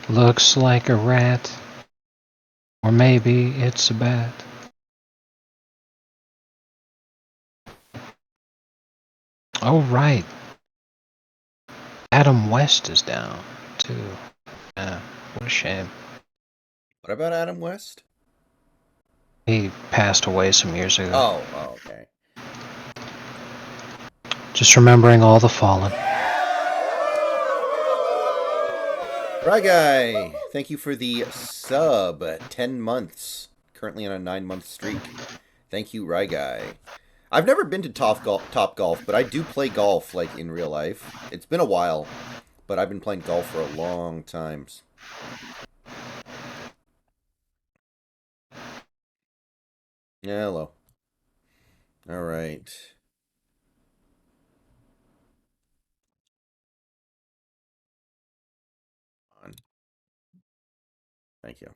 Looks like a rat. Or maybe it's a bat. Oh, right. Adam West is down, too. Yeah, what a shame. What about Adam West? He passed away some years ago. Oh, okay. Just remembering all the fallen. Right guy, thank you for the sub. 10 months. Currently on a 9-month streak. Thank you, Rye Guy. I've never been to Top Golf, but I do play golf, like, in real life. It's been a while, but I've been playing golf for a long time. Yeah, hello. Alright. Thank you.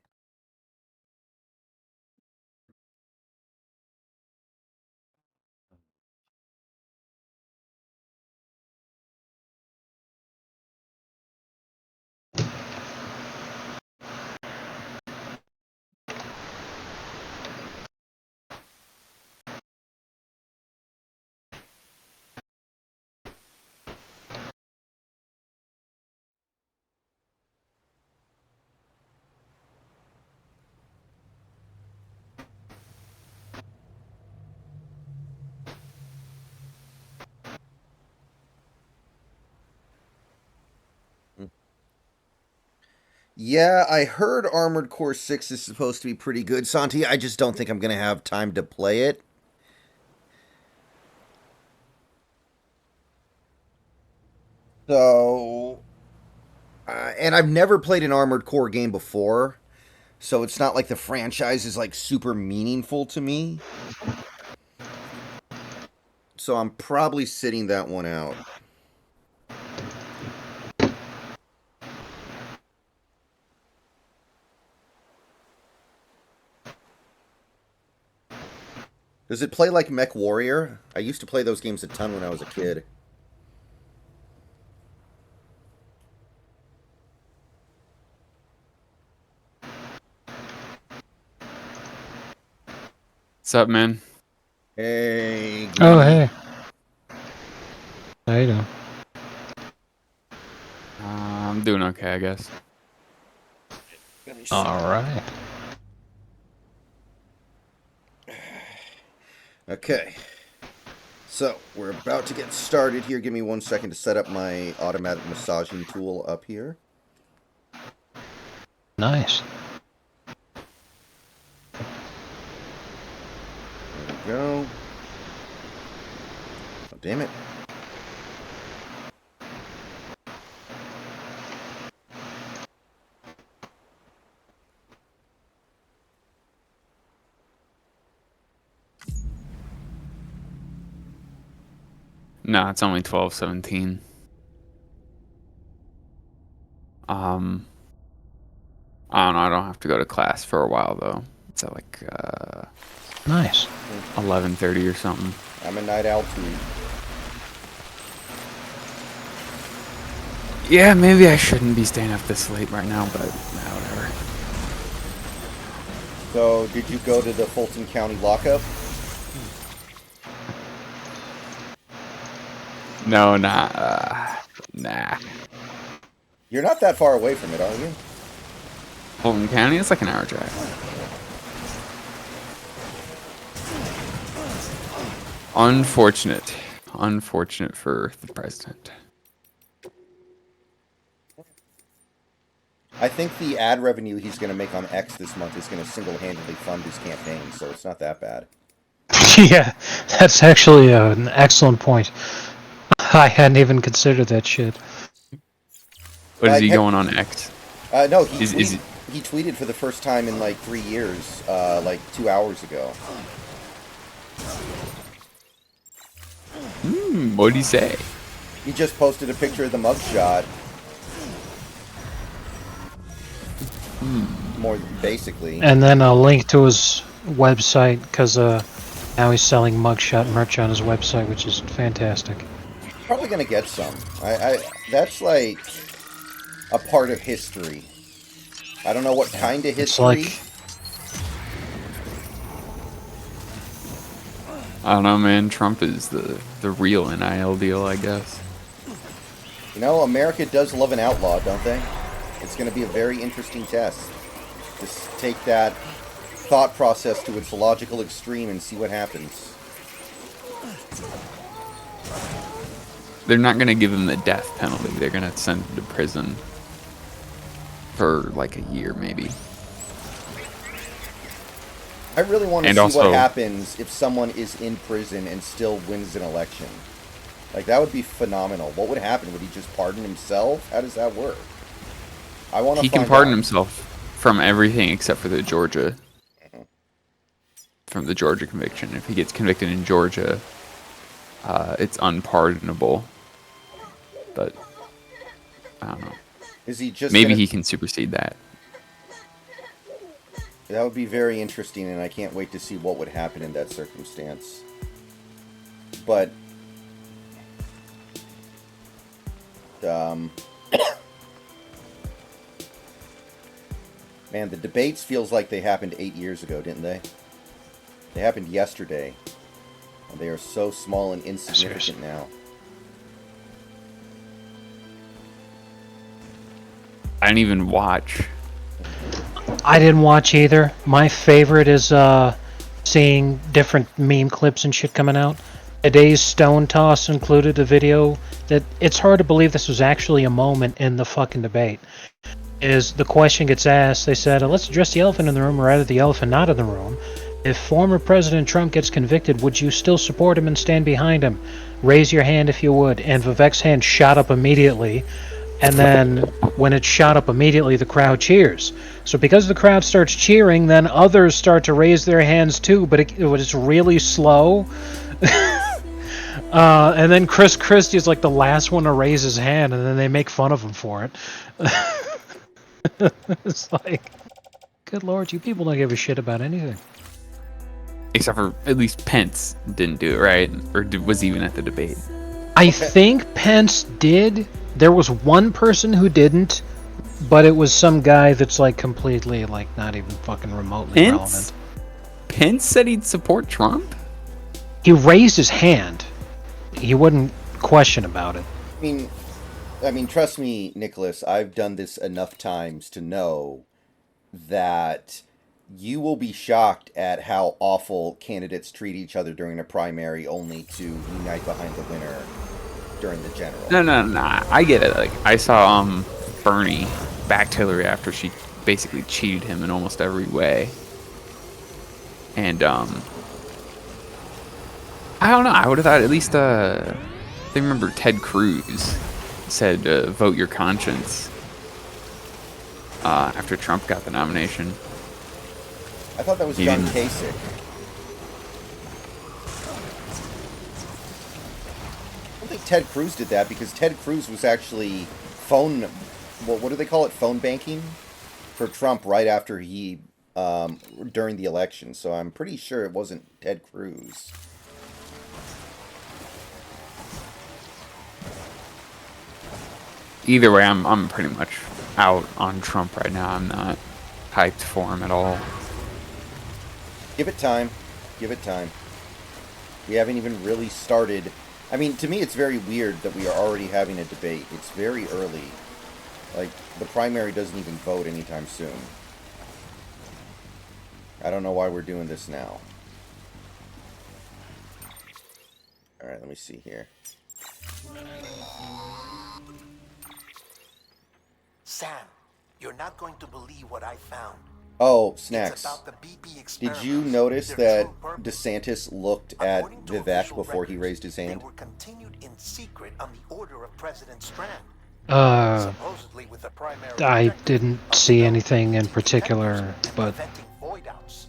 Yeah, I heard Armored Core 6 is supposed to be pretty good, Santi. I just don't think I'm going to have time to play it. So, and I've never played an Armored Core game before, so it's not like the franchise is like super meaningful to me. So I'm probably sitting that one out. Does it play like Mech Warrior? I used to play those games a ton when I was a kid. What's up, man? Hey, Oh, Greedy. hey. How you doing? I'm doing okay, I guess. Alright. Okay. So, we're about to get started here. Give me 1 second to set up my automatic massaging tool up here. Nice. There we go. Oh, damn it. No, it's only 12:17. I don't know. I don't have to go to class for a while though. It's at like Nice. 11:30 or something. I'm a night owl too. Yeah, maybe I shouldn't be staying up this late right now, but whatever. So, did you go to the Fulton County lockup? No, nah. You're not that far away from it, are you? Fulton County, it's like an hour drive. Unfortunate for the president. I think the ad revenue he's going to make on X this month is going to single-handedly fund his campaign, so it's not that bad. Yeah, that's actually an excellent point. I hadn't even considered that shit. What is Like, he going on X? no, Is he tweeted for the first time in like 3 years, like 2 hours ago. What'd he say? He just posted a picture of the mugshot. More basically. And then a link to his website, because now he's selling mugshot merch on his website, which is fantastic. Probably gonna get some. I that's like a part of history. I don't know what kind of It's history. like, I don't know, man. Trump is the real NIL deal, I guess. You know, America does love an outlaw, don't they? It's going to be a very interesting test. Just take that thought process to its logical extreme and see what happens. They're not gonna give him the death penalty. They're gonna send him to prison for like a year, maybe. I really want to And see also- what happens if someone is in prison and still wins an election. Like, that would be phenomenal. What would happen? Would he just pardon himself? How does that work? I want to He find can pardon out. himself from everything except for the Georgia. From the Georgia conviction. If he gets convicted in Georgia, it's unpardonable. But I don't know. Is he just Maybe gonna... he can supersede that. That would be very interesting, and I can't wait to see what would happen in that circumstance. But... Man, the debates feels like they happened 8 years ago, didn't they? They happened yesterday. And they are so small and insignificant now. I didn't even watch. I didn't watch either. My favorite is seeing different meme clips and shit coming out. Today's Stone Toss included a video that it's hard to believe this was actually a moment in the fucking debate. Is the question gets asked, they said, let's address the elephant in the room or rather the elephant not in the room. If former President Trump gets convicted, would you still support him and stand behind him? Raise your hand if you would. And Vivek's hand shot up immediately. And then when it shot up immediately, the crowd cheers. So because the crowd starts cheering, then others start to raise their hands too, but it's really slow. And then Chris Christie is like the last one to raise his hand, and then they make fun of him for it. It's like, good lord, you people don't give a shit about anything. Except for at least Pence didn't do it, right? Or was even at the debate. I think Pence did. There was one person who didn't, but it was some guy that's like completely like not even fucking remotely relevant. Pence said he'd support Trump? He raised his hand. He wouldn't question about it. I mean, trust me, Nicholas, I've done this enough times to know that you will be shocked at how awful candidates treat each other during a primary only to unite behind the winner during the general. No. I get it. Like, I saw Bernie backed Hillary after she basically cheated him in almost every way. And I don't know. I would have thought at least I remember Ted Cruz said vote your conscience after Trump got the nomination. I thought that was John Kasich. I don't think Ted Cruz did that because Ted Cruz was actually what do they call it? Phone banking for Trump right after he during the election. So I'm pretty sure it wasn't Ted Cruz. Either way, I'm pretty much out on Trump right now. I'm not hyped for him at all. Give it time. Give it time. We haven't even really started. I mean, to me, it's very weird that we are already having a debate. It's very early. Like, the primary doesn't even vote anytime soon. I don't know why we're doing this now. Alright, let me see here. Sam, you're not going to believe what I found. Oh, Snacks. It's about the BP Did experiments. you notice Their that true purpose. DeSantis looked at According to Vivek official before he records, raised his hand? They were continued in secret on the order of President Strand. Supposedly with the primary I objective didn't of see developing anything in new particular, detectors and but preventing void-outs.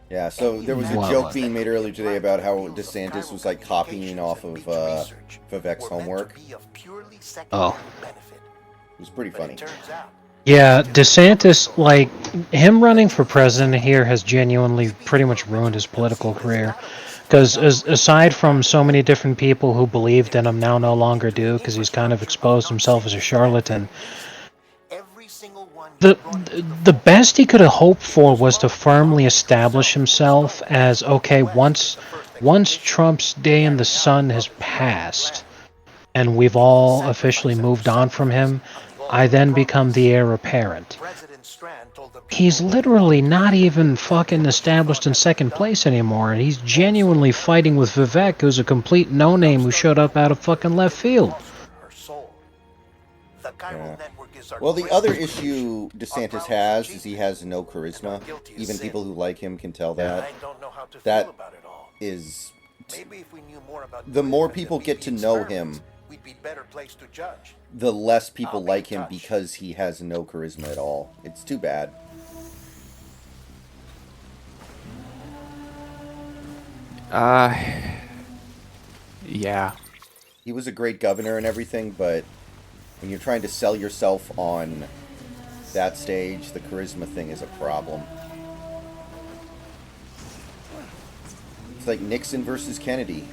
Yeah, so there was a Wow. joke being made earlier today about how DeSantis was like copying off of Vivek's homework. Oh. It was pretty funny. yeah, DeSantis, like, him running for president here has genuinely pretty much ruined his political career. Because aside from so many different people who believed in him now no longer do, because he's kind of exposed himself as a charlatan, single one you The, brought into the fold. best he could have hoped for was to firmly establish himself as, okay, once Trump's day in the sun has passed and we've all officially moved on from him, I then become the heir apparent. President Strand told the He's people literally not even fucking established in second place anymore, and he's genuinely fighting with Vivek, who's a complete no-name who showed up out of fucking left field. her soul. The chiral Yeah. network is our Well, the other greatest issue creation, DeSantis our has proudest is he has no achievement, and charisma. our guiltiest Even sin. people who like him can tell I that. don't know how to That feel about it all. is... Maybe if we knew more about The more Griffin people and get to BB know experiments, him, we'd be better placed to judge. the less people I'll be like in him touch. because he has no charisma at all. It's too bad. Yeah. He was a great governor and everything, but when you're trying to sell yourself on that stage, the charisma thing is a problem. It's like Nixon versus Kennedy.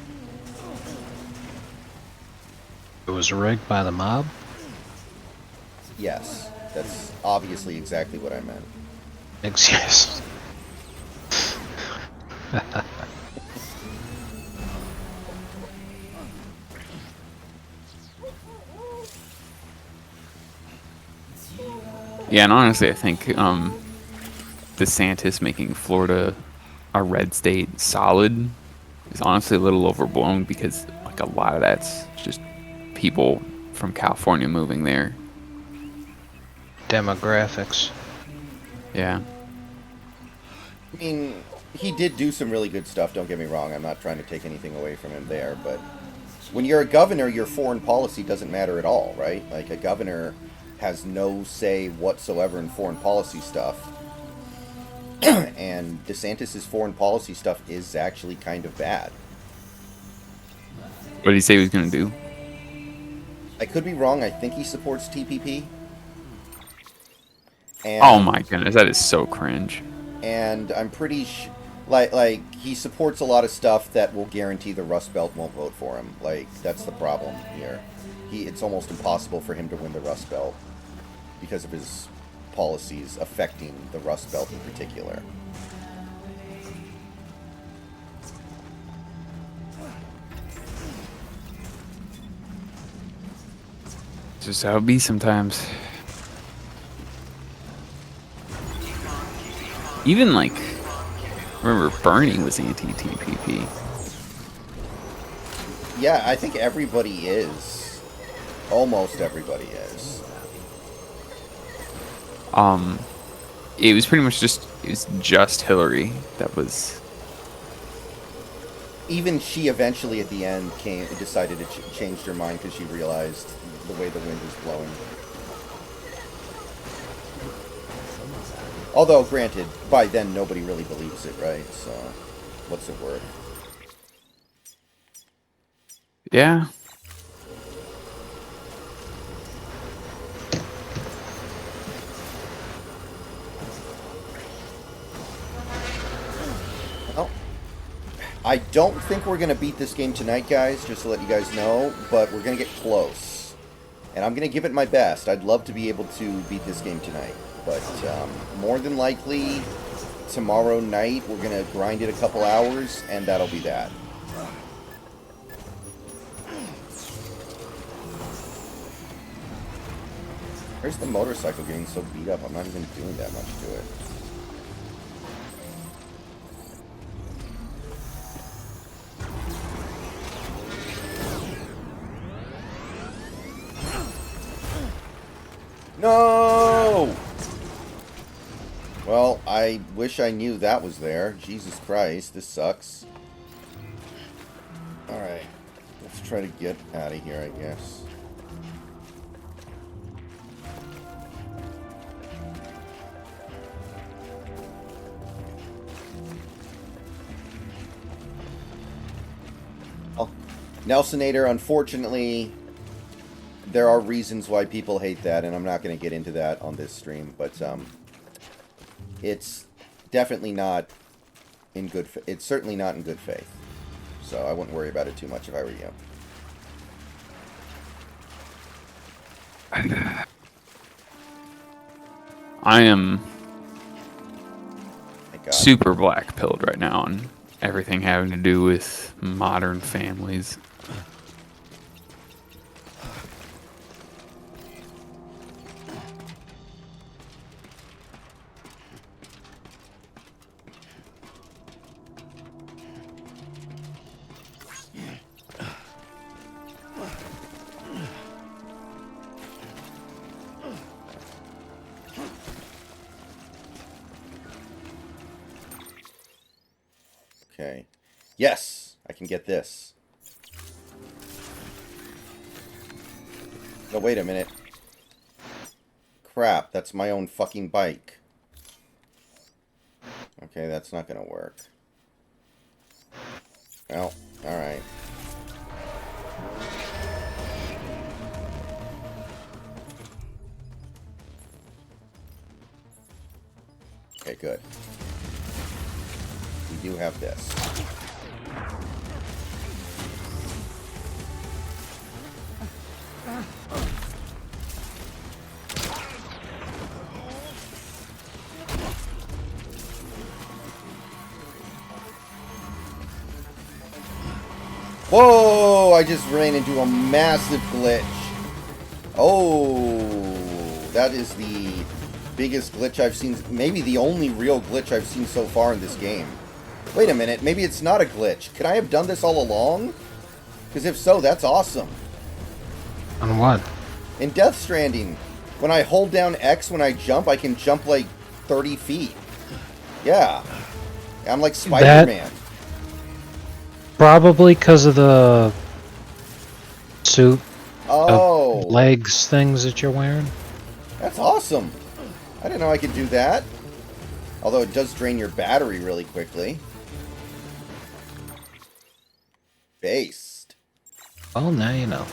It was rigged by the mob? Yes, that's obviously exactly what I meant. Yes. Yeah, and honestly, I think DeSantis making Florida a red state solid is honestly a little overblown because like a lot of that's just people from California moving there. Demographics. Yeah. I mean, he did do some really good stuff, don't get me wrong. I'm not trying to take anything away from him there, but when you're a governor, your foreign policy doesn't matter at all, right? Like, a governor has no say whatsoever in foreign policy stuff. And DeSantis' foreign policy stuff is actually kind of bad. What did he say he was going to do? I could be wrong. I think he supports TPP. And, Oh my goodness, that is so cringe. And I'm pretty like he supports a lot of stuff that will guarantee the Rust Belt won't vote for him. Like, that's the problem here. It's almost impossible for him to win the Rust Belt because of his policies affecting the Rust Belt in particular. Just how it be sometimes. Even like, remember Bernie was anti-TPP. Yeah, I think everybody is. Almost everybody is. It was pretty much just Hillary that was. Even she eventually at the end decided to changed her mind because she realized the way the wind was blowing. Although, granted, by then nobody really believes it, right? So, what's it worth? Yeah. Well, I don't think we're going to beat this game tonight, guys, just to let you guys know, but we're going to get close. And I'm going to give it my best. I'd love to be able to beat this game tonight. But more than likely, tomorrow night, we're going to grind it a couple hours, and that'll be that. Where's the motorcycle getting so beat up? I'm not even doing that much to it. No! Well, I wish I knew that was there. Jesus Christ, this sucks. Alright, let's try to get out of here, I guess. Oh, Nelsonator, unfortunately, there are reasons why people hate that, and I'm not going to get into that on this stream, but it's definitely not in good it's certainly not in good faith. So I wouldn't worry about it too much if I were you. I am My God. super black pilled right now on everything having to do with modern families. Okay. Yes, I can get this. No, wait a minute. Crap, that's my own fucking bike. Okay, that's not gonna work. Well, alright. Okay, good. We do have this. Whoa! I just ran into a massive glitch. Oh, that is the biggest glitch I've seen. Maybe the only real glitch I've seen so far in this game. Wait a minute, maybe it's not a glitch. Could I have done this all along? Because if so, that's awesome. On what? In Death Stranding, when I hold down X when I jump, I can jump like 30 feet. Yeah. I'm like Spider-Man. Probably because of the suit Oh. legs things that you're wearing. That's awesome. I didn't know I could do that. Although it does drain your battery really quickly. Based. Well, now you know.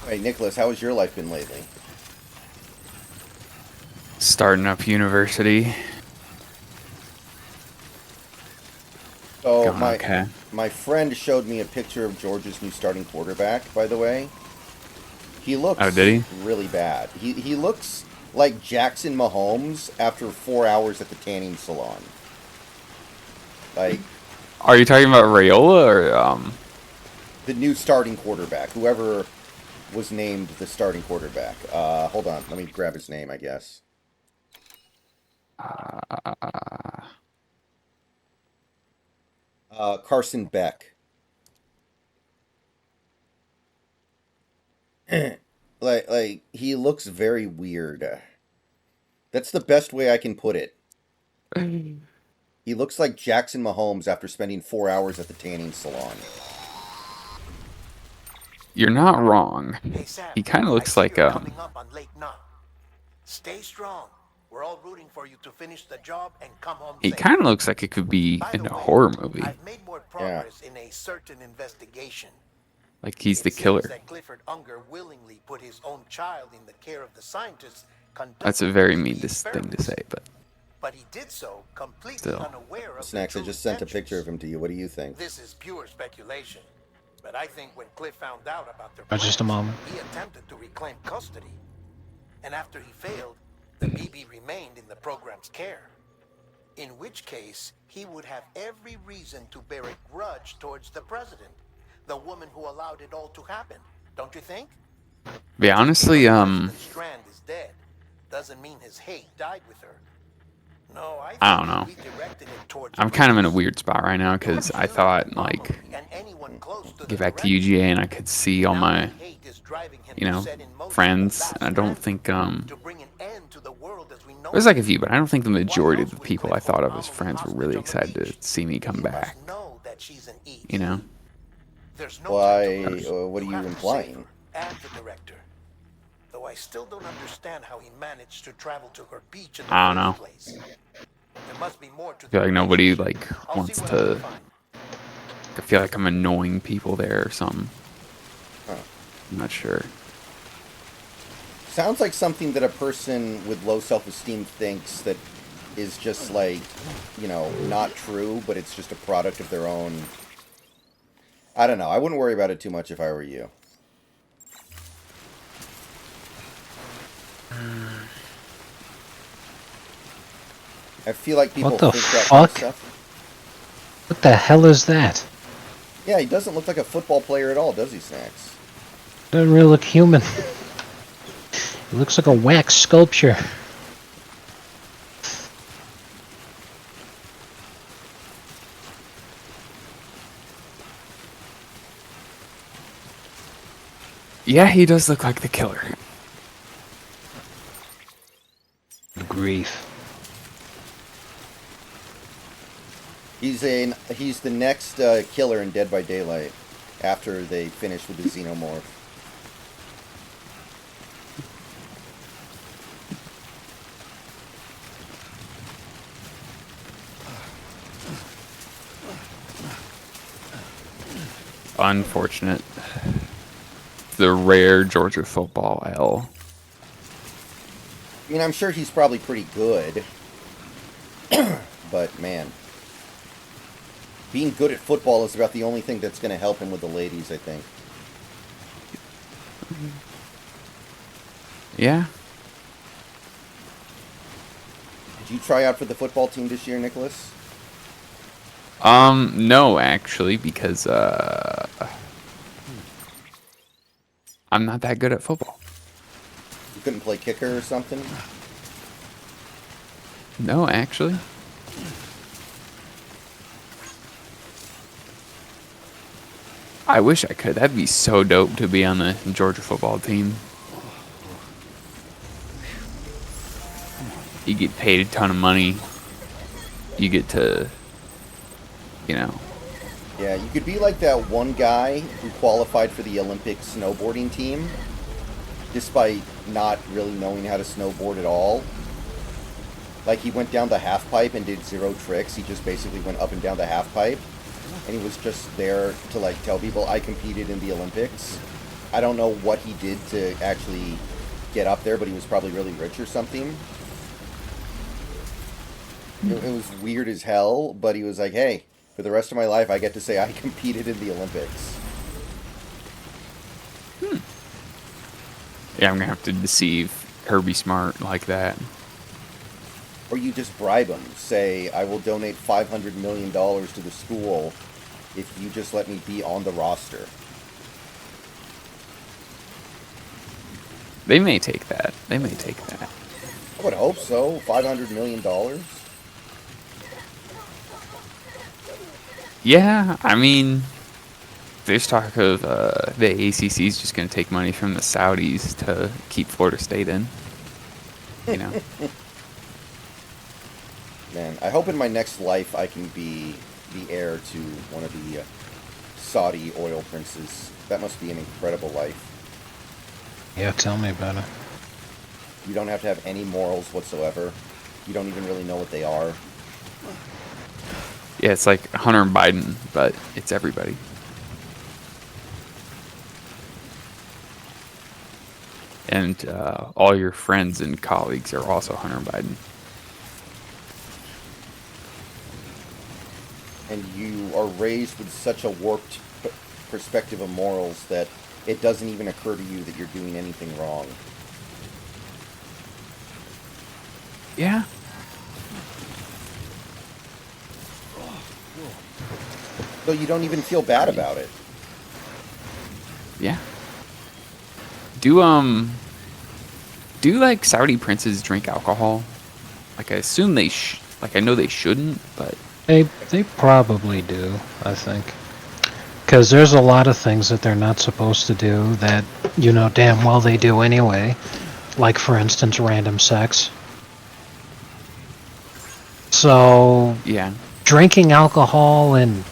Hey, Nicholas, how has your life been lately? Starting up university. So Going okay. my friend showed me a picture of Georgia's new starting quarterback, by the way. He looks really bad. He looks like Jackson Mahomes after 4 hours at the tanning salon. Like, Are you talking about Rayola or the new starting quarterback, whoever was named the starting quarterback. Hold on, let me grab his name, I guess. Carson Beck. like he looks very weird. That's the best way I can put it. He looks like Jackson Mahomes after spending 4 hours at the tanning salon. You're not wrong. Hey, Sam, He kind of looks like coming up on Lake Nut. Stay strong. We're all rooting for you to finish the job and come home he safe. kind of looks like it could be By in the a way, horror movie. I've made more progress in a certain investigation. Like he's the It seems killer. that Clifford Unger willingly put his own child in the care of the scientists That's a conducting very the mean experiments. thing to say, but He did so completely Still. unaware of Snacks, the I true just sent a intentions. picture of him to you. What do you think? This is pure speculation, but I think when Cliff found out about their Just a plans, moment. he attempted to reclaim custody. And after he failed, the BB remained in the program's care. In which case, he would have every reason to bear a grudge towards the president, the woman who allowed it all to happen. Don't you think? yeah, honestly, President Strand is dead. Doesn't mean his hate died with her. No, I think I don't know. he redirected it towards I'm kind of in a Bruce. weird spot right now because I thought like And anyone close to get the back to director. UGA and I could see all Now my that hate is driving him you to know set in motion friends. the last And I don't act think to bring an end to the world as we know There's like a few, but I don't think the majority of the people I thought of as friends were really excited to see me come back. You know? There's no time to Why? lose. What are you have to implying? save her and the director. Though I still don't understand how he managed to travel to her beach in the I don't first know. place. There must be more to I feel the like nobody relationship. like I'll see wants what I can to. find. I feel like I'm annoying people there or something. Huh. I'm not sure. Sounds like something that a person with low self-esteem thinks that is just like, not true, but it's just a product of their own. I don't know. I wouldn't worry about it too much if I were you. I feel like people What the think that kind of fuck? stuff. What the hell is that? Yeah, he doesn't look like a football player at all, does he, Snacks? Doesn't really look human. It looks like a wax sculpture. Yeah, he does look like the killer. Grief. He's the next killer in Dead by Daylight after they finish with the xenomorph. Unfortunate. The rare Georgia football L. I mean, I'm sure he's probably pretty good. But, man. Being good at football is about the only thing that's going to help him with the ladies, I think. Yeah. Did you try out for the football team this year, Nicholas? No, actually, because, I'm not that good at football. You couldn't play kicker or something? No, actually. I wish I could. That'd be so dope to be on the Georgia football team. You get paid a ton of money. You get to, Yeah, you could be like that one guy who qualified for the Olympic snowboarding team, despite not really knowing how to snowboard at all. Like, he went down the half pipe and did 0 tricks. He just basically went up and down the half pipe. And he was just there to, like, tell people, I competed in the Olympics. I don't know what he did to actually get up there, but he was probably really rich or something. It was weird as hell, but he was like, hey, for the rest of my life, I get to say I competed in the Olympics. Yeah, I'm gonna have to deceive Kirby Smart like that. Or you just bribe him. Say, I will donate $500 million to the school if you just let me be on the roster. They may take that. They may take that. I would hope so. $500 million? Yeah, I mean, there's talk of the ACC is just going to take money from the Saudis to keep Florida State in. You know? Man, I hope in my next life I can be the heir to one of the Saudi oil princes. That must be an incredible life. Yeah, tell me about it. You don't have to have any morals whatsoever. You don't even really know what they are. Yeah, it's like Hunter and Biden, but it's everybody. And all your friends and colleagues are also Hunter and Biden. And you are raised with such a warped perspective of morals that it doesn't even occur to you that you're doing anything wrong. Yeah. So you don't even feel bad about it. Yeah. Do like Saudi princes drink alcohol? Like I assume they I know they shouldn't, but They probably do, I think. Because there's a lot of things that they're not supposed to do that, damn well they do anyway. Like, for instance, random sex. So Yeah. drinking alcohol and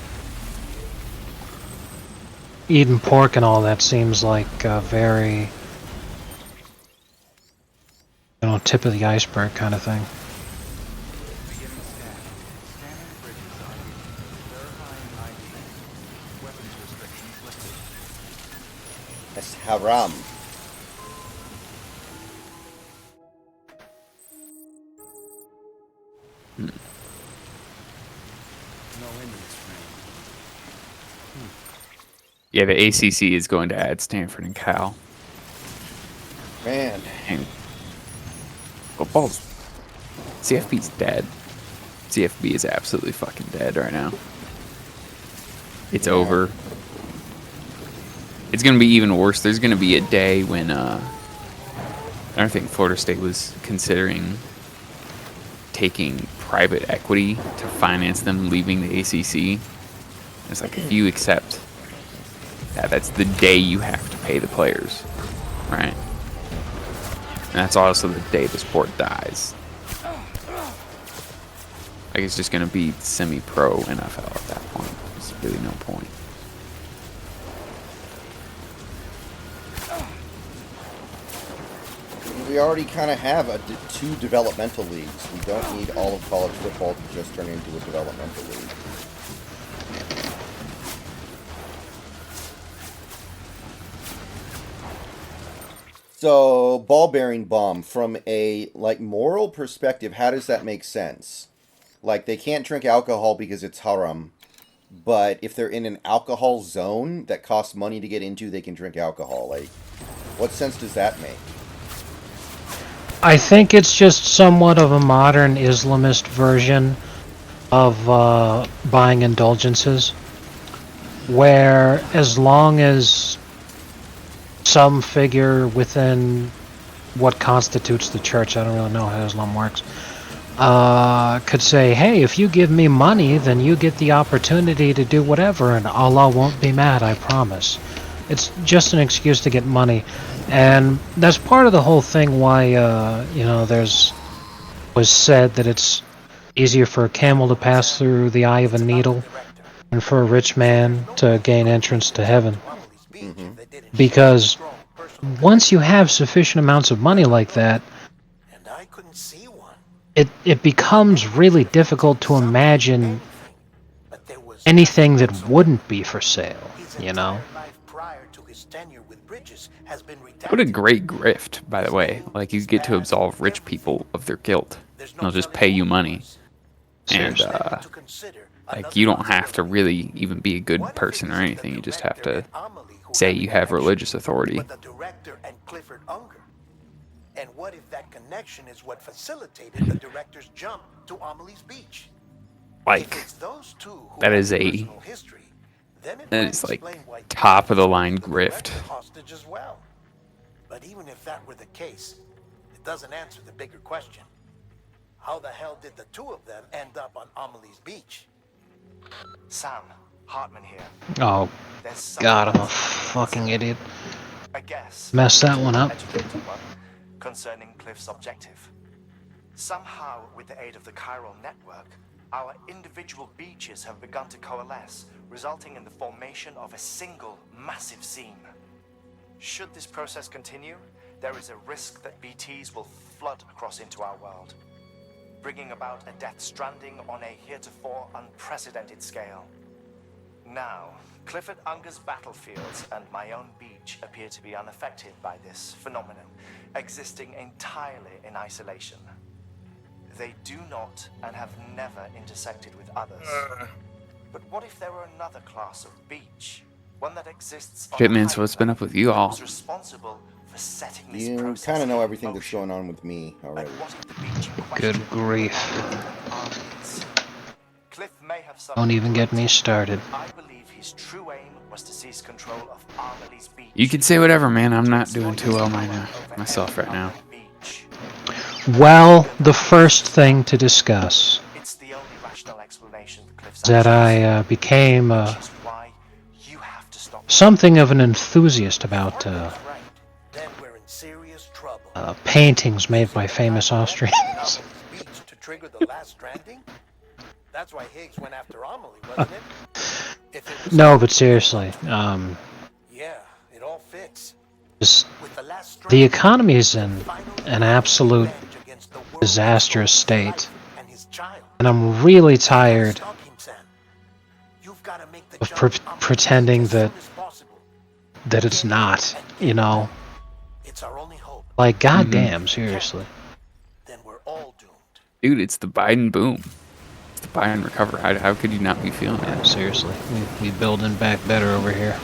eating pork and all that seems like a very, tip of the iceberg kind of thing. That's haram. Yeah, the ACC is going to add Stanford and Cal. Man. And football's... CFB's dead. CFB is absolutely fucking dead right now. It's over. It's going to be even worse. There's going to be a day when... I don't think Florida State was considering taking private equity to finance them leaving the ACC. It's like, if you accept that, that's the day you have to pay the players, right? And that's also the day the sport dies. Like, it's just going to be semi-pro NFL at that point. There's really no point. We already kind of have two developmental leagues. We don't need all of college football to just turn into a developmental league. So, ball-bearing bomb, from a, moral perspective, how does that make sense? Like, they can't drink alcohol because it's haram, but if they're in an alcohol zone that costs money to get into, they can drink alcohol. Like, what sense does that make? I think it's just somewhat of a modern Islamist version of buying indulgences, where as long as some figure within what constitutes the church, I don't really know how Islam works, could say, hey, if you give me money, then you get the opportunity to do whatever, and Allah won't be mad, I promise. It's just an excuse to get money. And that's part of the whole thing why, was said that it's easier for a camel to pass through the eye of a needle than for a rich man to gain entrance to heaven. Because once you have sufficient amounts of money like that, it becomes really difficult to imagine anything that wouldn't be for sale, What a great grift, by the way. Like, you get to absolve rich people of their guilt. They'll just pay you money. And, like, you don't have to really even be a good person or anything. You just have to say you have religious authority. And what if that connection is what facilitated the director's jump to Amelie's beach? Like, that is like top of the line grift. But even if that were the case, it doesn't answer the bigger question. How the hell did the two of them end up on Amelie's beach? Sam, Hartman here. Oh, God, I'm a fucking idiot. I guess. Messed that one up. Concerning Cliff's objective. Somehow, with the aid of the chiral network, our individual beaches have begun to coalesce, resulting in the formation of a single massive seam. Should this process continue, there is a risk that BTs will flood across into our world, bringing about a death stranding on a heretofore unprecedented scale. Now, Clifford Unger's battlefields and my own beach appear to be unaffected by this phenomenon, existing entirely in isolation. They do not and have never intersected with others. But what if there were another class of beach? One that exists on Shit, man, so what's been up with you all? Responsible for setting this You process kind of know in everything that's motion. going on with me already. And what if the beach in Good question grief. armies? Cliff may have some Don't even get me started. I believe his true aim was to seize control of Amelie's beach. You can say whatever, man. I'm not doing too well myself right now. Beach. Well, the first thing to discuss It's the only rational explanation for Cliff's is that actions, I became which is why you have to stop. something of an enthusiast about Then we're in serious trouble. paintings made by famous Austrians. Amelie's beach to trigger the last Stranding? That's why Higgs went after Amelie, wasn't it? If it was No, but seriously, yeah, it all fits. just With the last the Stranding, economy is he'll in finally an have his absolute revenge against the world that disastrous stole his state, life and his child. and I'm really You gotta tired stop him, Sam. You've gotta make the of jump to Amelie's pretending as that soon as possible. it's Get in not, and you get know? back. It's our only hope. Like, Mhm. goddamn, seriously. Then we're all doomed. Dude, it's the Biden boom. It's the Biden recover. How could you not be feeling Yeah, that? seriously. We building back better over here.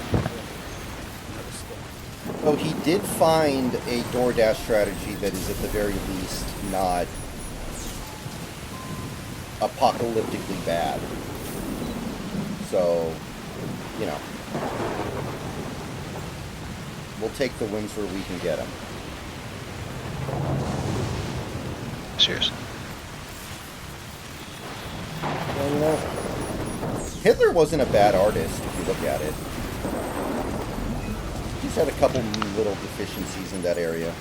Oh, he did find a DoorDash strategy that is at the very least not apocalyptically bad. So, you know, we'll take the wins where we can get them. Seriously. Well, you know, Hitler wasn't a bad artist if you look at it. He's had a couple little deficiencies in that area.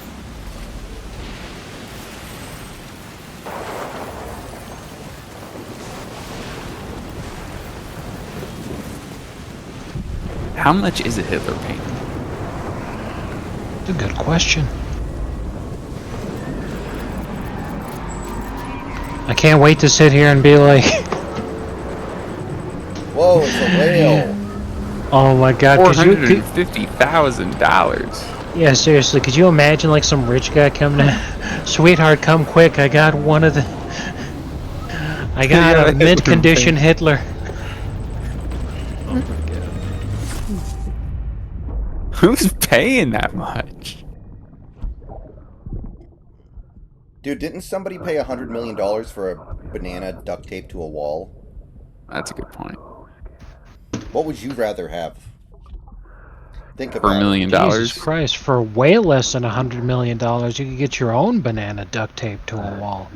How much is a Hitler painting? It's a good question. I can't wait to sit here and be like, Whoa, it's a whale! oh my god, $450,000. yeah, seriously, could you imagine like some rich guy coming in? Sweetheart, come quick, I got one of the... I got Yeah, a mint-condition Hitler Hitler. Oh my god. Who's paying that much? Dude, didn't somebody pay $100 million for a banana duct taped to a wall? That's a good point. What would you rather have? Think For about $1 million? Jesus Christ, for way less than $100 million, you could get your own banana duct taped to a wall.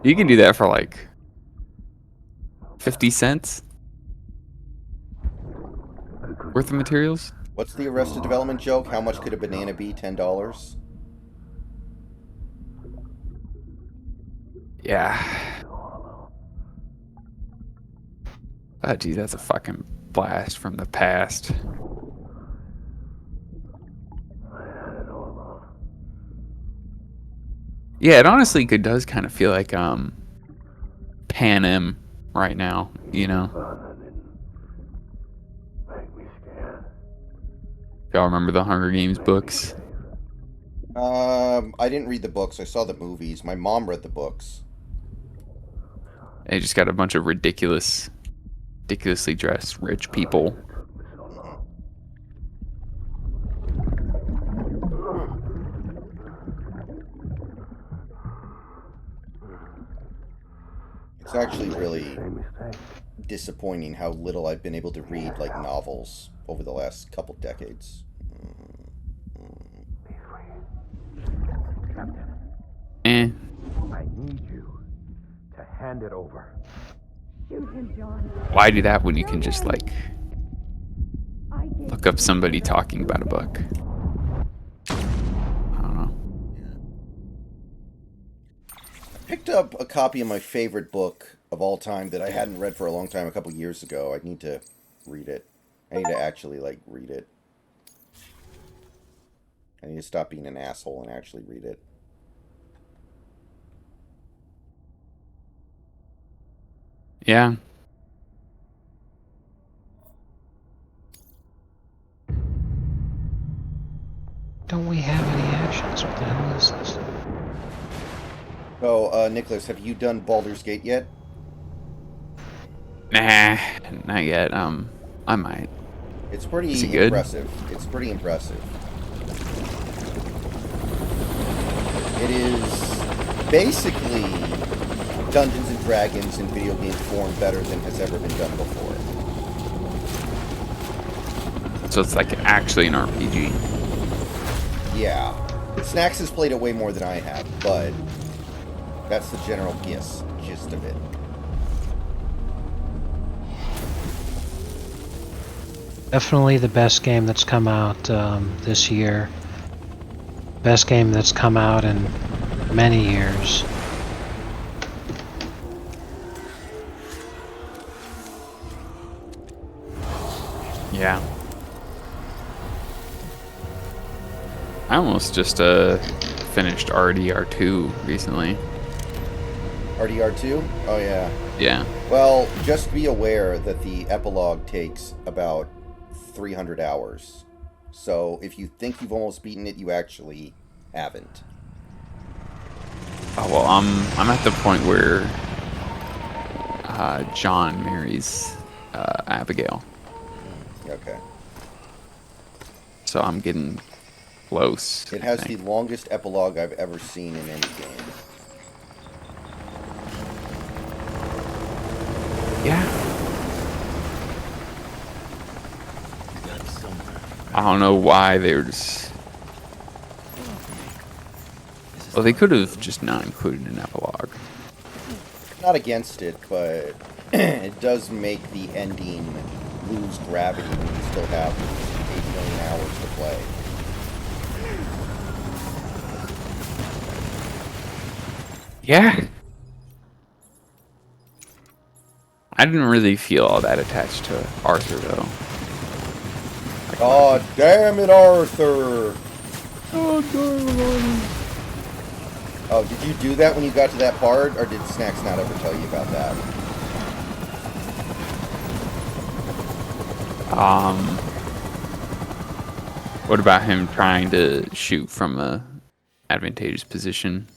You can do that for like 50 cents worth of materials. it. What's the Arrested Development joke? How much could a banana be? $10? Yeah. Oh, geez, that's a fucking blast from the past. Yeah, it honestly does kind of feel like Pan Am right now, you know. Y'all remember the Hunger Games books? I didn't read the books. I saw the movies. My mom read the books. They just got a bunch of ridiculously dressed rich people. It's actually really disappointing how little I've been able to read, like, novels over the last couple decades. Eh. I need you to hand it over. Shoot him, John. Why do that when you can just, like, I did. look up somebody talking about a book? I don't know. Picked up a copy of my favorite book of all time that I hadn't read for a long time a couple years ago. I need to read it. I need to actually, like, read it. I need to stop being an asshole and actually read it. Yeah. Don't we have any actions? What the hell is this? Oh, Nicholas, have you done Baldur's Gate yet? Nah, not yet. I might. It's pretty Is it good? impressive. It's pretty impressive. It is basically Dungeons and Dragons in video game form better than has ever been done before. So it's like actually an RPG. Yeah. Snacks has played it way more than I have, but that's the general gist of it. Definitely the best game that's come out this year. Best game that's come out in many years. Yeah. I almost just finished RDR2 recently. RDR2? Oh, yeah. Yeah. Well, just be aware that the epilogue takes about 300 hours. So if you think you've almost beaten it, you actually haven't. Oh well, I'm at the point where John marries Abigail, Okay. so I'm getting close. It I has the think. longest epilogue I've ever seen in any game. Yeah. I don't know why they were just. Well, they could have just not included an epilogue. Not against it, but it does make the ending lose gravity when you still have 8 million hours to play. Yeah. I didn't really feel all that attached to Arthur though. God damn it, Arthur! Oh, did you do that when you got to that part, or did Snacks not ever tell you about that? What about him trying to shoot from a advantageous position?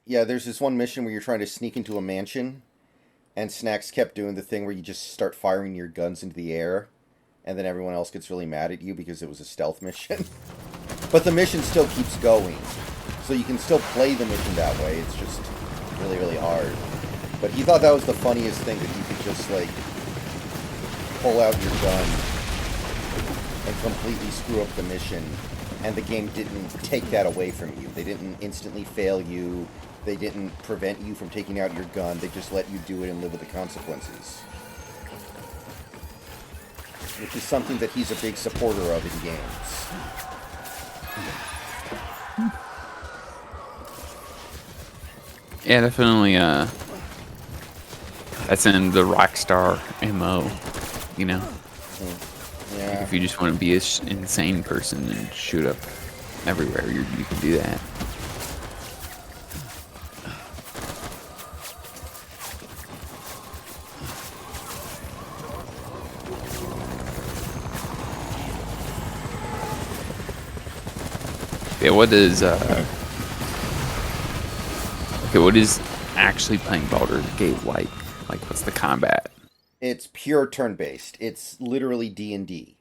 Yeah, there's this one mission where you're trying to sneak into a mansion, and Snacks kept doing the thing where you just start firing your guns into the air, and then everyone else gets really mad at you because it was a stealth mission. But the mission still keeps going, so you can still play the mission that way. It's just really, really hard. But he thought that was the funniest thing, that you could just, like, pull out your gun and completely screw up the mission, and the game didn't take that away from you. They didn't instantly fail you. They didn't prevent you from taking out your gun. They just let you do it and live with the consequences. Which is something that he's a big supporter of in games. Yeah, definitely. That's in the Rockstar MO. You know, Yeah. if you just want to be an insane person and shoot up everywhere, you can do that. Yeah, what is okay, what is actually playing Baldur's Gate like? Like, what's the combat? It's pure turn-based. It's literally D&D.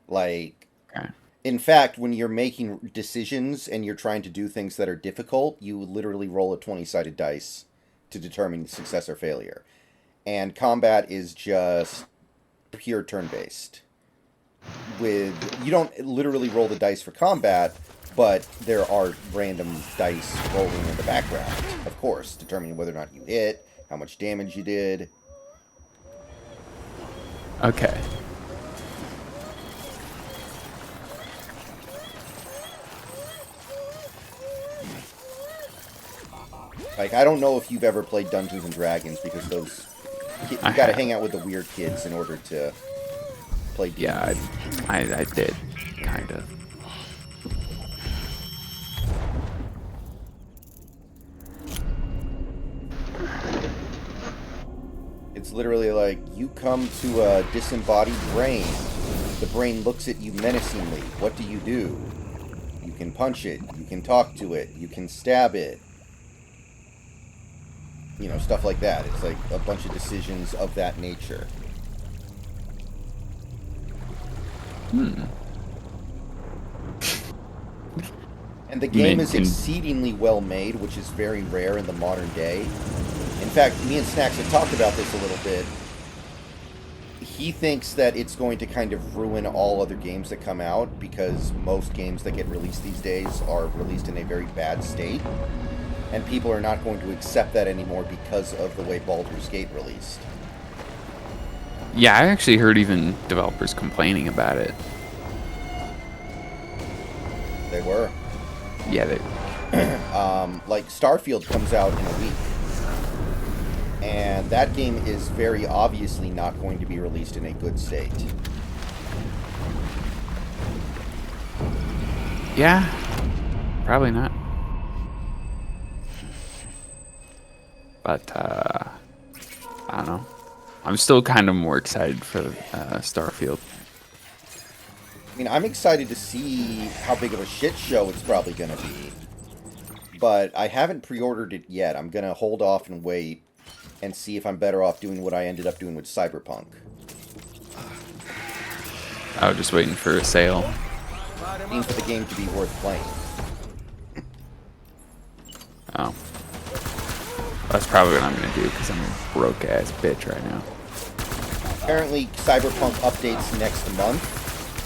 Like, Okay. in fact, when you're making decisions and you're trying to do things that are difficult, you literally roll a 20-sided dice to determine success or failure. And combat is just pure turn-based. You don't literally roll the dice for combat, but there are random dice rolling in the background, of course, determining whether or not you hit, how much damage you did. Okay. Like, I don't know if you've ever played Dungeons and Dragons, because those you gotta hang out with the weird kids in order to play D&D. Yeah, I did, kind of. It's literally like, you come to a disembodied brain. The brain looks at you menacingly. What do? You can punch it. You can talk to it. You can stab it. You know, stuff like that. It's like a bunch of decisions of that nature. And the game is exceedingly well made, which is very rare in the modern day. In fact, me and Snacks have talked about this a little bit. He thinks that it's going to kind of ruin all other games that come out, because most games that get released these days are released in a very bad state. And people are not going to accept that anymore because of the way Baldur's Gate released. Yeah, I actually heard even developers complaining about it. They were. Yeah, they. Like, Starfield comes out in a week. And that game is very obviously not going to be released in a good state. Yeah, probably not. But I don't know. I'm still kind of more excited for Starfield. I mean, I'm excited to see how big of a shit show it's probably going to be. But I haven't pre-ordered it yet. I'm going to hold off and wait and see if I'm better off doing what I ended up doing with Cyberpunk. I was just waiting for a sale. Waiting for the game to be worth playing. Oh. That's probably what I'm going to do, because I'm a broke-ass bitch right now. Apparently, Cyberpunk updates next month.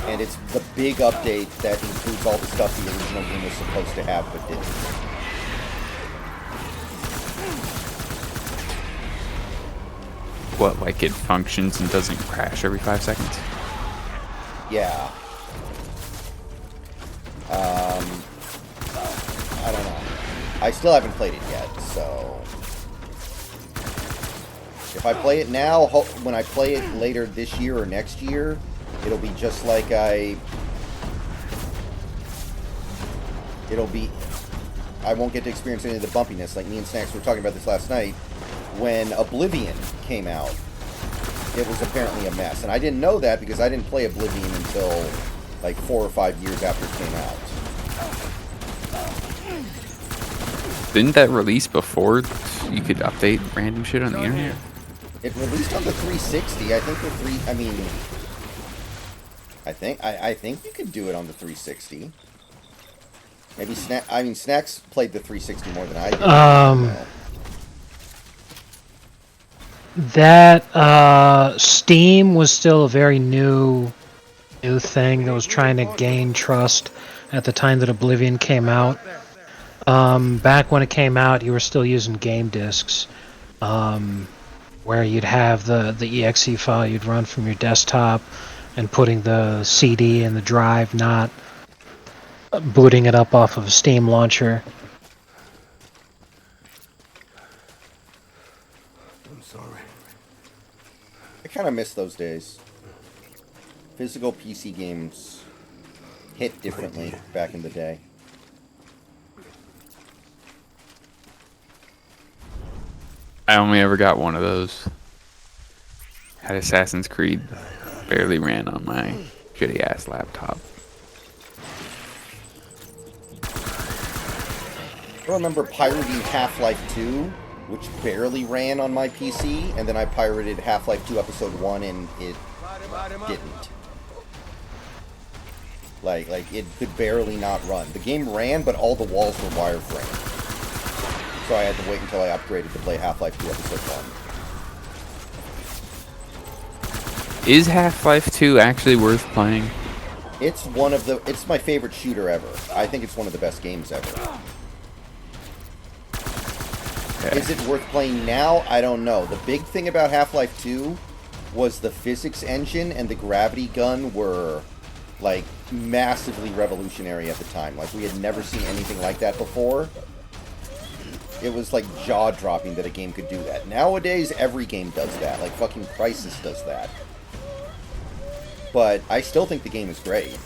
And it's the big update that includes all the stuff the original game was supposed to have, but didn't. What, like it functions and doesn't crash every 5 seconds? Yeah. I don't know. I still haven't played it yet, so... If I play it now, when I play it later this year or next year, it'll be just like I won't get to experience any of the bumpiness. Like me and Snacks were talking about this last night. When Oblivion came out, it was apparently a mess. And I didn't know that because I didn't play Oblivion until like 4 or 5 years after it came out. Didn't that release before you could update random shit on the internet? It released on the 360. I think I think you could do it on the 360. Maybe Snacks played the 360 more than I did. That Steam was still a very new thing that was trying to gain trust at the time that Oblivion came out. Back when it came out, you were still using game discs, where you'd have the exe file you'd run from your desktop and putting the CD in the drive, not booting it up off of a Steam launcher. I'm sorry. I kind of miss those days. Physical PC games hit differently back in the day. I only ever got one of those. Had Assassin's Creed. Barely ran on my shitty ass laptop. I remember pirating Half-Life 2, which barely ran on my PC, and then I pirated Half-Life 2 Episode 1 and it didn't. Like it could barely not run. The game ran, but all the walls were wireframe. So I had to wait until I upgraded to play Half-Life 2 Episode 1. Is Half-Life 2 actually worth playing? It's my favorite shooter ever. I think it's one of the best games ever. Okay. Is it worth playing now? I don't know. The big thing about Half-Life 2 was the physics engine and the gravity gun were, like, massively revolutionary at the time. Like, we had never seen anything like that before. It was, like, jaw-dropping that a game could do that. Nowadays, every game does that. Like, fucking Crysis does that. But I still think the game is great.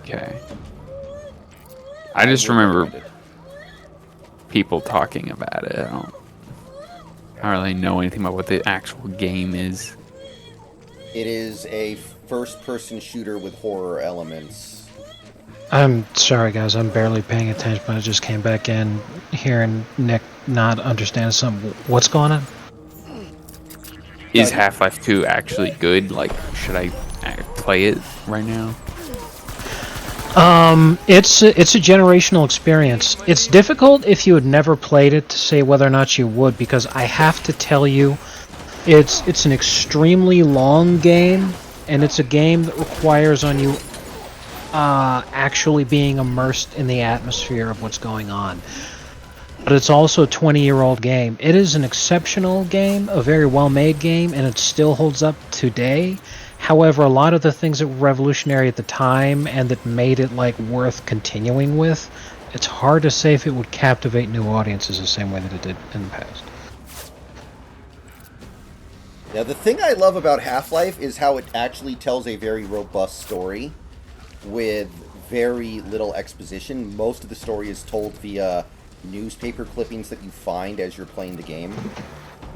Okay. I just remember people talking about it. I don't really know anything about what the actual game is. It is a first-person shooter with horror elements. I'm sorry, guys. I'm barely paying attention, but I just came back in hearing Nick not understand something. What's going on? Is Half-Life 2 actually good? Like, should I play it right now? It's a generational experience. It's difficult if you had never played it to say whether or not you would, because I have to tell you, it's an extremely long game, and it's a game that requires on you actually being immersed in the atmosphere of what's going on. But it's also a 20-year-old game. It is an exceptional game, a very well-made game, and it still holds up today. However, a lot of the things that were revolutionary at the time and that made it like worth continuing with, it's hard to say if it would captivate new audiences the same way that it did in the past. Now, the thing I love about Half-Life is how it actually tells a very robust story with very little exposition. Most of the story is told via newspaper clippings that you find as you're playing the game.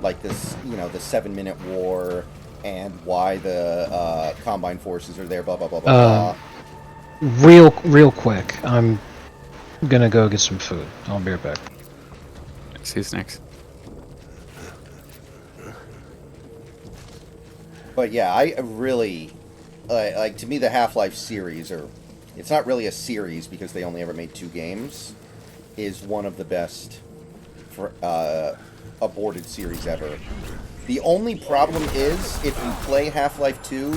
Like this, you know, the 7-minute war and why the Combine forces are there, blah, blah, blah, blah, blah. Real quick, I'm gonna go get some food. I'll be right back. See you next. But yeah, I really like to me the Half-Life series, or it's not really a series because they only ever made 2 games, is one of the best for, aborted series ever. The only problem is if you play Half-Life 2,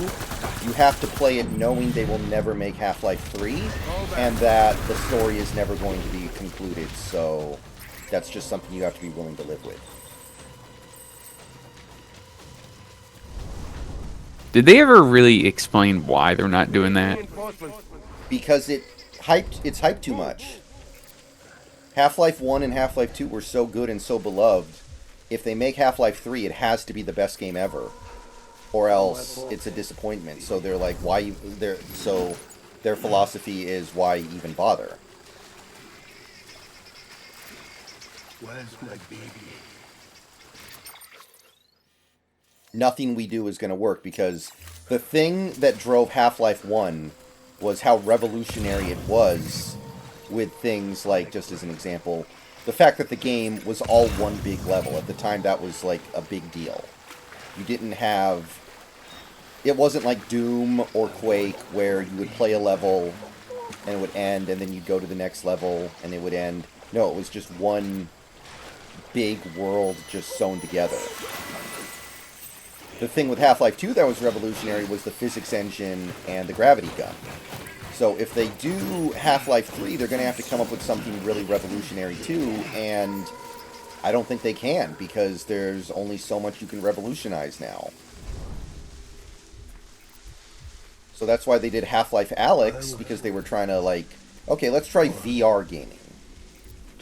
you have to play it knowing they will never make Half-Life 3 and that the story is never going to be concluded. So that's just something you have to be willing to live with. Did they ever really explain why they're not doing that? Because it's hyped too much. Half-Life 1 and Half-Life 2 were so good and so beloved. If they make Half-Life 3, it has to be the best game ever. Or else it's a disappointment. So they're like, so their philosophy is, why even bother? Where's my baby? Nothing we do is going to work, because the thing that drove Half-Life 1 was how revolutionary it was with things like, just as an example, the fact that the game was all one big level. At the time, that was like a big deal. You didn't have... It wasn't like Doom or Quake where you would play a level and it would end, and then you'd go to the next level and it would end. No, it was just one big world just sewn together. The thing with Half-Life 2 that was revolutionary was the physics engine and the gravity gun. So if they do Half-Life 3, they're going to have to come up with something really revolutionary too, and I don't think they can, because there's only so much you can revolutionize now. So that's why they did Half-Life Alyx, because they were trying to, like, okay, let's try VR gaming.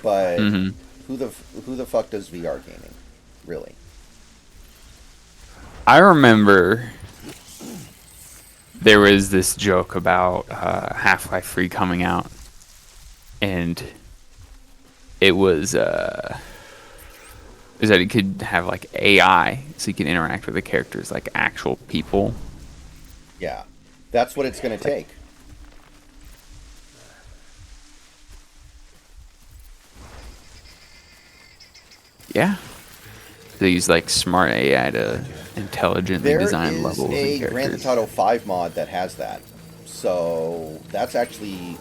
But who the fuck does VR gaming, really? I remember there was this joke about Half-Life 3 coming out, and it was that it could have like AI, so you can interact with the characters like actual people. Yeah, that's what it's going to take. Yeah, they use like smart AI to intelligently design levels and There is a characters. Grand Theft Auto 5 mod that has that. So that's actually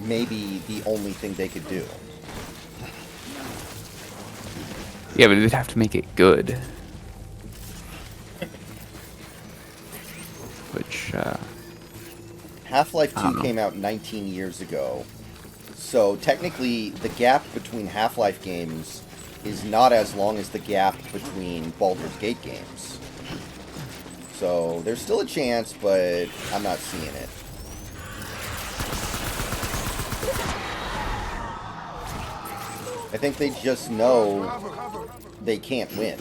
maybe the only thing they could do. Yeah, but they'd have to make it good. Which, Half-Life I don't 2 know. came out 19 years ago. So technically, the gap between Half-Life games is not as long as the gap between Baldur's Gate games. So there's still a chance, but I'm not seeing it. I think they just know they can't win.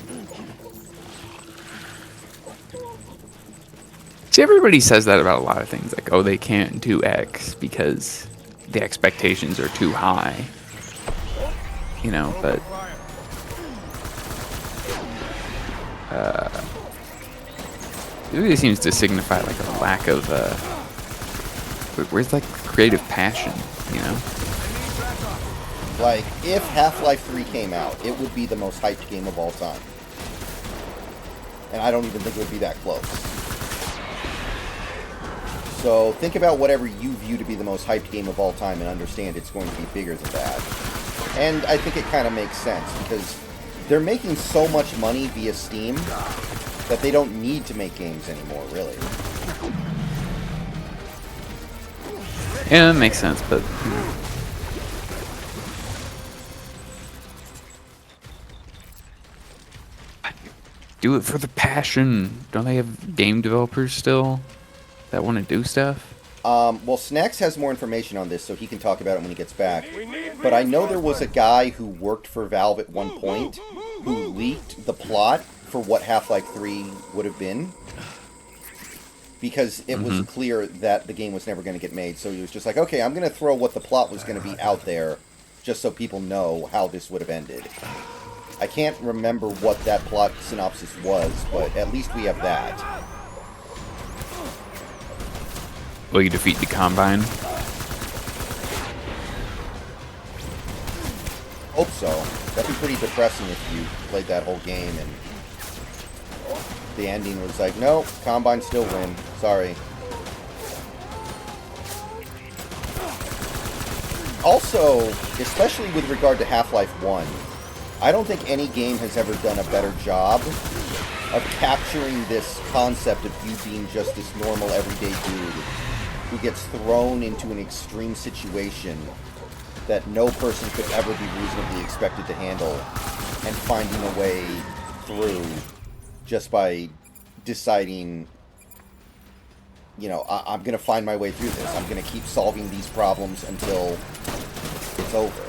see, everybody says that about a lot of things. Like, oh, they can't do X because the expectations are too high. You know, but... it really seems to signify like a lack of where's like creative passion, you know? Like, if Half-Life 3 came out, it would be the most hyped game of all time. And I don't even think it would be that close. So think about whatever you view to be the most hyped game of all time and understand it's going to be bigger than that. And I think it kind of makes sense, because they're making so much money via Steam that they don't need to make games anymore, really. Yeah, that makes sense, but do it for the passion. Don't they have game developers still that want to do stuff? Well, Snacks has more information on this, so he can talk about it when he gets back. But I know there was a guy who worked for Valve at one point who leaked the plot for what Half-Life 3 would have been. Because it was clear that the game was never going to get made. So he was just like, okay, I'm going to throw what the plot was going to be out there just so people know how this would have ended. I can't remember what that plot synopsis was, but at least we have that. Will you defeat the Combine? Hope so. That'd be pretty depressing if you played that whole game and the ending was like, no, Combine still win. Sorry. Also, especially with regard to Half-Life 1, I don't think any game has ever done a better job of capturing this concept of you being just this normal, everyday dude who gets thrown into an extreme situation that no person could ever be reasonably expected to handle, and finding a way through just by deciding, you know, I'm going to find my way through this. I'm going to keep solving these problems until it's over.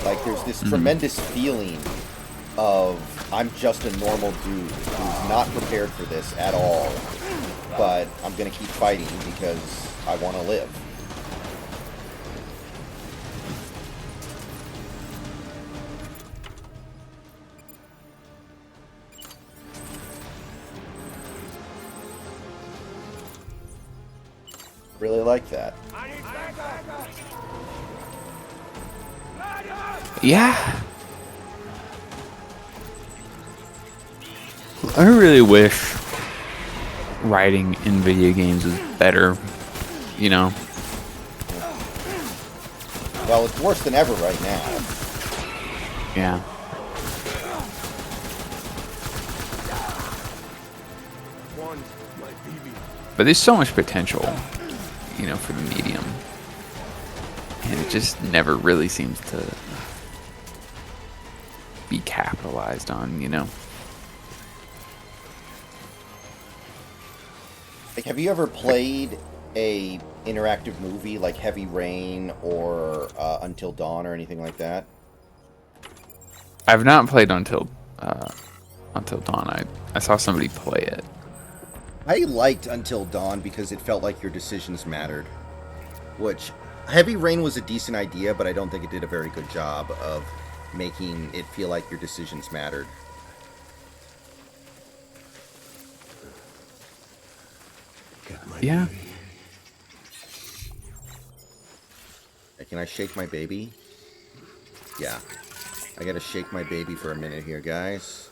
Like, there's this tremendous feeling of, I'm just a normal dude who's not prepared for this at all, but I'm going to keep fighting because I want to live. Really like that. Yeah. I really wish writing in video games was better, you know? Well, it's worse than ever right now. Yeah. But there's so much potential, you know, for the medium. And it just never really seems to be capitalized on, you know? Like, have you ever played a interactive movie like Heavy Rain or Until Dawn or anything like that? I've not played Until Dawn. I saw somebody play it. I liked Until Dawn because it felt like your decisions mattered. Which, Heavy Rain was a decent idea, but I don't think it did a very good job of making it feel like your decisions mattered. Yeah. Can I shake my baby? Yeah. I gotta shake my baby for a minute here, guys.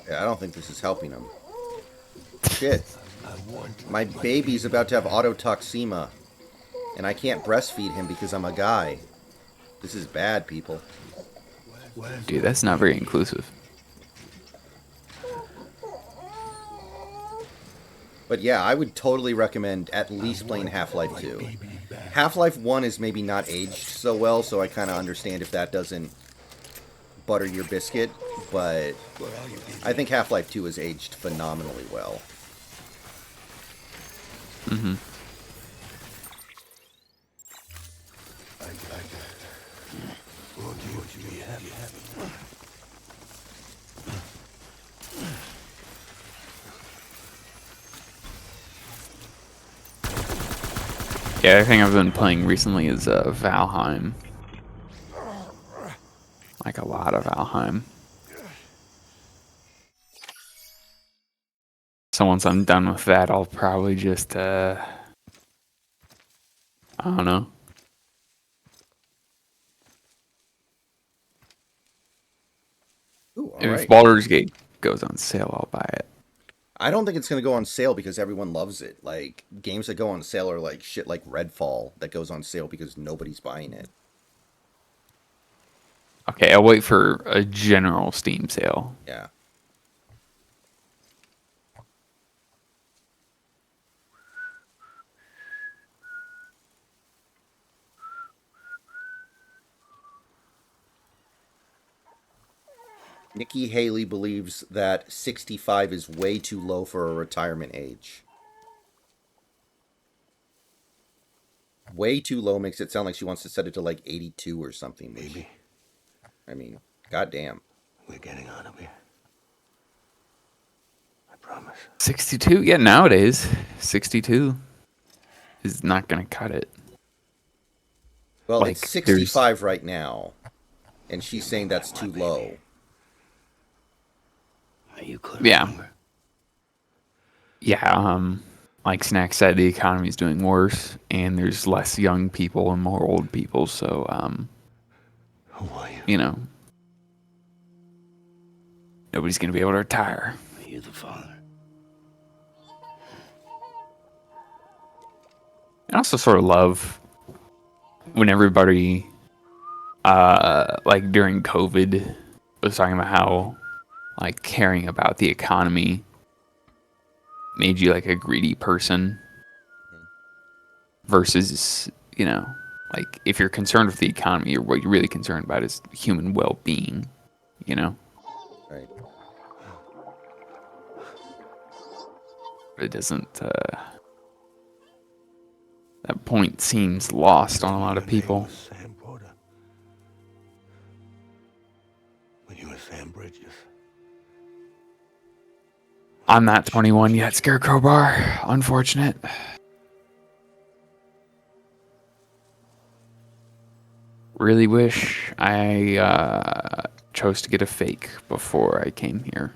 Yeah, I don't think this is helping him. Shit. My baby's about to have autotoxemia, and I can't breastfeed him because I'm a guy. This is bad, people. Dude, that's not very inclusive. But yeah, I would totally recommend at least playing Half-Life 2. Half-Life 1 is maybe not aged so well, so I kind of understand if that doesn't butter your biscuit, but I think Half-Life 2 is aged phenomenally well. Mm-hmm. Yeah, the thing I've been playing recently is Valheim. Like a lot of Valheim. So once I'm done with that, I'll probably just, I don't know. Ooh, If alright. Baldur's Gate goes on sale, I'll buy it. I don't think it's going to go on sale because everyone loves it. Like, games that go on sale are like shit like Redfall that goes on sale because nobody's buying it. Okay, I'll wait for a general Steam sale. Yeah. Nikki Haley believes that 65 is way too low for a retirement age. way too low. Makes it sound like she wants to set it to like 82 or something. Maybe I mean, goddamn. we're getting out of here. I promise. 62? Yeah, nowadays, 62 is not going to cut it. Well, Like, it's 65 right now, and she's saying that's too low. You could Yeah. remember. Yeah, like Snack said, the economy's doing worse, and there's less young people and more old people, so, Who are you? you know, nobody's going to be able to retire. Are you the father? I also sort of love when everybody, like during COVID, was talking about how, like, caring about the economy made you like a greedy person versus, you know, like if you're concerned with the economy, or what you're really concerned about is human well-being, you know? Right. It doesn't, that point seems lost on a lot of people. Sam Porter. When you were Sam Bridges. I'm not 21 yet, Scarecrow Bar. Unfortunate. Really wish I chose to get a fake before I came here.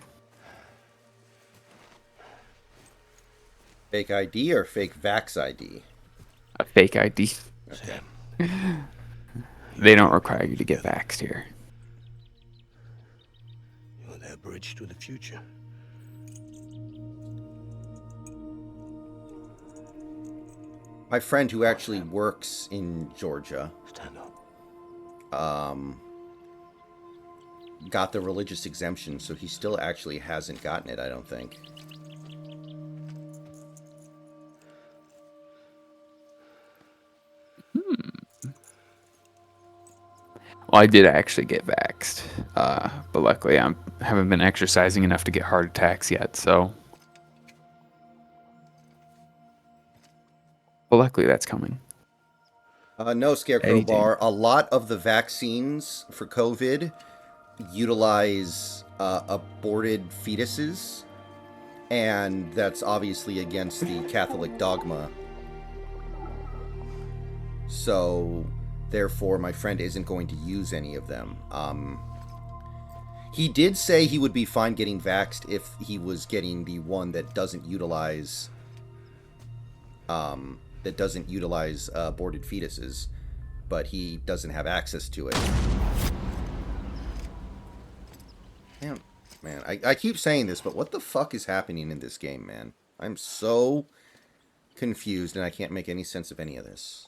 Fake ID or fake Vax ID? A fake ID. Okay. They don't require you to get vaxxed here. You're that bridge to the future. My friend who actually works in Georgia Stand up. got the religious exemption, so he still actually hasn't gotten it, I don't think. Well, I did actually get vaxxed, but luckily I haven't been exercising enough to get heart attacks yet, so... But luckily that's coming. No, Scarecrow Anything. Bar. A lot of the vaccines for COVID utilize aborted fetuses, and that's obviously against the Catholic dogma. So, therefore, my friend isn't going to use any of them. He did say he would be fine getting vaxxed if he was getting the one that doesn't utilize aborted fetuses, but he doesn't have access to it. Damn, man, I keep saying this, but what the fuck is happening in this game, man? I'm so confused, and I can't make any sense of any of this.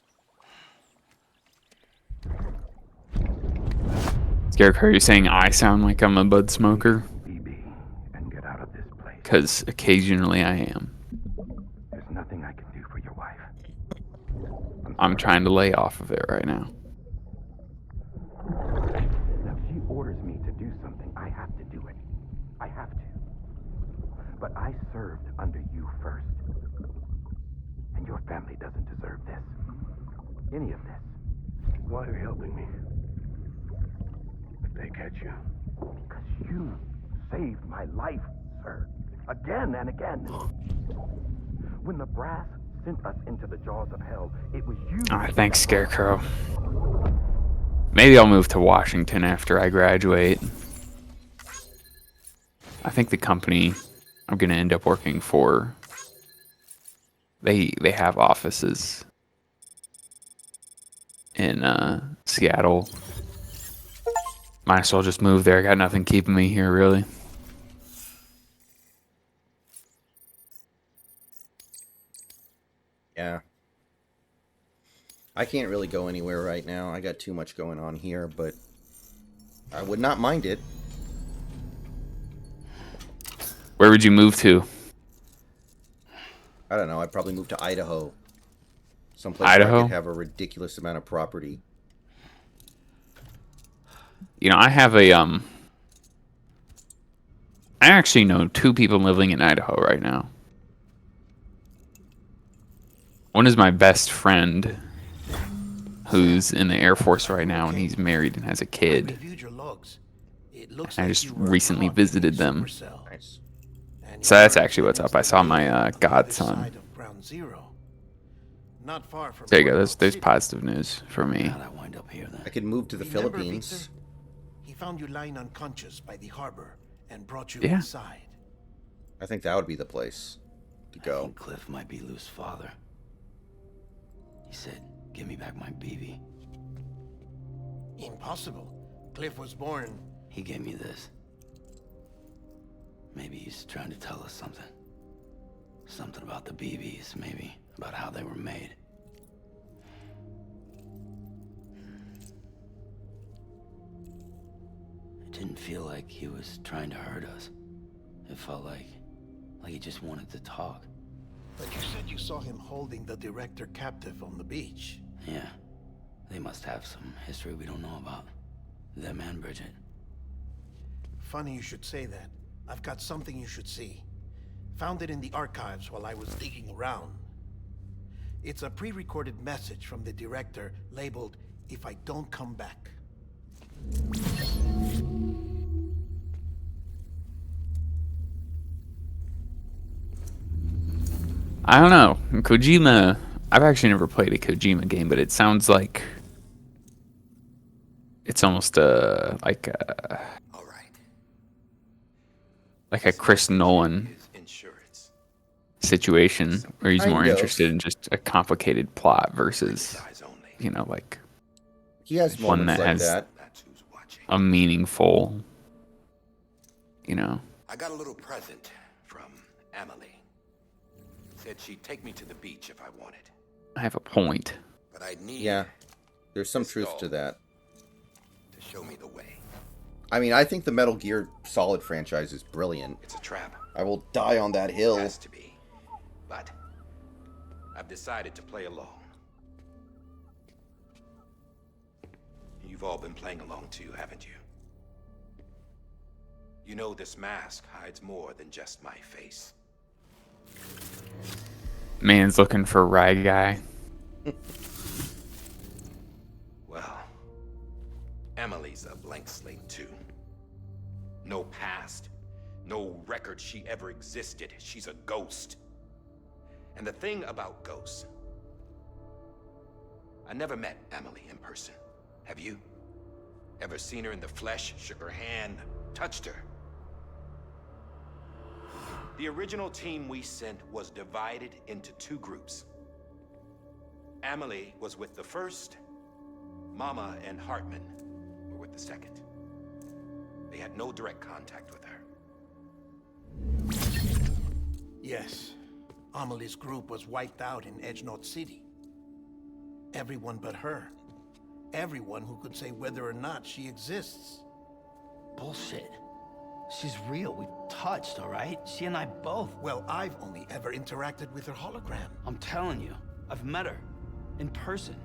Scarecrow, you're saying I sound like I'm a bud smoker? BB, and get out of this place. Because occasionally I am. There's nothing I can do for your wife. I'm trying to lay off of it right now. Now, if she orders me to do something, I have to do it. I have to. But I served under you first. And your family doesn't deserve this. Any of this. Why are you helping me? If they catch you. Because you saved my life, sir. Again and again. When the brass sent us into the jaws of hell, it was you. Alright, thanks, Scarecrow. Maybe I'll move to Washington after I graduate. I think the company I'm gonna end up working for, they have offices in Seattle. Might as well just move there. I got nothing keeping me here, really. Yeah. I can't really go anywhere right now. I got too much going on here, but I would not mind it. Where would you move to? I don't know. I'd probably move to Idaho. Someplace where I Idaho? could have a ridiculous amount of property. You know, I have a I actually know 2 people living in Idaho right now. One is my best friend, who's in the Air Force right now, and he's married and has a I kid. reviewed your logs. It looks I like just you were recently caught visited in them. Supercell. Nice. And So your that's actually what's evidence up. I saw that my they are on the other godson. side of Ground Zero. Not far from There you go. Portland There's City. positive news for me. How'd I wind up here then? I could move to the Remember, Philippines. Victor? He found you lying unconscious by the harbor and brought you Yeah. inside. I think that would be the place to I go. think Cliff might be Lou's father. He said, "Give me back my BB." Impossible. Cliff was born. He gave me this. Maybe he's trying to tell us something. Something about the BBs, maybe. About how they were made. It didn't feel like he was trying to hurt us. It felt like he just wanted to talk. But you said you saw him holding the director captive on the beach. Yeah. They must have some history we don't know about. Them and Bridget. Funny you should say that. I've got something you should see. Found it in the archives while I was digging around. It's a pre-recorded message from the director labeled, "If I don't come back." I don't know. Kojima. I've actually never played a Kojima game, but it sounds like it's almost like a All right. Chris Nolan His insurance. situation where he's more Kind of. interested in just a complicated plot versus, Size only. like He has One moments that like has- that. That's who's watching. a meaningful, I got a little present from Emily. Said she'd take me to the beach if I wanted. I have a point. But I'd need Yeah. There's some This truth doll. to that. to show me the way. I mean, I think the Metal Gear Solid franchise is brilliant. It's a trap. I will die on that hill. Has to be. But I've decided to play along. You've all been playing along too, haven't you? You know this mask hides more than just my face. Man's looking for Rye Guy. Well, Emily's a blank slate too. No past, no record she ever existed. She's a ghost. And the thing about ghosts, I never met Emily in person. Have you? Ever seen her in the flesh, shook her hand, touched her? The original team we sent was divided into two groups. Emily was with the first. Mama and Hartman were with the second. They had no direct contact with her. Yes. Amelie's group was wiped out in Edgenot City. Everyone but her. Everyone who could say whether or not she exists. Bullshit. She's real. We've touched, all right? She and I both. Well, I've only ever interacted with her hologram. I'm telling you, I've met her. In person.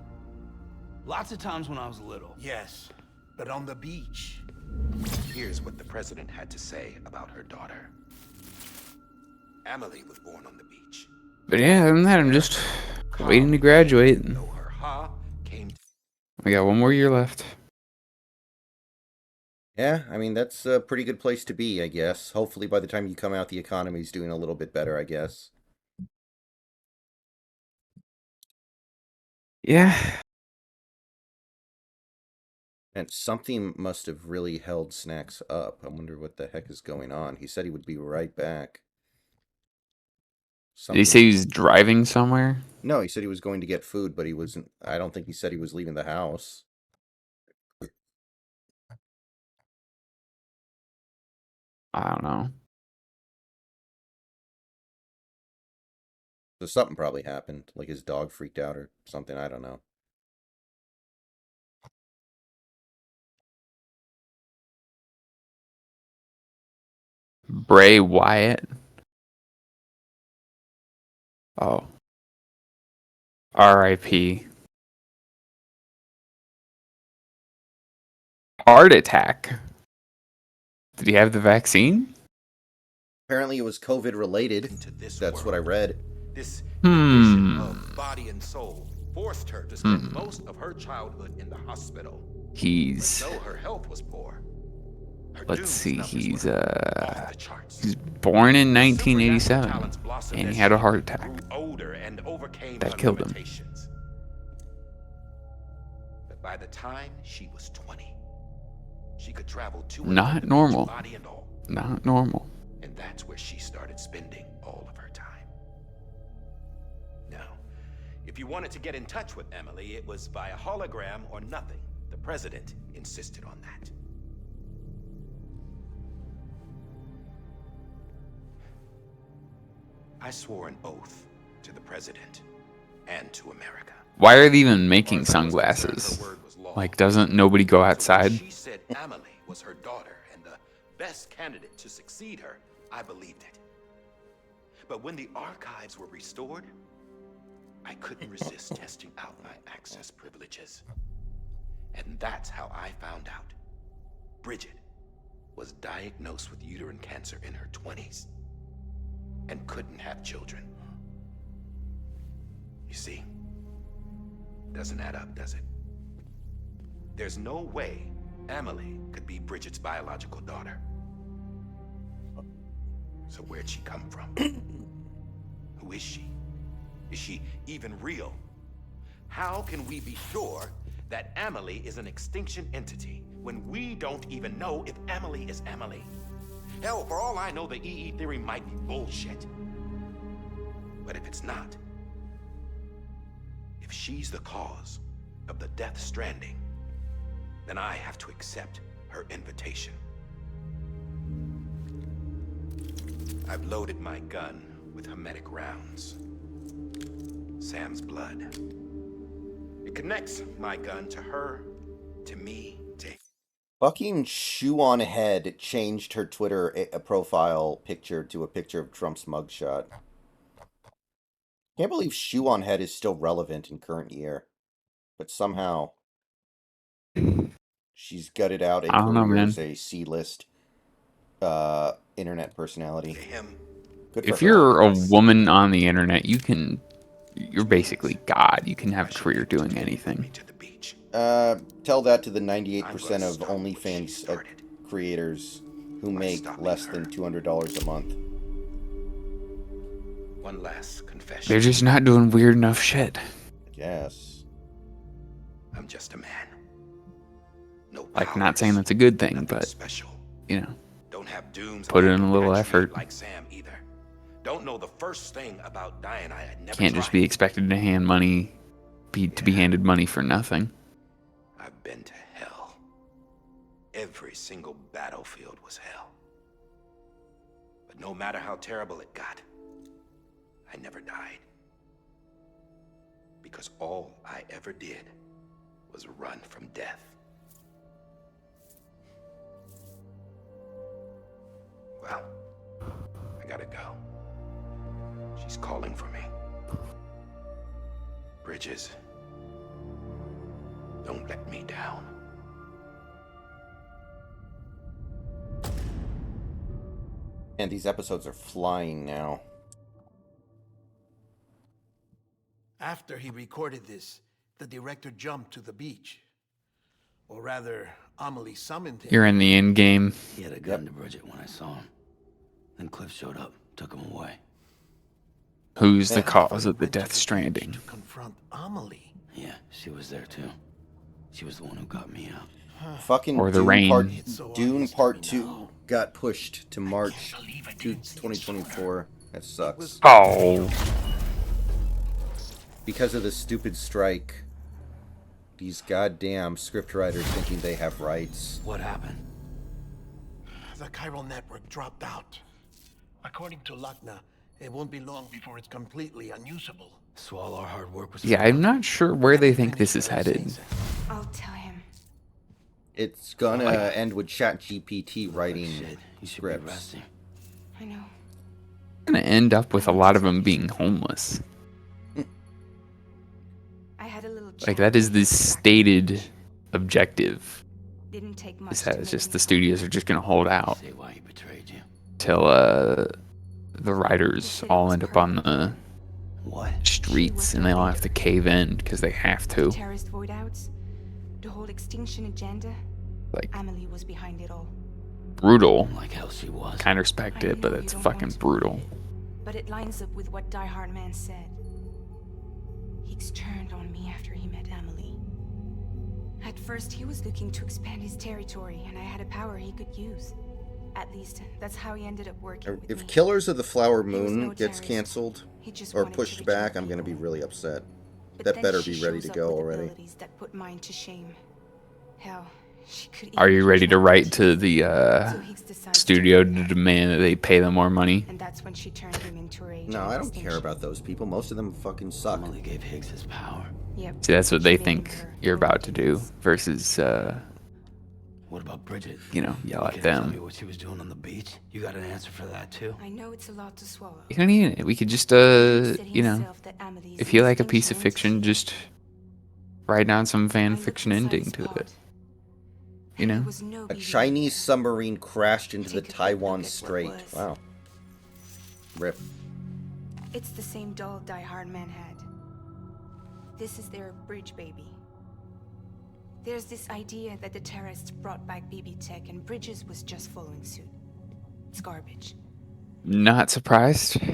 Lots of times when I was little. Yes, but on the beach. Here's what the president had to say about her daughter. Emily was born on the beach. But yeah, other than that, I'm just waiting to graduate. Know her ha came We got one more year left. Yeah, I mean, that's a pretty good place to be, I guess. Hopefully by the time you come out, the economy's doing a little bit better, I guess. Yeah. And something must have really held Snacks up. I wonder what the heck is going on. He said he would be right back. Did he say he was driving somewhere? No, he said he was going to get food, but he wasn't. I don't think he said he was leaving the house. I don't know. So something probably happened. Like his dog freaked out or something. I don't know. Bray Wyatt. Oh. R.I.P. Heart attack. Did he have the vaccine? Apparently it was COVID related. into this That's world. what I read. This Hmm. division of body and soul. forced her to spend most of her childhood in the hospital. He's, Though her health was poor, her let's Doom's see, numbers he's were off the charts. he's born in Supernatural 1987, talents blossomed and as he had a she heart attack. grew older and overcame That her killed him. limitations. But by the time she was 20, she could travel to and Not from the normal. beach, body and all. Not normal. And that's where she started spending all of her time. Now, if you wanted to get in touch with Emily, it was via hologram or nothing. The president insisted on that. I swore an oath to the president and to America. Why are they even making As far as I was concerned, sunglasses? her word was law. Like, doesn't nobody go So when outside? she said Emily was her daughter and the best candidate to succeed her, I believed it. But when the archives were restored, I couldn't resist testing out my access privileges. And that's how I found out. Bridget was diagnosed with uterine cancer in her 20s and couldn't have children. You see, doesn't add up, does it? There's no way Emily could be Bridget's biological daughter. So where'd she come from? Who is she? Is she even real? How can we be sure that Emily is an extinction entity when we don't even know if Emily is Emily? Hell, for all I know, the EE theory might be bullshit. But if it's not, if she's the cause of the death stranding, then I have to accept her invitation. I've loaded my gun with hermetic rounds. Sam's blood. It connects my gun to her, to me, to... Fucking Shoe on Head changed her Twitter profile picture to a picture of Trump's mugshot. Can't believe Shoe on Head is still relevant in current year. But somehow, she's gutted out a I don't know, career man. as a C-list internet personality. to him. Good for If her. you're a woman on the internet, you're basically God. You can have a career doing anything. To the beach. Tell that to the 98% I'm of gonna start what she OnlyFans started. creators who By make stopping less her. than $200 a month. One last confession. They're just not doing weird enough shit. I guess. I'm just a man. No Like, not saying powers, that's a good thing, nothing but, special. you know, Don't have dooms. Put like in a little Patriot effort. Like Sam either. Don't know the first thing about dying. I had never can't just tried. be expected to hand money, to be handed money for nothing. I've been to hell. Every single battlefield was hell. But no matter how terrible it got, I never died. Because all I ever did was run from death. Well, I gotta go. She's calling for me. Bridges, don't let me down. And these episodes are flying now. After he recorded this, the director jumped to the beach. Or rather, Amelie summoned him. You're in the end game. He had a gun to Bridget when I saw him. Then Cliff showed up, took him away. Who's the Yeah. cause of the Went to death beach stranding? to confront Amelie. Yeah, she was there too. She was the one who got me out. Fucking Or the Dune rain. Part, It's so Dune obvious to Part me 2 now. got pushed to March believe I to didn't see it 2024. That sucks. Oh, Because of the stupid strike. These goddamn scriptwriters thinking they have rights. What happened? The chiral network dropped out. According to Luckna, it won't be long before it's completely unusable. So all our hard work was. yeah, I'm not sure where they think this is headed. I'll tell him. It's gonna end with ChatGPT writing Shit, you should be scripts. resting. I know. Gonna end up with a lot of them being homeless. I had a little Like, chat that is the with Jack. stated objective. Didn't take much. Is to that it's make just me the studios are just gonna hold out Say why he betrayed you. till the writers all end up on the What? streets, and they all have to cave in because they have to. Terrorist void outs, the whole extinction agenda. Like, Amelie was behind it all. brutal. Like hell she was. Kind of respect it, but I know it's you don't fucking want to brutal. believe it, but it lines up with what Die Hard Man said. Higgs turned on me after he met Amelie. At first, he was looking to expand his territory, and I had a power he could use. At least, that's how he ended up working with If me. Killers of the Flower He was Moon no gets terrorist. canceled He just or wanted to pushed reach back, more I'm going to be people. really upset. But That then better she be ready to shows up go with already. abilities that put mine to shame. Hell, she could Are even you ready to control write my to teeth. the So Higgs decides studio turn to him. demand that they pay them more money? And that's when she turned him into rage. No, and I don't care extinction. about those people. Most of them fucking suck. Emily gave Higgs his power. Yep. See, that's what She they made think him her you're about to Lord do Higgs. versus, What about Bridget? yell You at can't tell me them. what she was doing on the beach. You got an answer for that too? I know it's a lot to swallow. You don't need it. We could just, Higgs said you know, himself that Amelie's if an you like a piece of extinction fiction, entity. just write down some I fan looked fiction inside ending his to pod, it. You and there know? was no A BB Chinese there. submarine crashed into the Take a good Taiwan look at what Strait. was. Wow. Rip. It's the same doll Die Hard Man had. This is their bridge baby. There's this idea that the terrorists brought back BB tech and Bridges was just following suit. It's garbage. Not surprised. All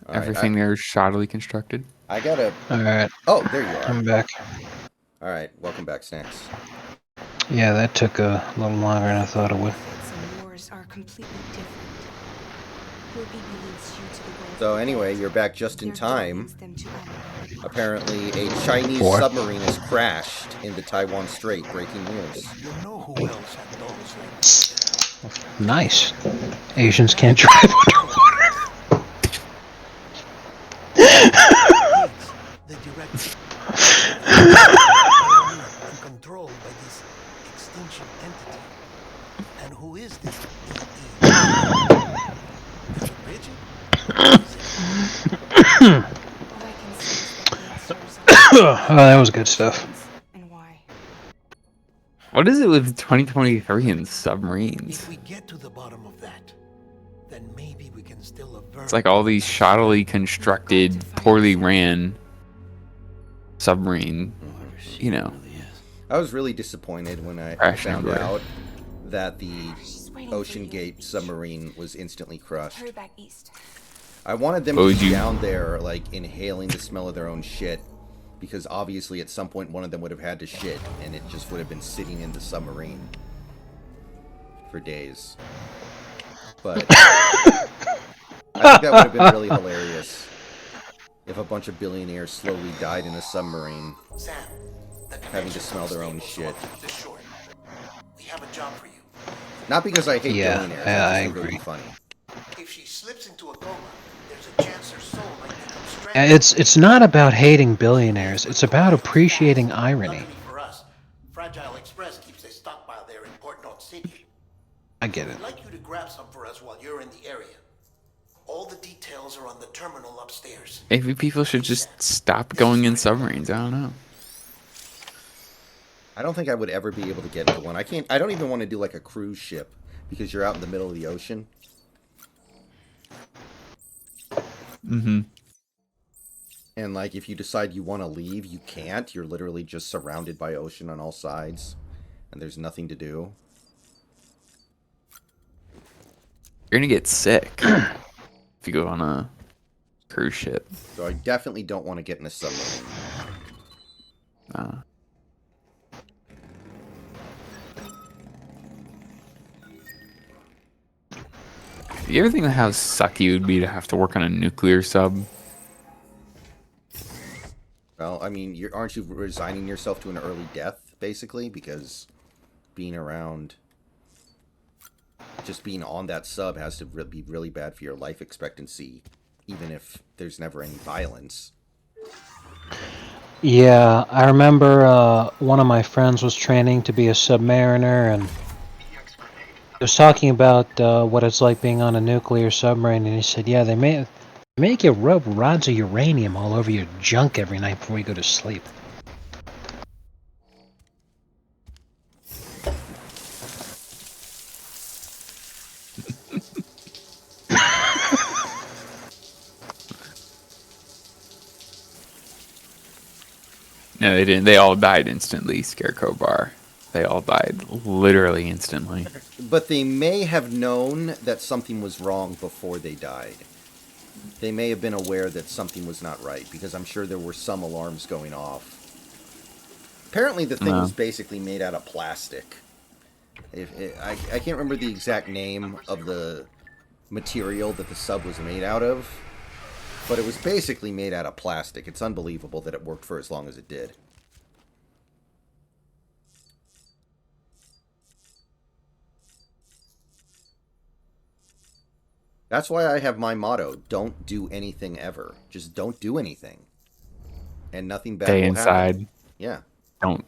right, Everything there is shoddily constructed. I gotta. Alright, Oh, there you are. I'm back. All right, welcome back, Snacks. Yeah, that took a little longer than I thought it would. Methods and wars are completely different. Your BB links you to the world So of the anyway, dead. you're back just in Your doll time. links them to Amelie. Apparently, a Chinese Four. submarine has crashed in the Taiwan Strait. Breaking news. You know who else had dolls like this? Nice. Asians can't drive underwater. Higgs, the director. And controlled by this extinction entity. And who is this EE? Is it Bridget? All I can say is that Higgs serves Oh, that was good stuff. and why. What is it with 2023 and submarines? If we get to the bottom of that, then maybe we can still avert. It's like all these shoddily constructed, poorly ran submarine, Whoever she you know. really is. I was really disappointed when I Crash found number. out that the She's waiting for Ocean you Gate at the beach. submarine was instantly crushed. Hurry back east. I wanted them What to would be you- down there, like, inhaling the smell of their own shit. Because obviously at some point one of them would have had to shit, and it just would have been sitting in the submarine for days. But I think that would have been really hilarious if a bunch of billionaires slowly died in a submarine. Sam, the Having to connection smell their the own stable shit. swung this short. We have a job for you. Not because I hate Yeah, billionaires, yeah, I I just think it would be agree. funny. If she slips into a coma, there's a chance her soul might become stranded. It's not about hating billionaires. It's about appreciating irony. Luckily for us, Fragile Express keeps a stockpile there in Port North City. I get it. We'd like you to grab some for us while you're in the area. All the details are on the terminal upstairs. Maybe people should just stop going in submarines. I don't know. I don't think I would ever be able to get into one. I don't even want to do like a cruise ship because you're out in the middle of the ocean. Mm-hmm. And like if you decide you want to leave, you can't. You're literally just surrounded by ocean on all sides and there's nothing to do. You're gonna get sick if you go on a cruise ship. So I definitely don't want to get in a submarine. You ever think of how sucky it would be to have to work on a nuclear sub? Well, I mean, aren't you resigning yourself to an early death, basically? Because being around, just being on that sub has to be really bad for your life expectancy, even if there's never any violence. Yeah, I remember one of my friends was training to be a submariner, and he was talking about what it's like being on a nuclear submarine, and he said, yeah, they make you rub rods of uranium all over your junk every night before you go to sleep. No, they didn't. They all died instantly. Scarecrow Bar. They all died literally instantly. But they may have known that something was wrong before they died. They may have been aware that something was not right, because I'm sure there were some alarms going off. Apparently, the thing was basically made out of plastic. I can't remember the exact name of the material that the sub was made out of, but it was basically made out of plastic. It's unbelievable that it worked for as long as it did. That's why I have my motto: don't do anything ever. Just don't do anything, and nothing bad Stay will inside. happen. Yeah. Don't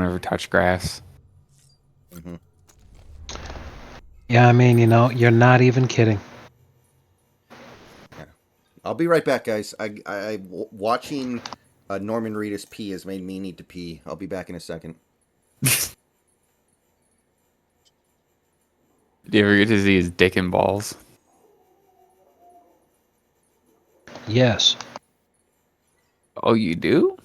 ever touch grass. Mm-hmm. Yeah, I mean, you're not even kidding. Yeah. I'll be right back, guys. Watching Norman Reedus pee has made me need to pee. I'll be back in a second. Do you ever get to see his dick and balls? Yes. Oh, you do?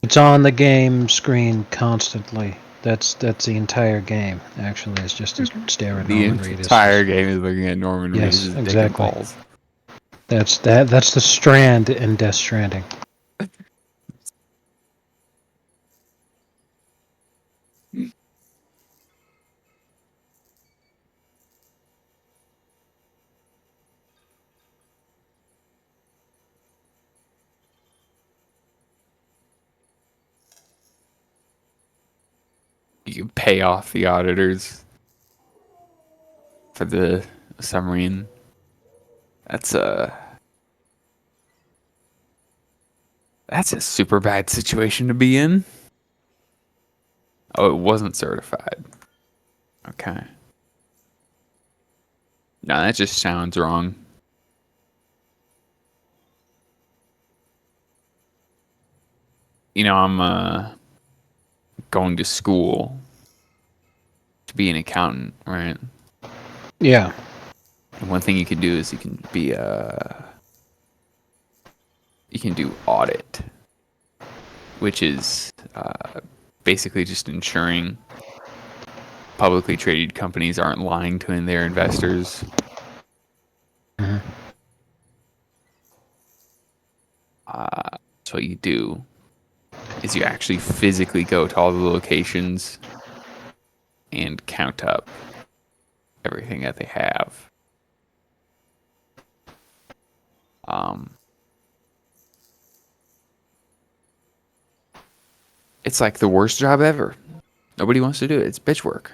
It's on the game screen constantly. That's the entire game. Actually, it's just to stare at The Norman Reedus. entire game is looking at Norman Yes, Reedus' dick and exactly. balls. That's the strand in Death Stranding. You can pay off the auditors for the submarine. That's a super bad situation to be in. Oh, it wasn't certified. Okay. No, that just sounds wrong. I'm going to school to be an accountant, right? Yeah. And one thing you can do is you can do audit, which is basically just ensuring publicly traded companies aren't lying to their investors. Mhm. So what you do is you actually physically go to all the locations and count up everything that they have. It's like the worst job ever. Nobody wants to do it. It's bitch work.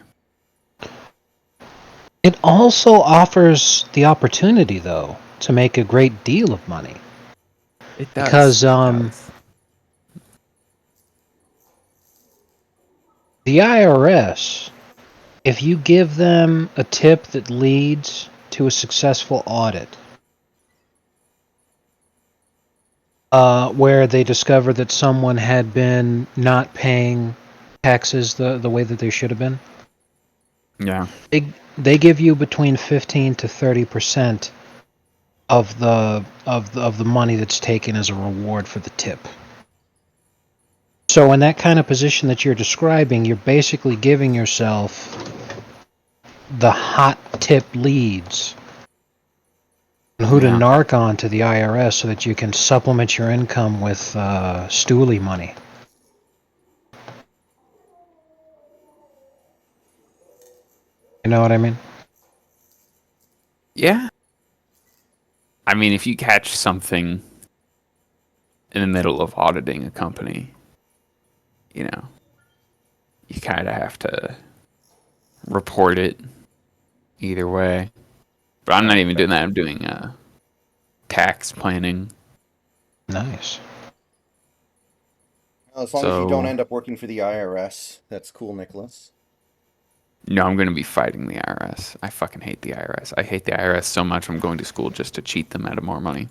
It also offers the opportunity, though, to make a great deal of money. It does. Because It does. the IRS, if you give them a tip that leads to a successful audit, where they discover that someone had been not paying taxes the way that they should have been, Yeah. they give you between 15 to 30% of the money that's taken as a reward for the tip. So in that kind of position that you're describing, you're basically giving yourself the hot tip leads on who to Yeah. narc on to the IRS so that you can supplement your income with stoolie money. You know what I mean? Yeah. I mean, if you catch something in the middle of auditing a company, you kind of have to report it either way. But I'm not even doing that. I'm doing tax planning. Nice. Well, as long as you don't So, end up working for the IRS, that's cool, Nicholas. no, I'm going to be fighting the IRS. I fucking hate the IRS. I hate the IRS so much I'm going to school just to cheat them out of more money.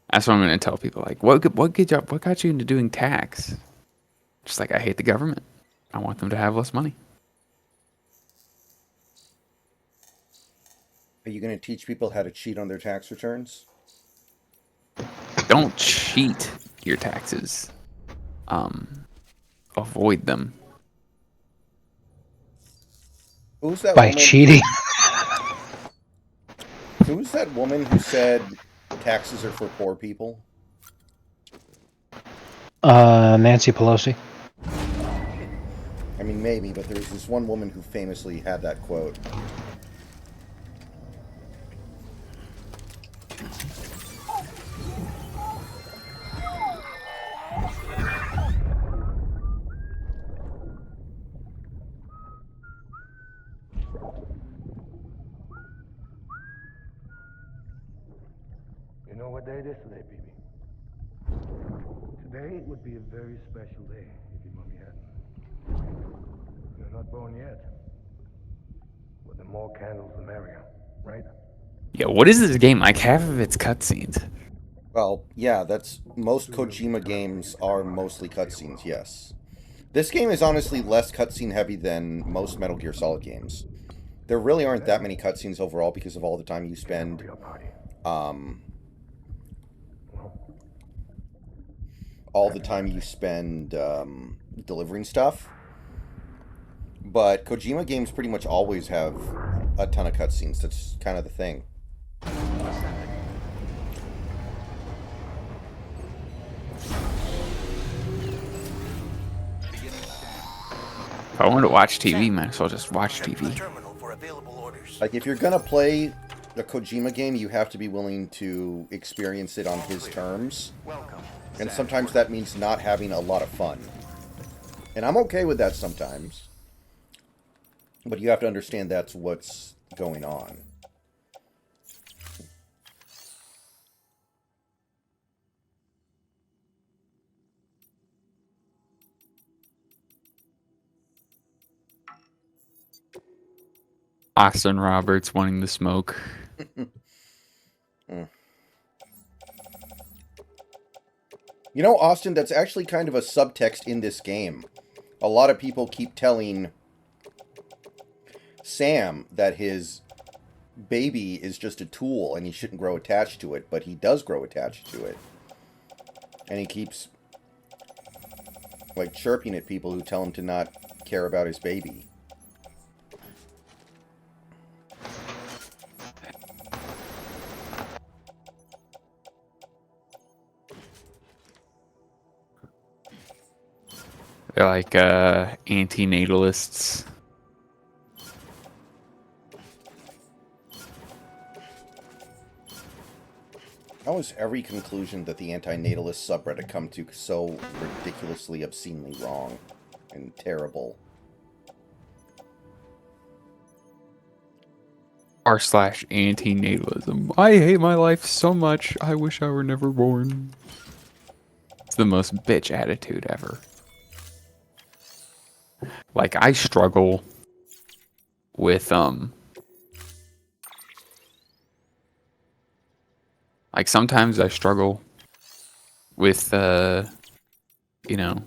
That's what I'm going to tell people. Like, what good job? What got you into doing tax? Just like I hate the government. I want them to have less money. Are you going to teach people how to cheat on their tax returns? Don't cheat your taxes. Avoid them. Who's that By woman? cheating. Who's that woman who said taxes are for poor people? Nancy Pelosi. I mean, maybe, but there was this one woman who famously had that quote. You know what day it is today, BB? Today would be a very special day if your mommy hadn't. You're not born yet. But the more candles, the merrier, right? Yeah, what is this game? Like, half of it's cutscenes. Well, yeah, that's... Most Kojima games are mostly cutscenes, yes. This game is honestly less cutscene heavy than most Metal Gear Solid games. There really aren't that many cutscenes overall because of all the time you spend, delivering stuff. But Kojima games pretty much always have a ton of cutscenes. That's kind of the thing. If I want to watch TV, might as well just watch TV. Like, if you're gonna play a Kojima game, you have to be willing to experience it on his terms. And sometimes that means not having a lot of fun. And I'm okay with that sometimes. But you have to understand that's what's going on. Austin Roberts wanting to smoke. You know, Austin, that's actually kind of a subtext in this game. A lot of people keep telling Sam that his baby is just a tool and he shouldn't grow attached to it, but he does grow attached to it. And he keeps, like, chirping at people who tell him to not care about his baby. They're like anti-natalists. How is every conclusion that the anti-natalist subreddit come to so ridiculously, obscenely wrong and terrible? r/anti-natalism. I hate my life so much. I wish I were never born. It's the most bitch attitude ever. Like, I struggle with like, sometimes I struggle with you know,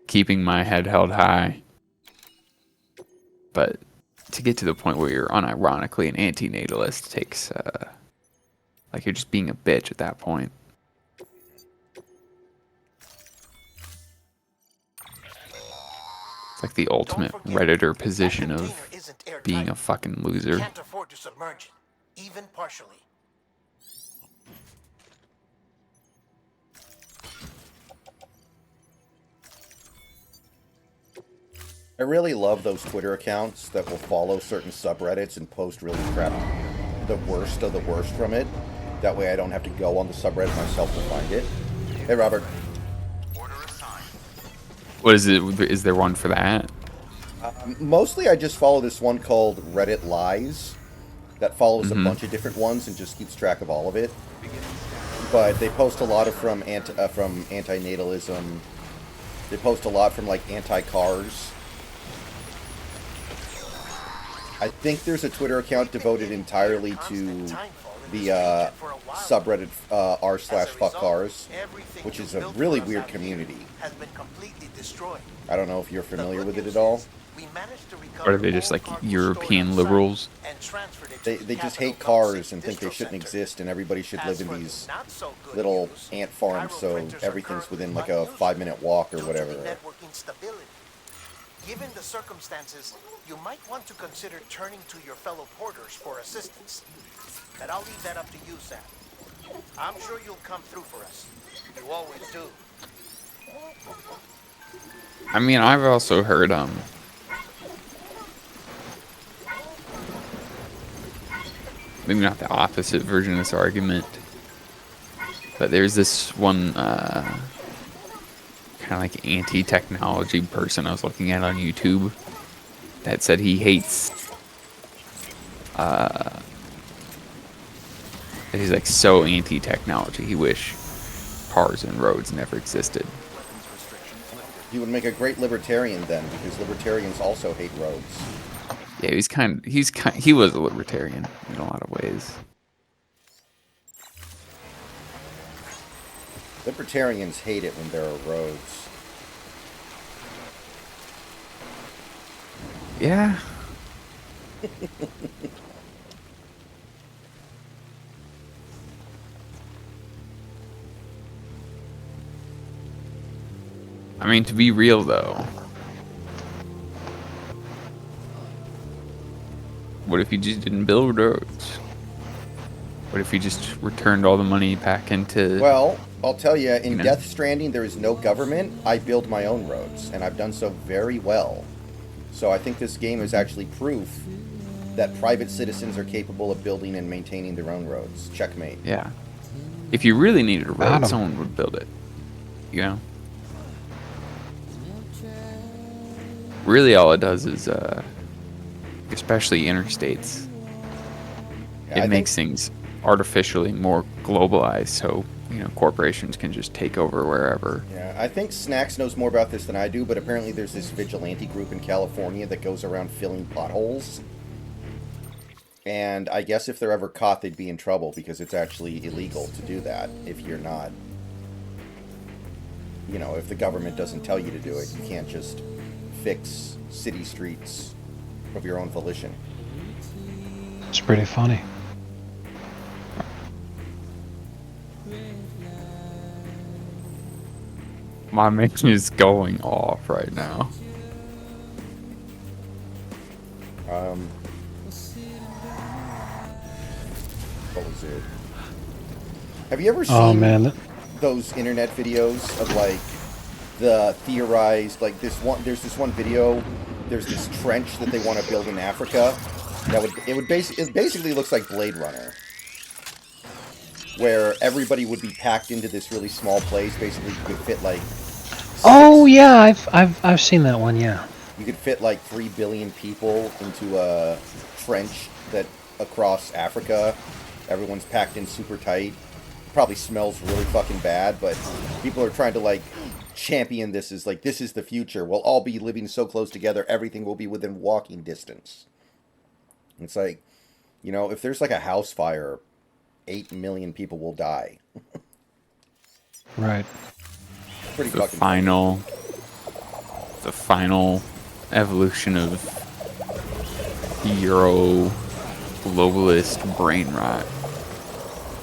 keeping my head held high. But to get to the point where you're unironically an anti-natalist takes like, you're just being a bitch at that point. It's like the ultimate Redditor position of being a fucking loser. Can't afford to submerge it, even partially. I really love those Twitter accounts that will follow certain subreddits and post really crap, the worst of the worst from it. That way I don't have to go on the subreddit myself to find it. Hey, Robert. What is it? Is there one for that? Mostly I just follow this one called Reddit Lies that follows a bunch of different ones and just keeps track of all of it. But they post a lot of from anti-natalism. They post a lot from, like, anti-cars. I think there's a Twitter account devoted entirely to the subreddit r/fuckcars, which is a really weird community. I don't know if you're familiar with it at all. We managed to recover Or are they just all like cargo European stored on liberals? site and transferred it to the They just hate capital Gulf cars City and think they Distro shouldn't Center. exist and everybody should live As in for the these not-so-good little news, ant farms Cairo so printers are everything's currently within like a unusable 5-minute walk or due to whatever. the network instability. Given the circumstances, you might want to consider turning to your fellow porters for assistance. But I'll leave that up to you, Sam. I'm sure you'll come through for us. You always do. I mean, I've also heard maybe not the opposite version of this argument, but there's this one kind of like anti-technology person I was looking at on YouTube that said he hates that he's like so anti-technology he wish cars and roads never existed. He would make a great libertarian then, because libertarians also hate roads. Yeah, he was a libertarian in a lot of ways. Libertarians hate it when there are roads. Yeah. I mean, to be real though, what if you just didn't build roads? What if you just returned all the money back into... Well, I'll tell you, in You know? Death Stranding, there is no government. I build my own roads, and I've done so very well. So I think this game is actually proof that private citizens are capable of building and maintaining their own roads. Checkmate. Yeah. If you really needed a Got 'em. road, someone would build it. You know? Really all it does is, especially interstates, Yeah, it makes things artificially more globalized so, you know, corporations can just take over wherever. Yeah, I think Snacks knows more about this than I do, but apparently there's this vigilante group in California that goes around filling potholes. And I guess if they're ever caught, they'd be in trouble because it's actually illegal to do that if you're not... You know, if the government doesn't tell you to do it, you can't just fix city streets of your own volition. It's pretty funny. My man is going off right now. What was it? Have you ever seen Oh man, those internet videos of like the theorized, like there's this one video, there's this trench that they want to build in Africa that it basically looks like Blade Runner, where everybody would be packed into this really small place. Basically you could fit like oh yeah, I've seen that one. Yeah. you could fit like 3 billion people into a trench that across Africa. Everyone's packed in super tight. Probably smells really fucking bad, but people are trying to like champion this as like, this is the future. We'll all be living so close together, everything will be within walking distance. It's like, you know, if there's like a house fire, 8 million people will die. Right. Pretty The fucking final evolution of Euro globalist brain rot.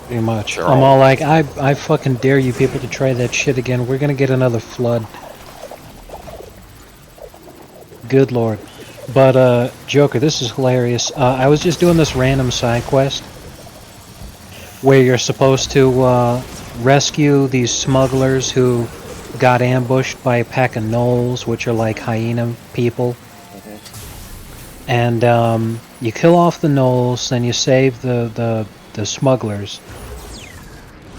Pretty much. They're I'm all- all like, I fucking dare you people to try that shit again. We're gonna get another flood. Good lord. But, Joker, this is hilarious. I was just doing this random side quest where you're supposed to, rescue these smugglers who got ambushed by a pack of gnolls, which are like hyena people. And, you kill off the gnolls, then you save the smugglers.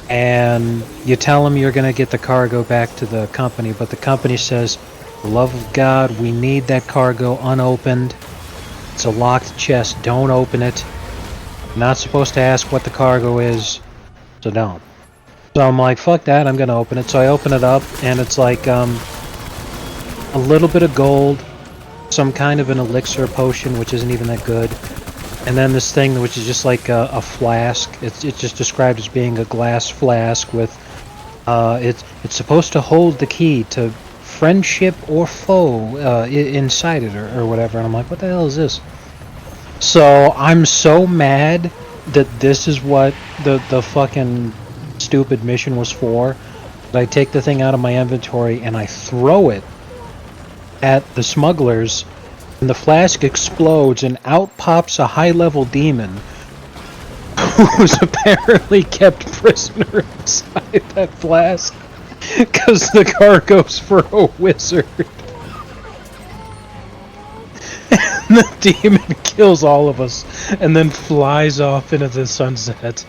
And you tell them you're going to get the cargo back to the company, but the company says, for the love of God, we need that cargo unopened. It's a locked chest, don't open it. You're not supposed to ask what the cargo is, so don't. So I'm like, fuck that, I'm going to open it. So I open it up, and it's like a little bit of gold, some kind of an elixir potion, which isn't even that good. And then this thing, which is just like a flask. It's just described as being a glass flask with, it's supposed to hold the key to friendship or foe inside it or whatever. And I'm like, what the hell is this? So I'm so mad that this is what the fucking stupid mission was for. That I take the thing out of my inventory and I throw it at the smugglers, and the flask explodes, and out pops a high-level demon who was apparently kept prisoner inside that flask because the cargo's for a wizard. And the demon kills all of us and then flies off into the sunset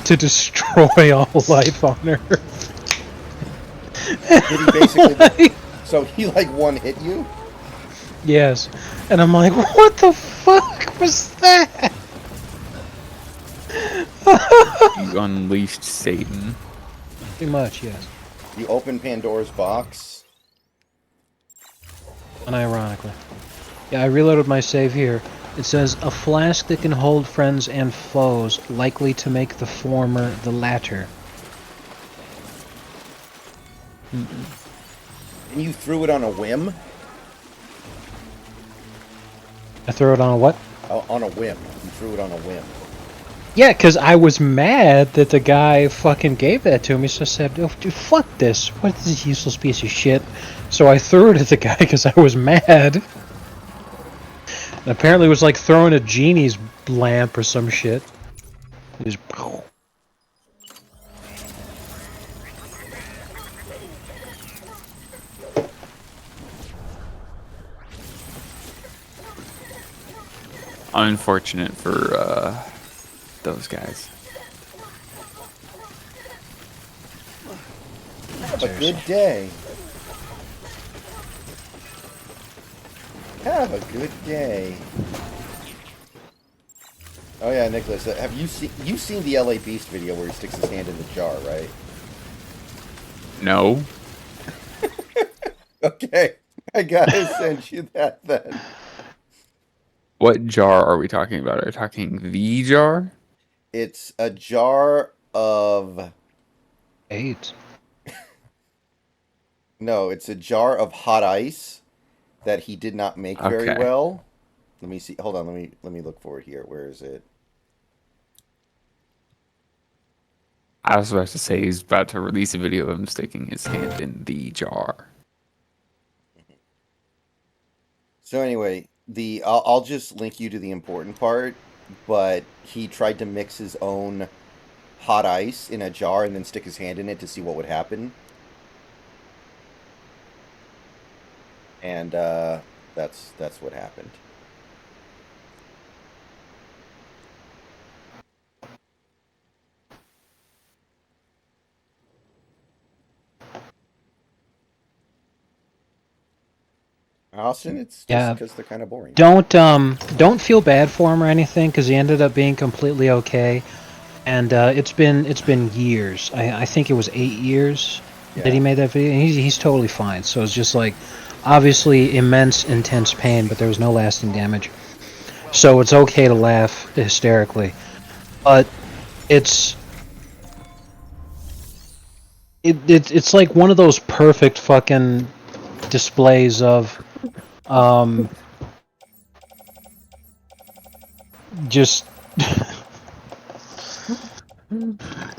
to destroy all life on Earth. Did he basically? So he like one hit you? Yes. And I'm like, what the fuck was that? You unleashed Satan. Pretty much, yes. You open Pandora's box. Unironically. Yeah, I reloaded my save here. It says, a flask that can hold friends and foes, likely to make the former the latter. And you threw it on a whim? I threw it on a what? On a whim. You threw it on a whim. Yeah, because I was mad that the guy fucking gave that to me, so I said, oh, dude, fuck this. What is this useless piece of shit? So I threw it at the guy because I was mad. And apparently it was like throwing a genie's lamp or some shit. It just... Unfortunate for those guys. Have a good day. Have a good day. Oh yeah, Nicholas, have you've seen the LA Beast video where he sticks his hand in the jar, right? No. Okay, I gotta send you that then. What jar are we talking about? Are we talking the jar? It's a jar of... AIDS. No, it's a jar of hot ice that he did not make very Okay. well. Let me see. Hold on. Let me look for it here. Where is it? I was about to say he's about to release a video of him sticking his hand in the jar. So anyway, I'll just link you to the important part. But he tried to mix his own hot ice in a jar and then stick his hand in it to see what would happen. And that's what happened. Austin, it's just because they're kind of boring. Don't feel bad for him or anything, because he ended up being completely okay. And it's been years. I think it was 8 years that he made that video. And he's totally fine. So it's just like, obviously immense, intense pain, but there was no lasting damage. So it's okay to laugh hysterically, but it's like one of those perfect fucking displays of just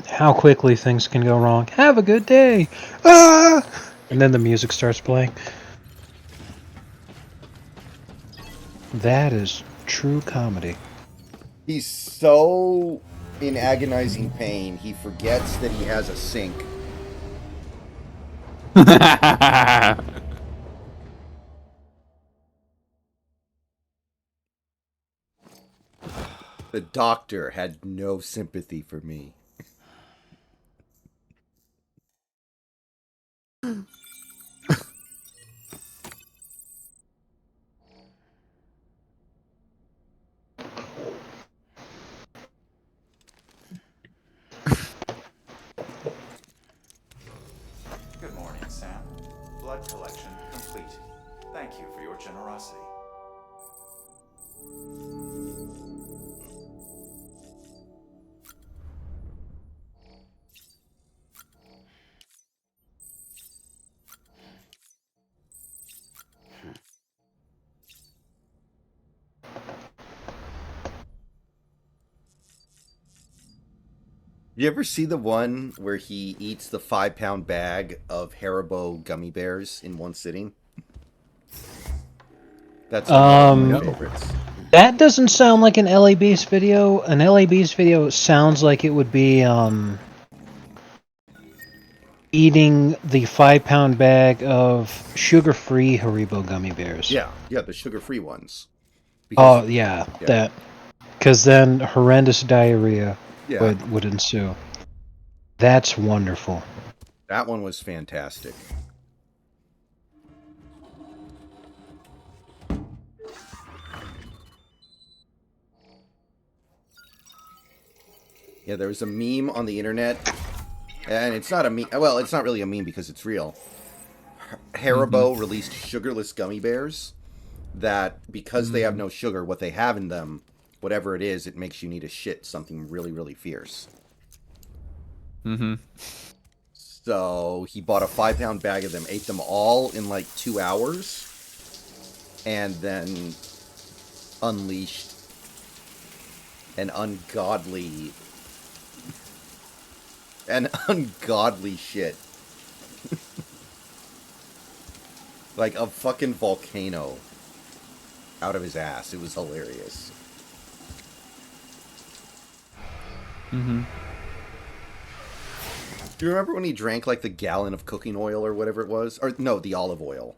how quickly things can go wrong. Have a good day. Ah! And then the music starts playing. That is true comedy. He's so in agonizing pain, he forgets that he has a sink. The doctor had no sympathy for me. Good morning, Sam. Blood collection complete. Thank you for your generosity. You ever see the one where he eats the 5-pound bag of Haribo gummy bears in one sitting? That's another one of my favorites. That doesn't sound like an LA Beast video. An LA Beast video sounds like it would be eating the 5-pound bag of sugar-free Haribo gummy bears. Yeah, the sugar-free ones. Oh yeah, that. Because then horrendous diarrhea Yeah. would ensue. That's wonderful. That one was fantastic. Yeah, there was a meme on the internet, and it's not a meme. Well, it's not really a meme because it's real. Haribo released sugarless gummy bears that, because they have no sugar, what they have in them, whatever it is, it makes you need to shit something really, really fierce. So he bought a 5-pound bag of them, ate them all in like 2 hours, and then unleashed an ungodly shit. Like a fucking volcano out of his ass. It was hilarious. Do you remember when he drank like the gallon of cooking oil or whatever it was? Or no, the olive oil.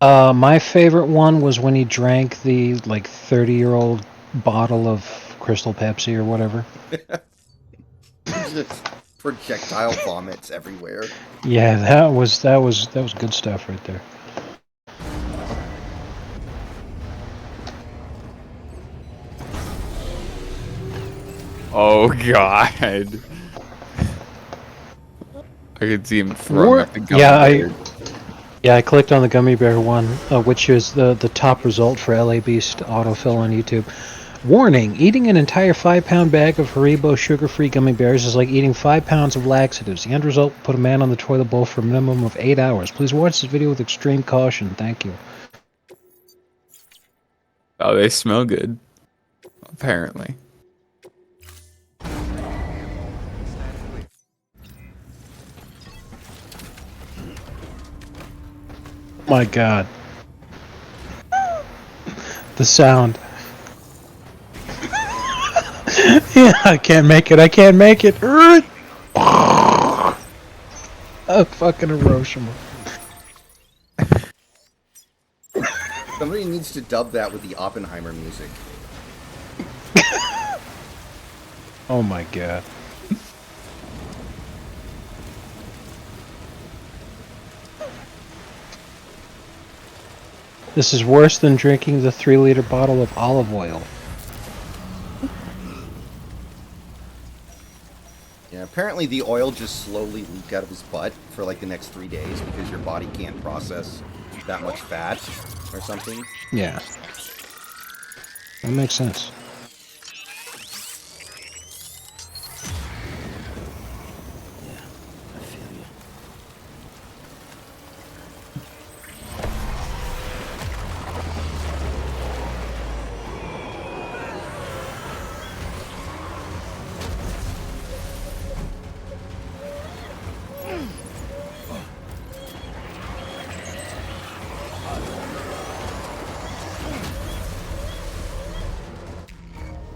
My favorite one was when he drank the 30-year-old bottle of Crystal Pepsi or whatever. Just projectile vomits everywhere. Yeah, that was good stuff right there. Oh god. I could see him throwing up the gummy bear. I clicked on the gummy bear one, which is the top result for LA Beast autofill on YouTube. Warning, eating an entire 5-pound bag of Haribo sugar-free gummy bears is like eating 5 pounds of laxatives. The end result will put a man on the toilet bowl for a minimum of 8 hours. Please watch this video with extreme caution. Thank you. Oh, they smell good. Apparently. My god. The sound. Yeah, I can't make it. A fucking Hiroshima. Somebody needs to dub that with the Oppenheimer music. Oh my god. This is worse than drinking the 3-liter bottle of olive oil. Yeah, apparently the oil just slowly leaked out of his butt for like the next 3 days because your body can't process that much fat or something. Yeah. That makes sense.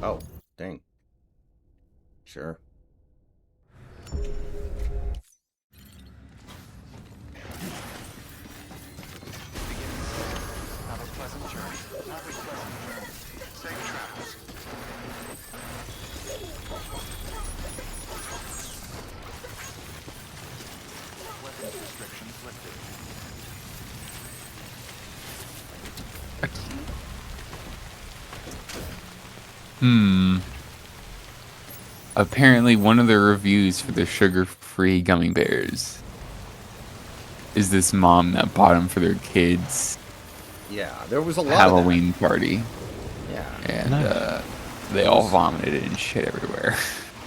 Oh, dang. Sure. Have a pleasant journey. Have a pleasant journey. Safe travels. Weapons restrictions lifted. Apparently, one of the reviews for the sugar-free gummy bears is this mom that bought them for their kids' Yeah, there was a lot Halloween party. Yeah. And they all vomited and shit everywhere.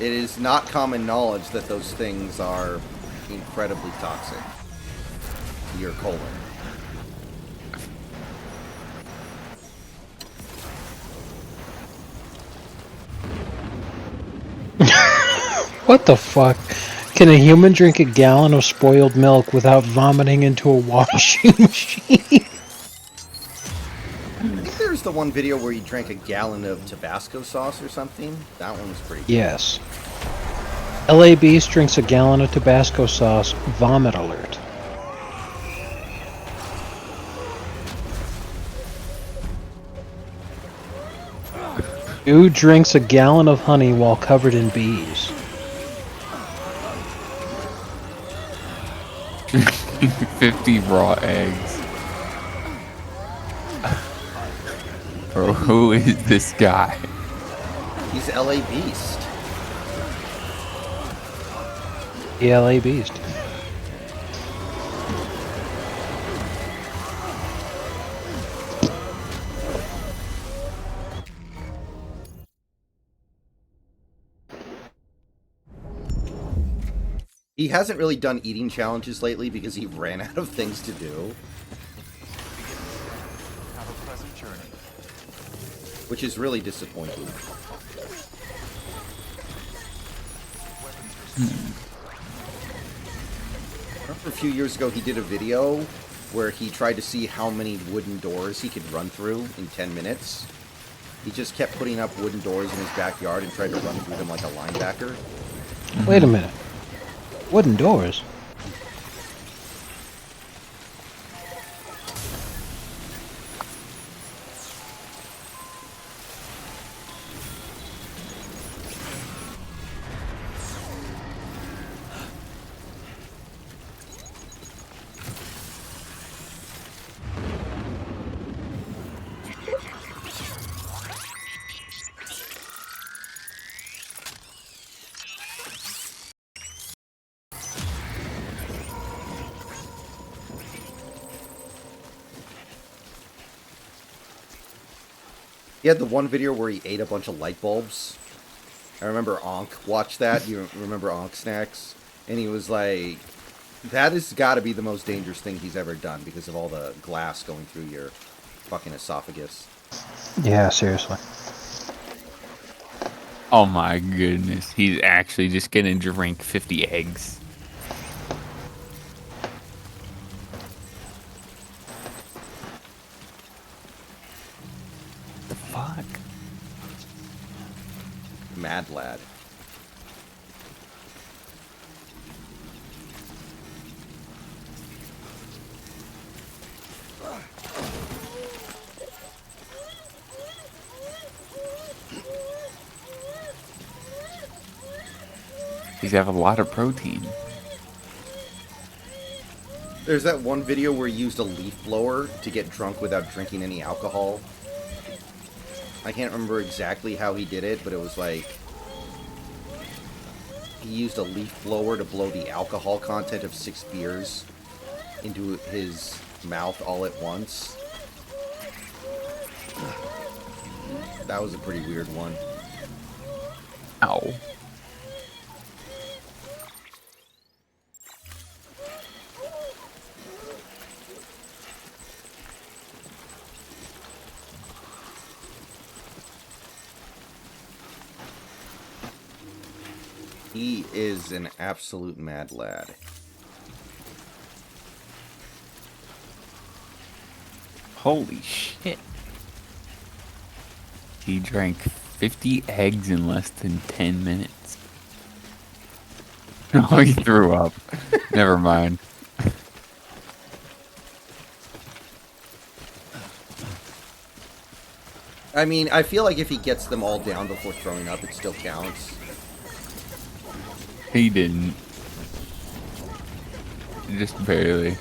It is not common knowledge that those things are incredibly toxic to your colon. What the fuck? Can a human drink a gallon of spoiled milk without vomiting into a washing machine? I think there's the one video where he drank a gallon of Tabasco sauce or something. That one was pretty good. Yes. LA Beast drinks a gallon of Tabasco sauce. Vomit alert. Dude drinks a gallon of honey while covered in bees. 50 raw eggs. Bro, who is this guy? He's LA Beast. The LA Beast. He hasn't really done eating challenges lately because he ran out of things to do. Have a pleasant journey. Which is really disappointing. I remember a few years ago he did a video where he tried to see how many wooden doors he could run through in 10 minutes. He just kept putting up wooden doors in his backyard and tried to run through them like a linebacker. Wait a minute. Wooden doors? He had the one video where he ate a bunch of light bulbs. I remember Onk watched that. You remember Onk Snacks? And he was like, that has got to be the most dangerous thing he's ever done because of all the glass going through your fucking esophagus. Yeah, seriously. Oh my goodness. He's actually just gonna drink 50 eggs. The fuck? Mad lad. These have a lot of protein. There's that one video where he used a leaf blower to get drunk without drinking any alcohol. I can't remember exactly how he did it, but it was like he used a leaf blower to blow the alcohol content of 6 beers into his mouth all at once. That was a pretty weird one. Ow. He is an absolute mad lad. Holy shit. He drank 50 eggs in less than 10 minutes. Oh, he threw up. Never mind. I mean, I feel like if he gets them all down before throwing up, it still counts. He didn't. Just barely.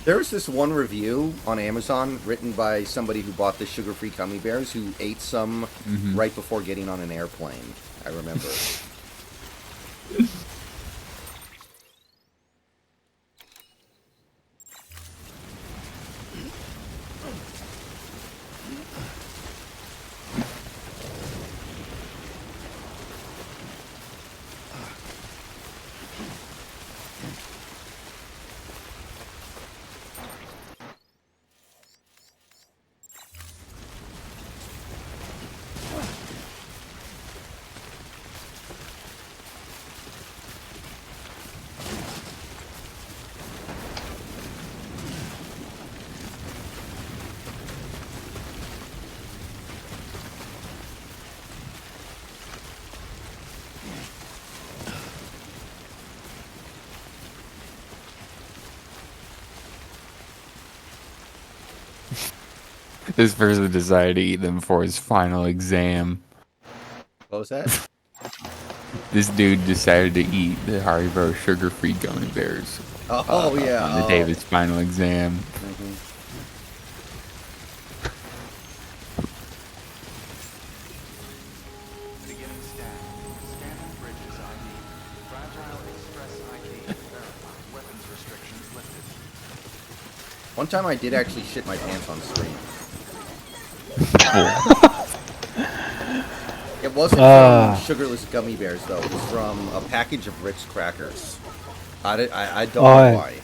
There's this one review on Amazon written by somebody who bought the sugar-free gummy bears who ate some right before getting on an airplane. I remember. This person decided to eat them for his final exam. What was that? This dude decided to eat the Haribo sugar-free gummy bears Oh, yeah. on the day of his final exam. Mhm. Beginning scan. Scanning bridges ID. Fragile Express ID verified. Weapons restrictions lifted. One time I did actually shit my pants on stream. It wasn't from sugarless gummy bears, though. It was from a package of Ritz crackers. I don't know why.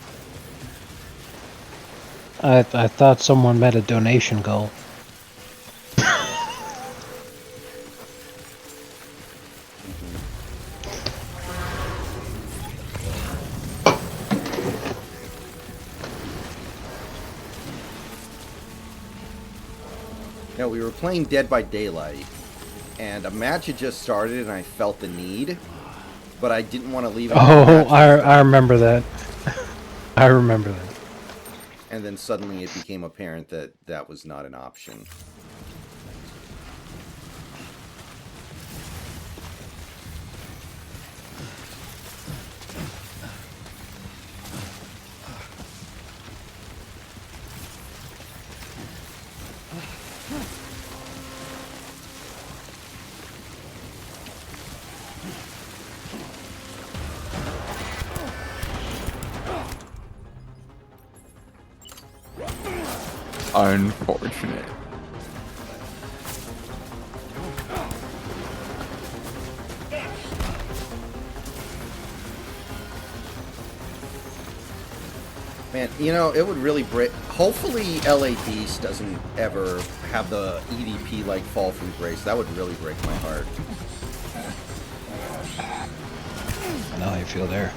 I thought someone met a donation goal. No, we were playing Dead by Daylight, and a match had just started, and I felt the need, but I didn't want to leave it. Oh, I remember that. I remember that. And then suddenly it became apparent that that was not an option. Unfortunate. Man, you know, it would really break... Hopefully LA Beast doesn't ever have the EDP, like, fall from grace. That would really break my heart. I know how you feel there.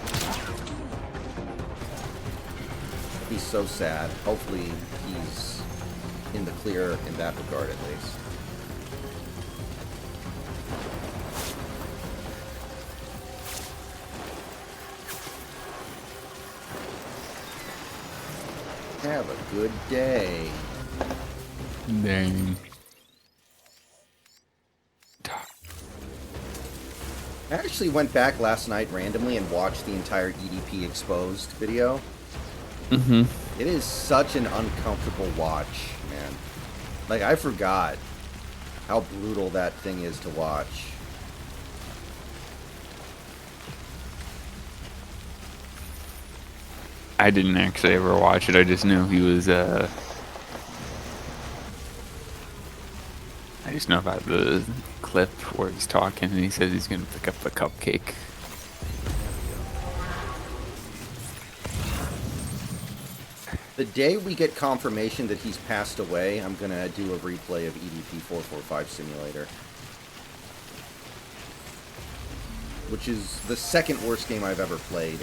It'd be so sad. Hopefully he's in the clear in that regard, at least. Have a good day. Dang. I actually went back last night randomly and watched the entire EDP Exposed video. Mm-hmm. It is such an uncomfortable watch, man. Like, I forgot how brutal that thing is to watch. I didn't actually ever watch it. I just knew he was, I just know about the clip where he's talking and he says he's going to pick up the cupcake. The day we get confirmation that he's passed away, I'm going to do a replay of EDP 445 Simulator. Which is the second worst game I've ever played.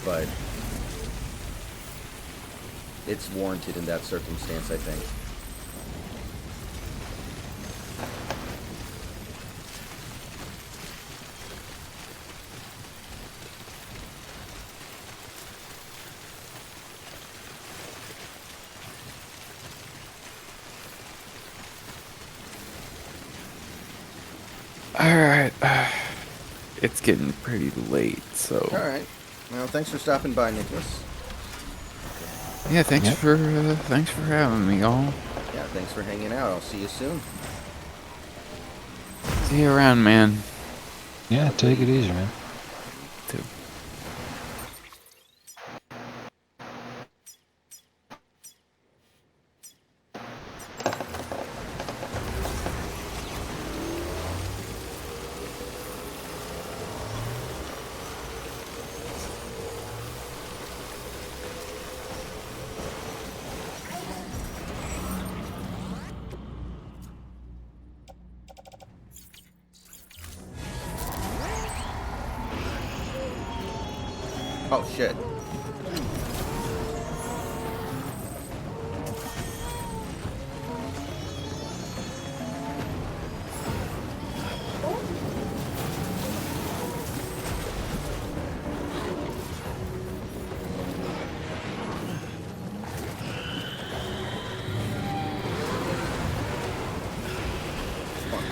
But it's warranted in that circumstance, I think. Alright. It's getting pretty late, so... Alright. Well, thanks for stopping by, Nicholas. Yeah, thanks for having me, y'all. Yeah, thanks for hanging out. I'll see you soon. See you around, man. Yeah, take it easy, man. Too. Oh, shit.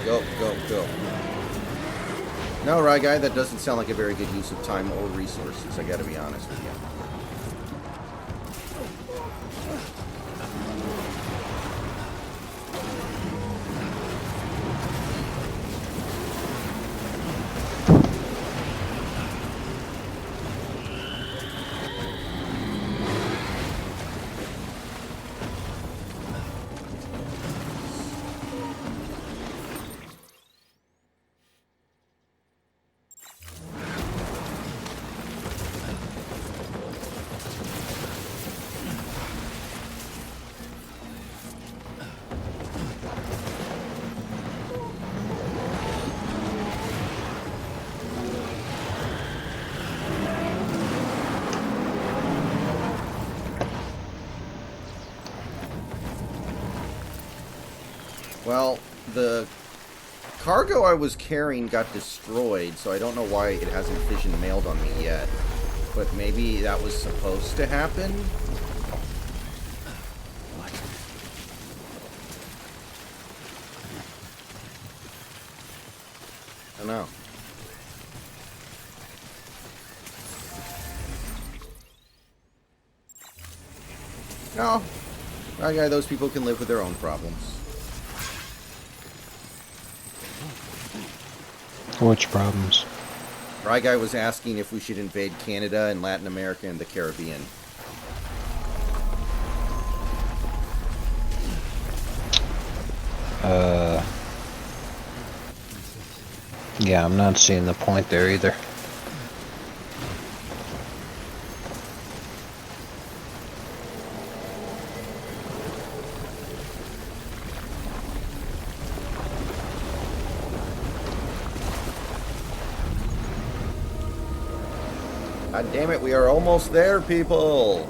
Go, go, go. No, Rye Guy, that doesn't sound like a very good use of time or resources, I gotta be honest with you. Well, the cargo I was carrying got destroyed, so I don't know why it hasn't fission mailed on me yet. But maybe that was supposed to happen? I don't know. No. Okay, those people can live with their own problems. Which problems? Rye Guy was asking if we should invade Canada and Latin America and the Caribbean. Yeah, I'm not seeing the point there either. God damn it, we are almost there, people!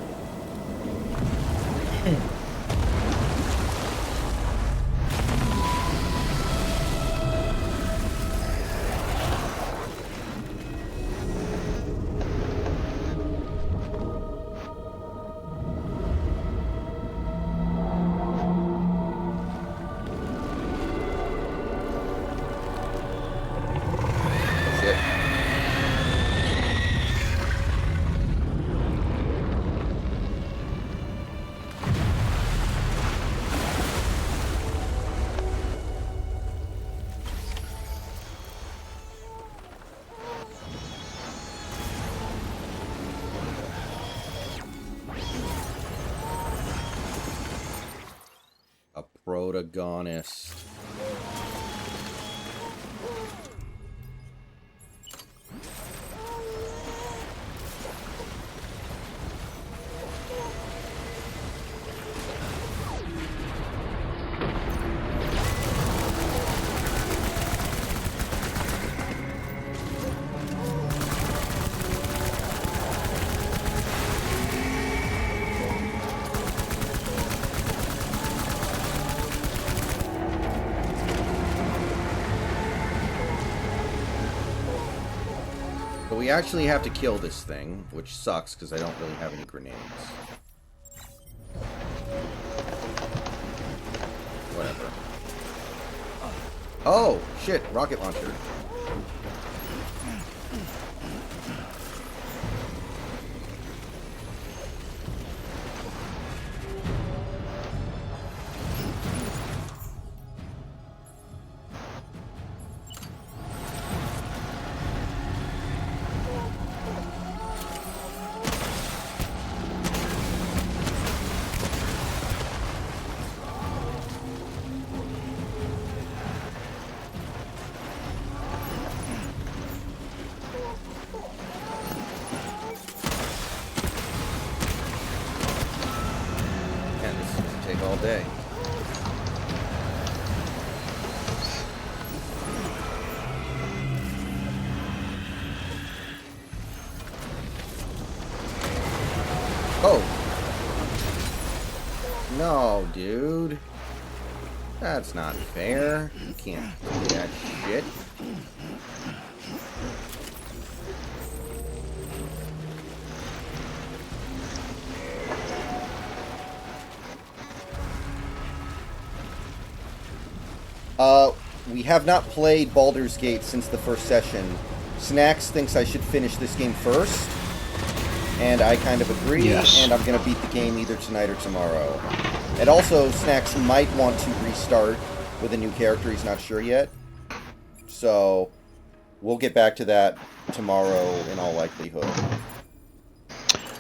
That's it. A protagonist. But we actually have to kill this thing, which sucks because I don't really have any grenades. Whatever. Oh, shit, rocket launcher. Man, this is gonna take all day. Oh! No, dude. That's not fair. You can't do that shit. we have not played Baldur's Gate since the first session. Snacks thinks I should finish this game first, and I kind of agree, Yes. and I'm going to beat the game either tonight or tomorrow. And also, Snacks might want to restart with a new character. He's not sure yet. So, we'll get back to that tomorrow in all likelihood.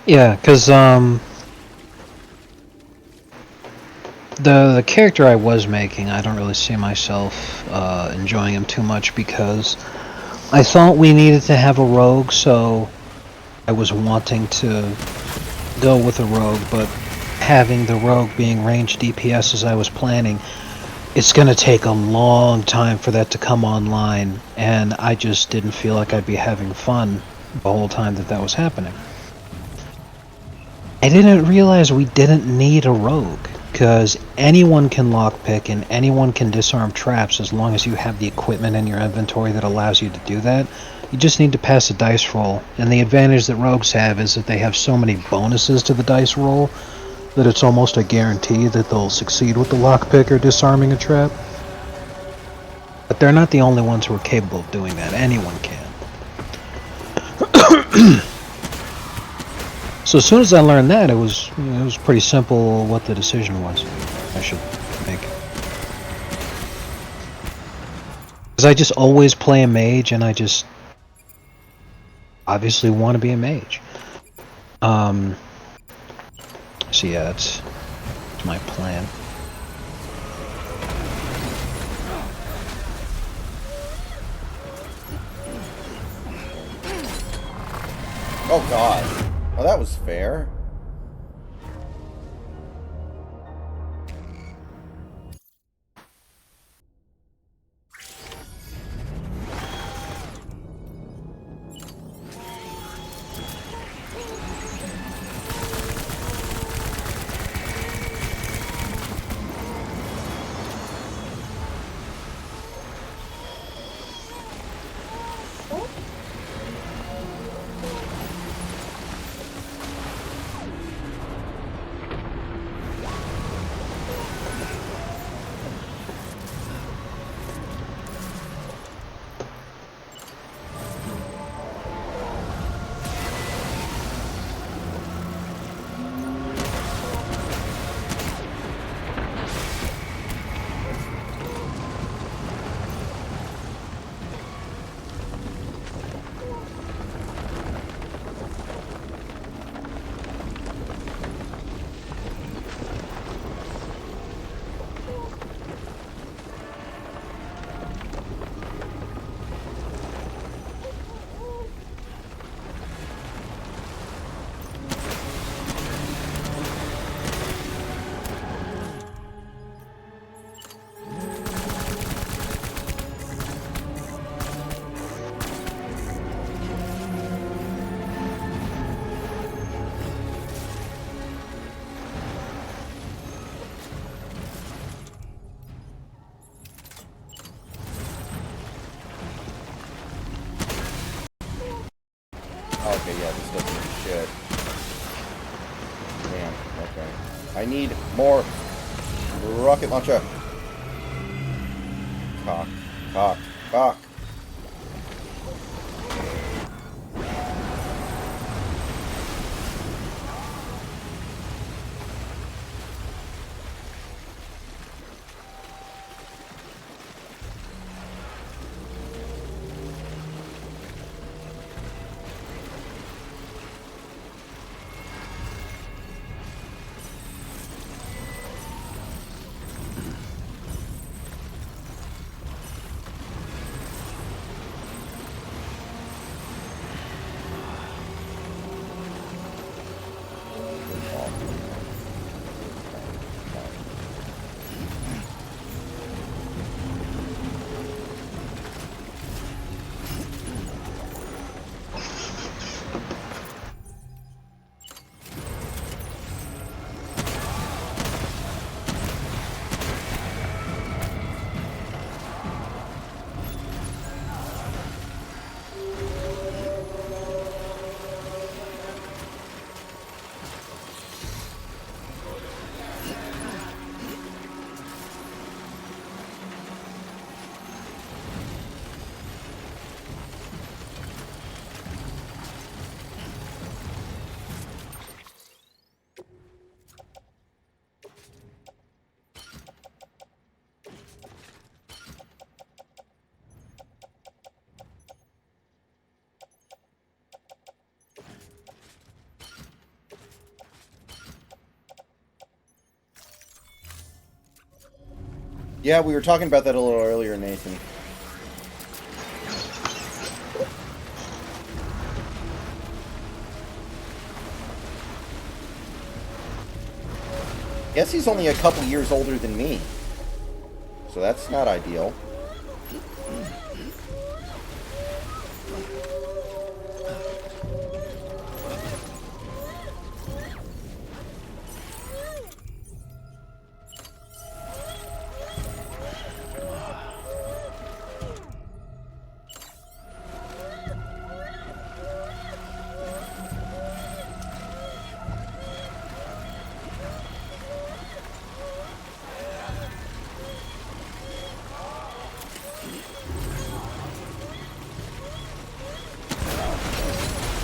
Yeah, because the character I was making, I don't really see myself enjoying him too much because I thought we needed to have a rogue, so I was wanting to go with a rogue, but having the rogue being ranged DPS as I was planning, it's going to take a long time for that to come online, and I just didn't feel like I'd be having fun the whole time that was happening. I didn't realize we didn't need a rogue, because anyone can lockpick and anyone can disarm traps as long as you have the equipment in your inventory that allows you to do that. You just need to pass a dice roll, and the advantage that rogues have is that they have so many bonuses to the dice roll that it's almost a guarantee that they'll succeed with the lockpick or disarming a trap. But they're not the only ones who are capable of doing that. Anyone can. So as soon as I learned that, it was pretty simple what the decision was I should make. Because I just always play a mage, and I just obviously want to be a mage. So yeah, that's my plan. Oh god. Oh, that was fair. Okay, yeah, this doesn't do shit. Damn, okay. I need more rocket launcher. Cock, cock, cock. Yeah, we were talking about that a little earlier, Nathan. Guess he's only a couple years older than me. So that's not ideal.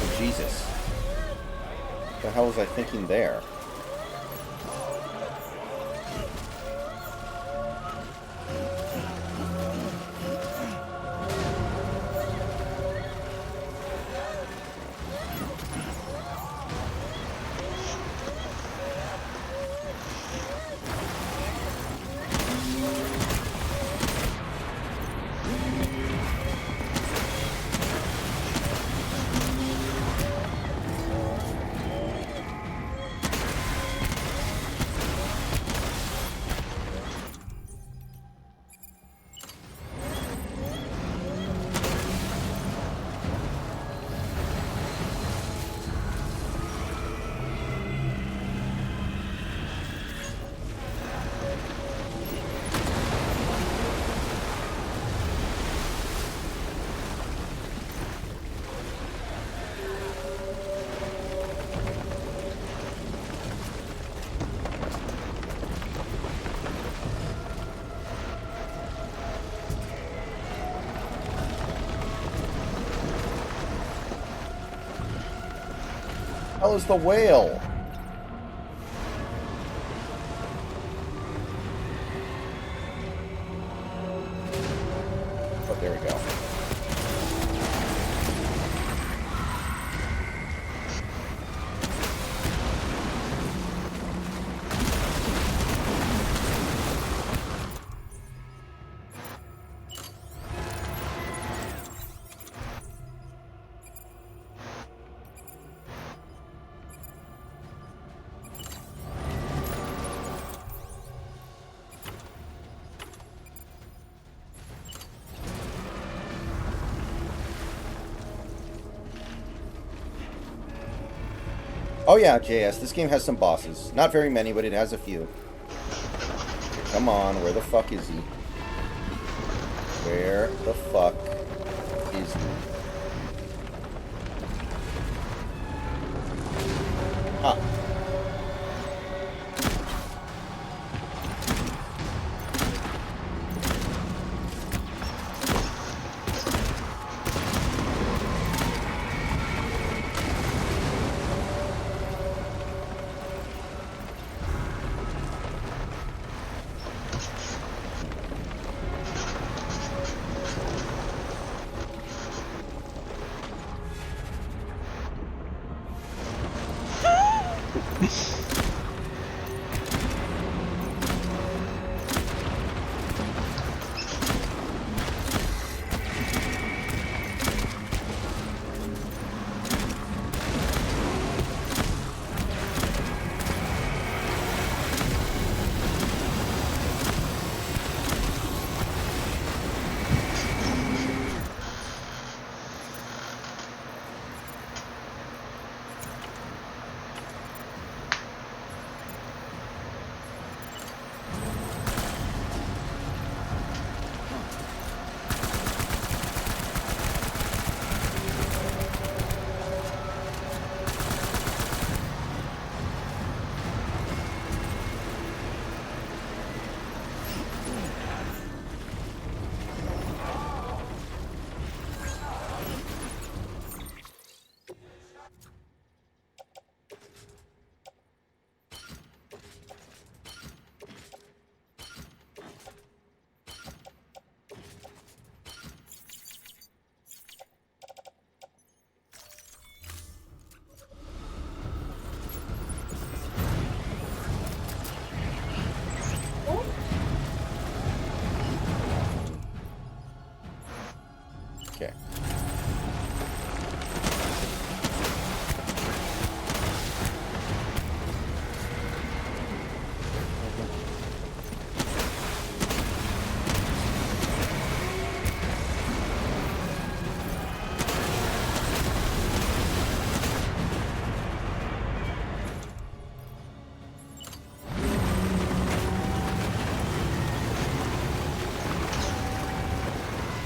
Oh, Jesus. What the hell was I thinking there? Hell is the whale? Oh, there we go. Oh yeah, JS, this game has some bosses. Not very many, but it has a few. Come on, where the fuck is he? Where the fuck is he? Ah.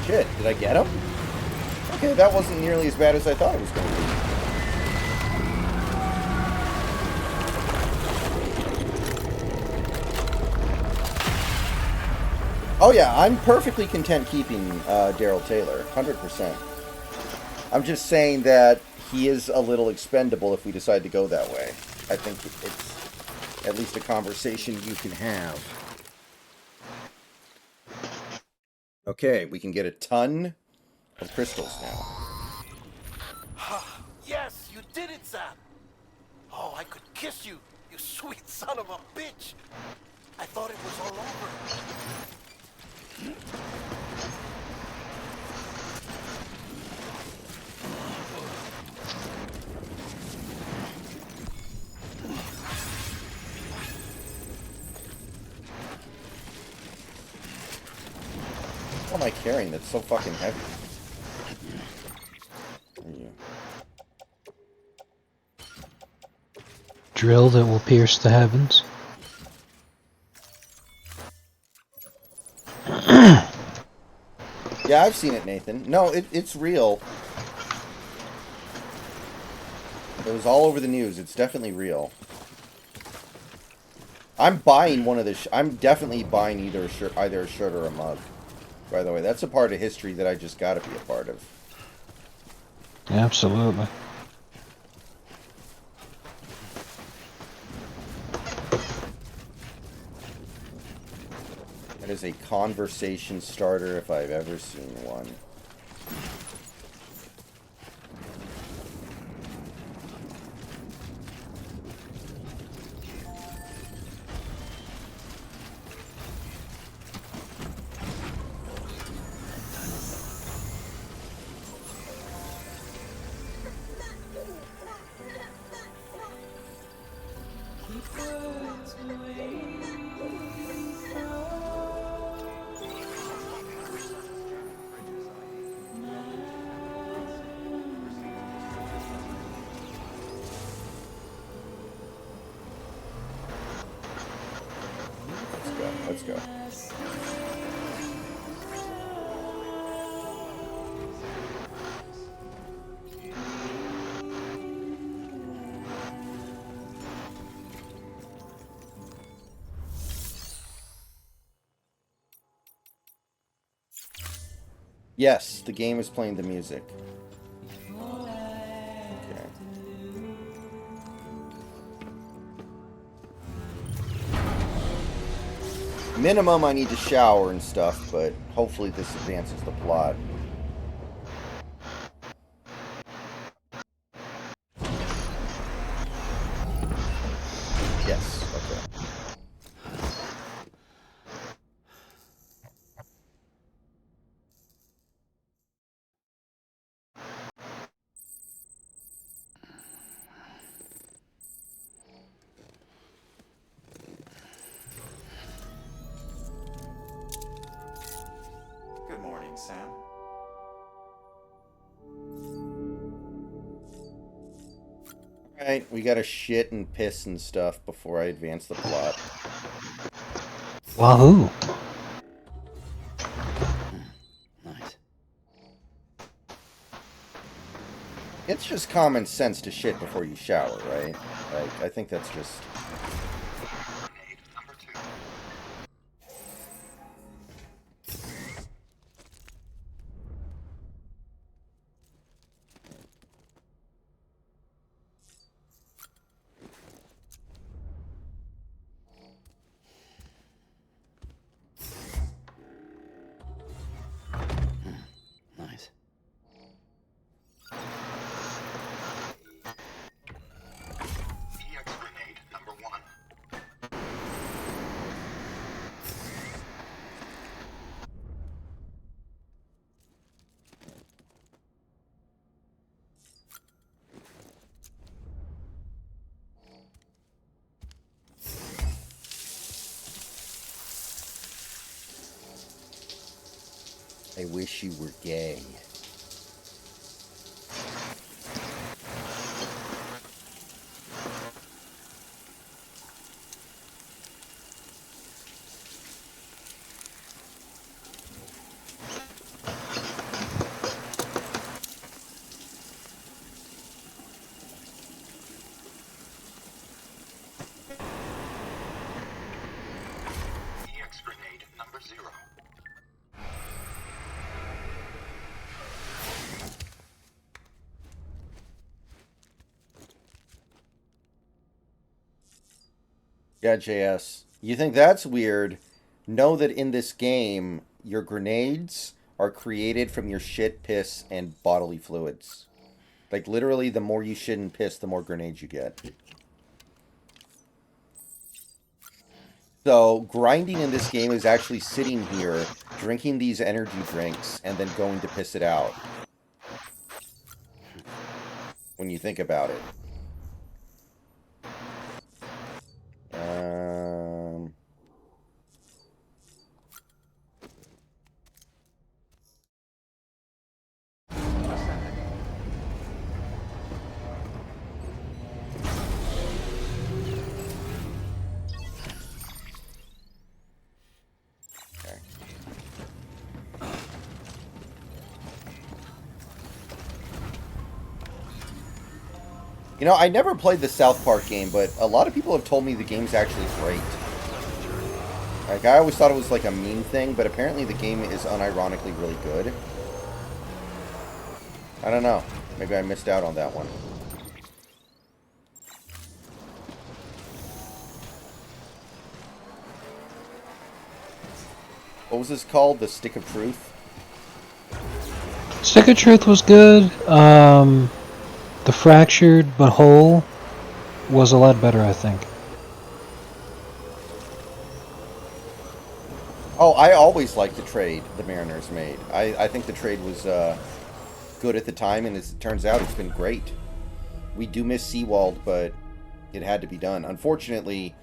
shit. Did I get him? Okay, that wasn't nearly as bad as I thought it was going to be. Oh yeah, I'm perfectly content keeping Daryl Taylor, 100%. I'm just saying that he is a little expendable if we decide to go that way. I think it's at least a conversation you can have. Okay, we can get a ton of crystals now. Yes, you did it, Sam. Oh, I could kiss you, you sweet son of a bitch. I thought it was all over. What am I carrying that's so fucking heavy? Drill that will pierce the heavens. Yeah, I've seen it, Nathan. No, it's real. It was all over the news. It's definitely real. I'm buying one of the... I'm definitely buying either a shirt or a mug. By the way, that's a part of history that I just gotta be a part of. Absolutely. That is a conversation starter if I've ever seen one. Let's go. Yes, the game is playing the music. Okay. Minimum, I need to shower and stuff, but hopefully this advances the plot. Yes, okay. Good morning, Sam. Alright, we gotta shit and piss and stuff before I advance the plot. Wahoo! Nice. It's just common sense to shit before you shower, right? Like, I think that's just... Nice. I wish you were gay. Yeah, JS. You think that's weird? Know that in this game, your grenades are created from your shit, piss, and bodily fluids. Like, literally, the more you shit and piss, the more grenades you get. So, grinding in this game is actually sitting here, drinking these energy drinks, and then going to piss it out. When you think about it. Um... Okay. You know, I never played the South Park game, but a lot of people have told me the game's actually great. Like, I always thought it was like a meme thing, but apparently the game is unironically really good. I don't know. Maybe I missed out on that one. What was this called? The Stick of Truth? Stick of Truth was good. The Fractured but Whole was a lot better, I think. Oh, I always liked the trade the Mariners made. I think the trade was good at the time, and as it turns out, it's been great. We do miss Seawald, but it had to be done. Unfortunately,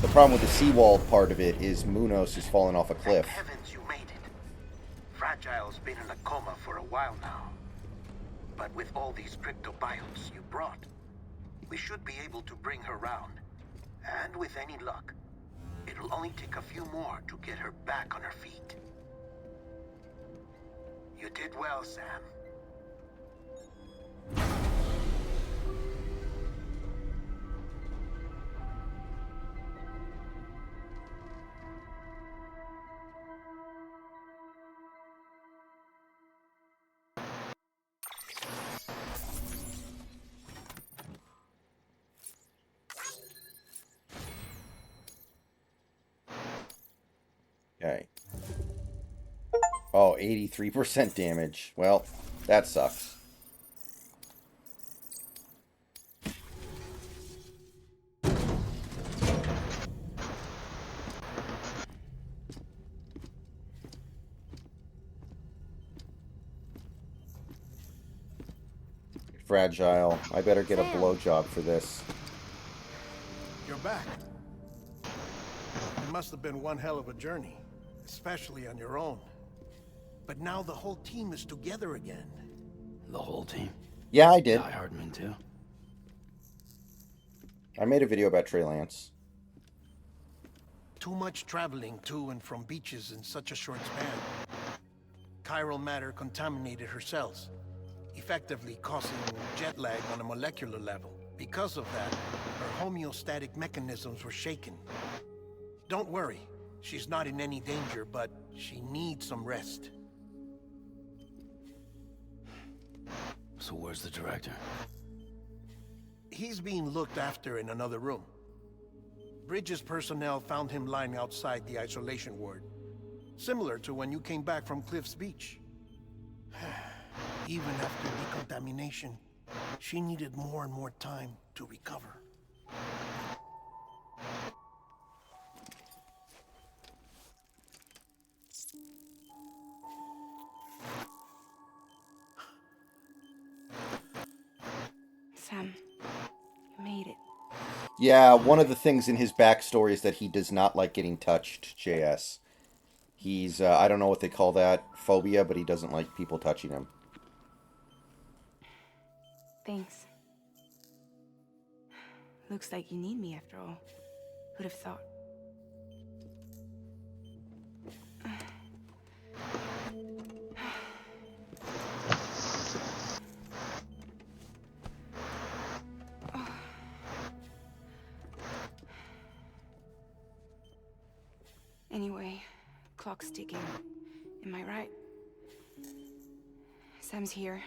the problem with the Seawald part of it is Munoz has fallen off a cliff. Thank heavens you made it. Fragile's been in a coma for a while now. But with all these cryptobiotes you brought, we should be able to bring her round. And with any luck, it'll only take a few more to get her back on her feet. You did well, Sam. Okay. Oh, 83% damage. Well, that sucks. Fragile. I better get a blowjob for this. You're back. It must have been one hell of a journey, especially on your own. But now the whole team is together again. The whole team? Yeah, I did. Die Hardman too. I made a video about Trey Lance. Too much traveling to and from beaches in such a short span. Chiral matter contaminated her cells, effectively causing jet lag on a molecular level. Because of that, her homeostatic mechanisms were shaken. Don't worry, she's not in any danger, but she needs some rest. So where's the director? He's being looked after in another room. Bridges personnel found him lying outside the isolation ward. Similar to when you came back from Cliff's Beach. Even after decontamination, she needed more and more time to recover. Sam, you made it. Yeah, one of the things in his backstory is that he does not like getting touched, JS. He's, I don't know what they call that, phobia, but he doesn't like people touching him. Thanks. Looks like you need me after all. Who'd have thought? Anyway, clock's ticking. Am I right? Sam's here.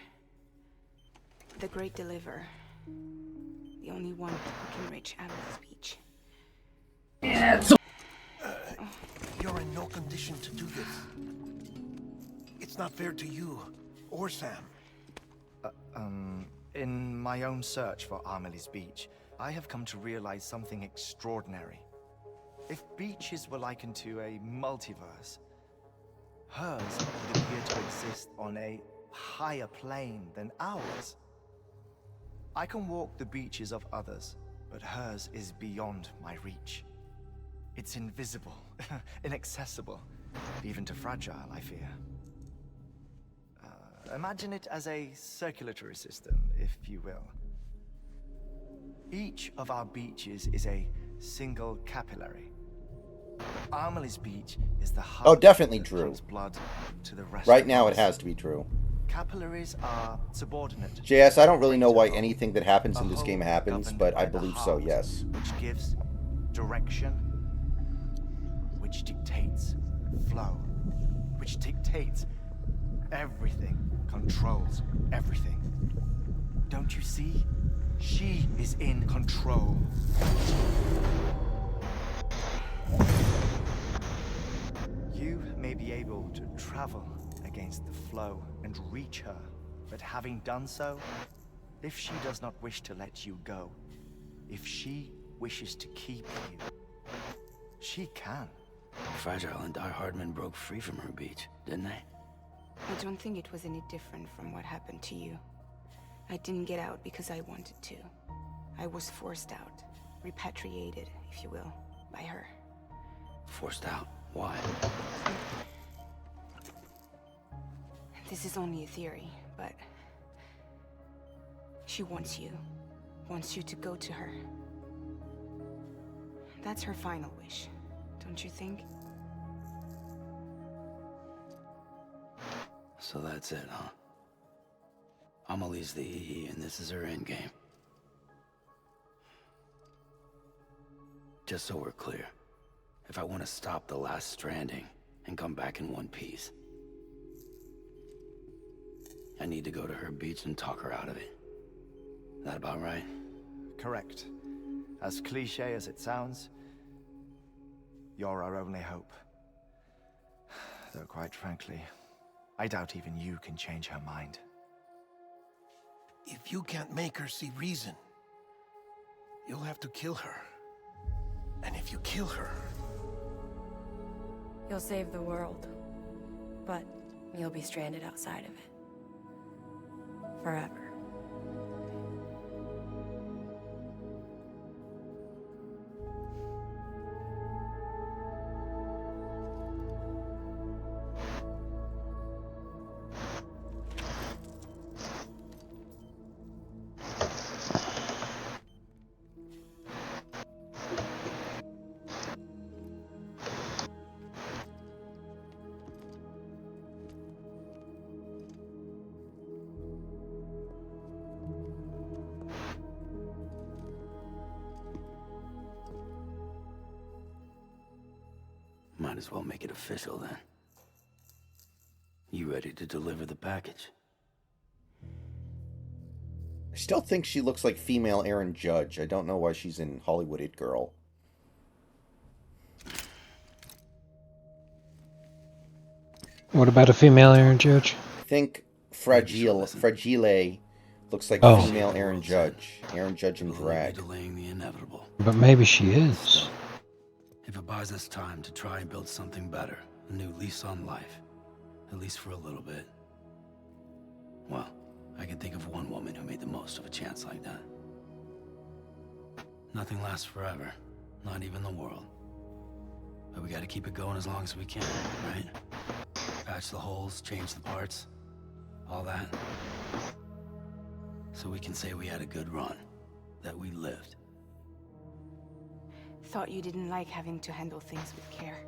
The Great Deliverer. The only one who can reach Admiral's Beach. You're in no condition to do this. It's not fair to you or Sam. In my own search for Amelie's beach, I have come to realize something extraordinary. If beaches were likened to a multiverse, hers would appear to exist on a higher plane than ours. I can walk the beaches of others, but hers is beyond my reach. It's invisible, inaccessible, even to Fragile, I fear. Imagine it as a circulatory system, if you will. Each of our beaches is a single capillary. Amelie's beach is the hub Oh, definitely that true. pumps blood to the rest Right of now, it us. has to be true. Capillaries are subordinate. JS, I don't really know why to anything that happens a in this whole game happens, governed but I by the believe so, heart, yes. Which gives direction, which dictates flow, which dictates everything, controls everything. Don't you see? She is in control. You may be able to travel against the flow and reach her, but having done so, if she does not wish to let you go, if she wishes to keep you, she can. Fragile and Die Hardman broke free from her beach, didn't they? I don't think it was any different from what happened to you. I didn't get out because I wanted to. I was forced out, repatriated, if you will, by her. Forced out. Why? This is only a theory, but she wants you to go to her. That's her final wish, don't you think? So that's it, huh? Amelie's the EE, and this is her endgame. Just so we're clear, if I want to stop the last Stranding and come back in one piece, I need to go to her beach and talk her out of it. That about right? Correct. As cliche as it sounds, you're our only hope. Though quite frankly, I doubt even you can change her mind. If you can't make her see reason, you'll have to kill her. And if you kill her... You'll save the world, but you'll be stranded outside of it. Forever. Might as well make it official then. You ready to deliver the package? I still think she looks like female Aaron Judge. I don't know why she's in Hollywood It Girl. What about a female Aaron Judge? I think Fragile looks like Oh. female Aaron Judge. Aaron Judge in We'll be drag. delaying the inevitable. But maybe she is. Still, if it buys us time to try and build something better, a new lease on life, at least for a little bit, well, I can think of one woman who made the most of a chance like that. Nothing lasts forever, not even the world. But we gotta keep it going as long as we can, right? Patch the holes, change the parts, all that. So we can say we had a good run, that we lived. Thought you didn't like having to handle things with care.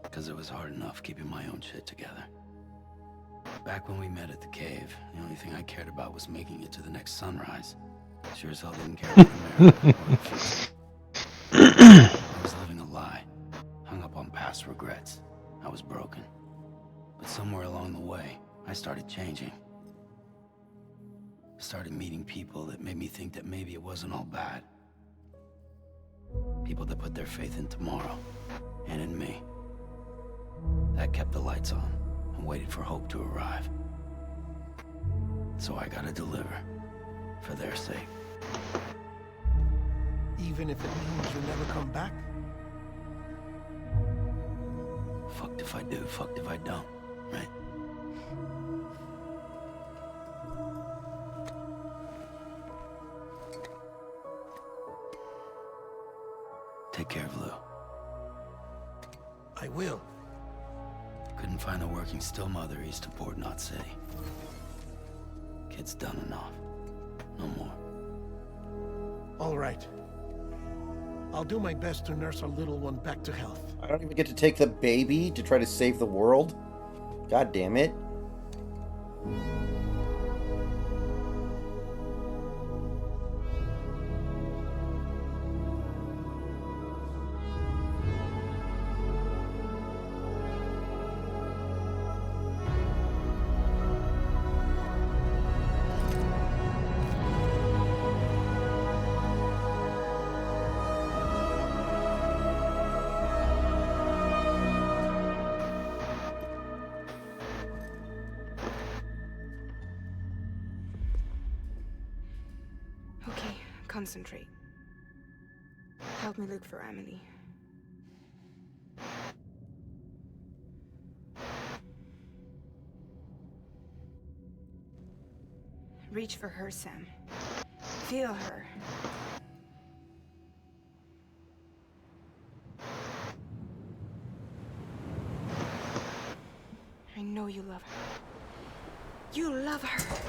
Because it was hard enough keeping my own shit together. Back when we met at the cave, the only thing I cared about was making it to the next sunrise. Sure as hell didn't care about America or the future. I was living a lie, hung up on past regrets. I was broken. But somewhere along the way, I started changing. Started meeting people that made me think that maybe it wasn't all bad. People that put their faith in tomorrow, and in me. That kept the lights on, and waited for hope to arrive. So I gotta deliver, for their sake. Even if it means you never come back? Fucked if I do, fucked if I don't, right? Take care of Lou. I will. Couldn't find a working still mother east of Port Knot City. Kid's done enough. No more. All right. I'll do my best to nurse our little one back to health. I don't even get to take the baby to try to save the world. God damn it. Okay, concentrate. Help me look for Emily. Reach for her, Sam. Feel her. I know you love her. You love her.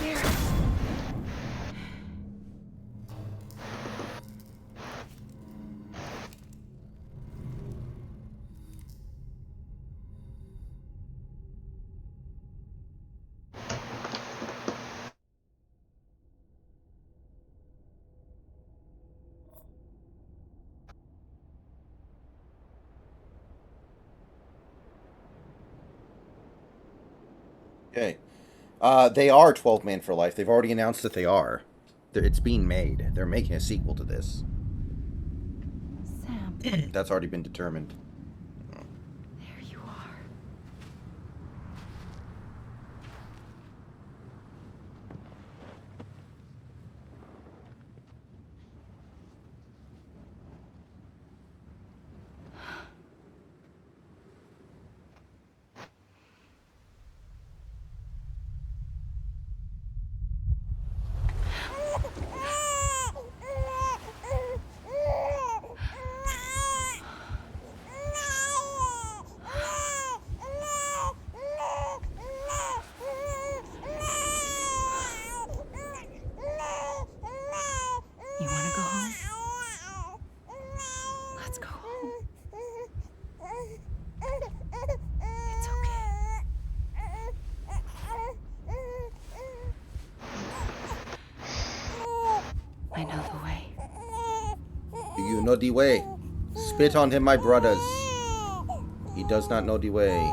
There. Okay. They are 12 Man for Life. They've already announced that they are. It's being made. They're making a sequel to this. Sam, That's already been determined. there you are. You want to go home? Let's go home. It's okay. I know the way. Do you know the way? Spit on him, my brothers. He does not know the way.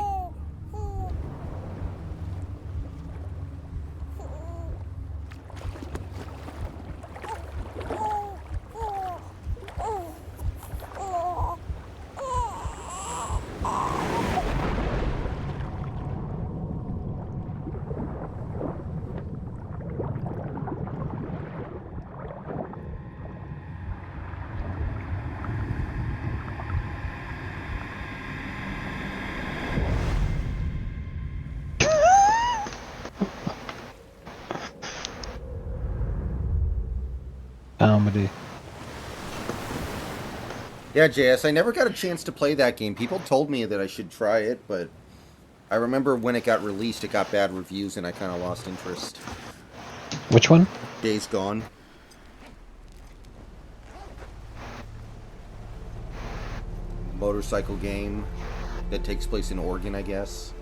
Comedy. Yeah, JS, I never got a chance to play that game. People told me that I should try it, but I remember when it got released, it got bad reviews, and I kind of lost interest. Which one? Days Gone. Motorcycle game that takes place in Oregon, I guess.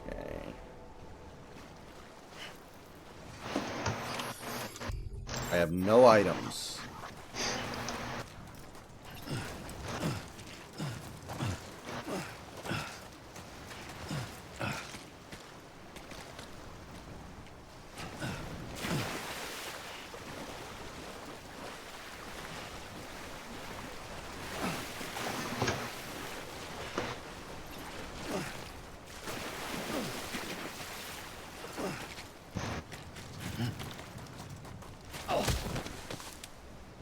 Okay. I have no items.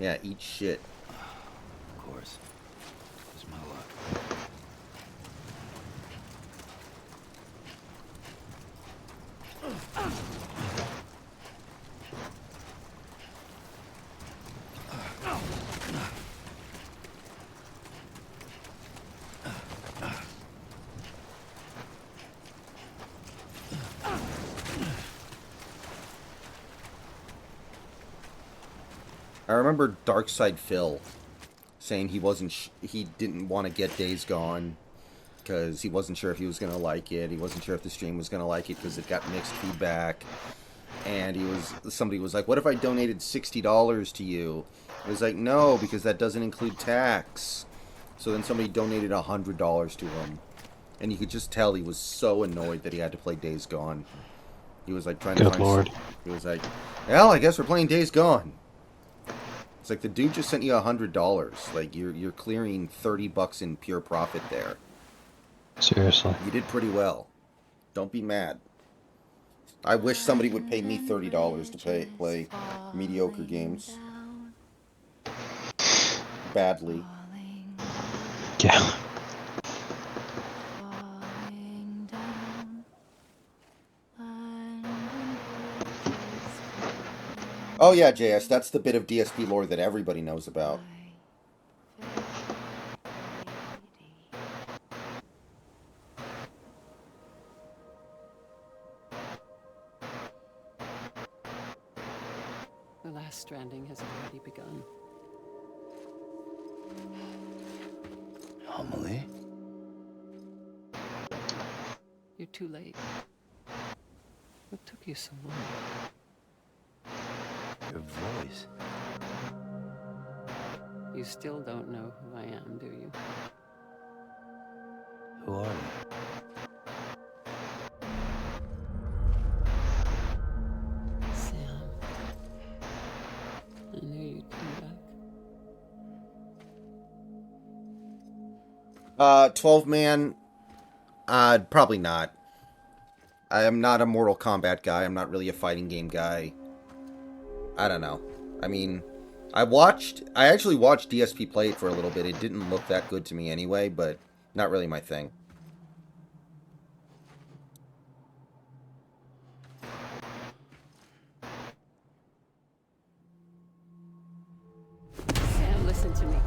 Yeah, eat shit. Of course. It's my luck. I remember Darkside Phil saying he didn't want to get Days Gone because he wasn't sure if he was going to like it. He wasn't sure if the stream was going to like it because it got mixed feedback. And somebody was like, what if I donated $60 to you? It was like, no, because that doesn't include tax. So then somebody donated $100 to him. And you could just tell he was so annoyed that he had to play Days Gone. He was like trying to Good find... lord. He was like, well, I guess we're playing Days Gone. It's like the dude just sent you $100. Like you're clearing $30 in pure profit there. Seriously. You did pretty well. Don't be mad. I wish somebody would pay me $30 to play mediocre games. Badly. Yeah. Oh yeah, JS, that's the bit of DSP lore that everybody knows about. The last stranding has already begun. Amelie? You're too late. What took you so long? Your voice. You still don't know who I am, do you? Who are you? Sam. I knew you'd come back. 12-man, probably not. I am not a Mortal Kombat guy. I'm not really a fighting game guy. I don't know. I mean, I actually watched DSP play it for a little bit. It didn't look that good to me anyway, but not really my thing. Sam, listen to me.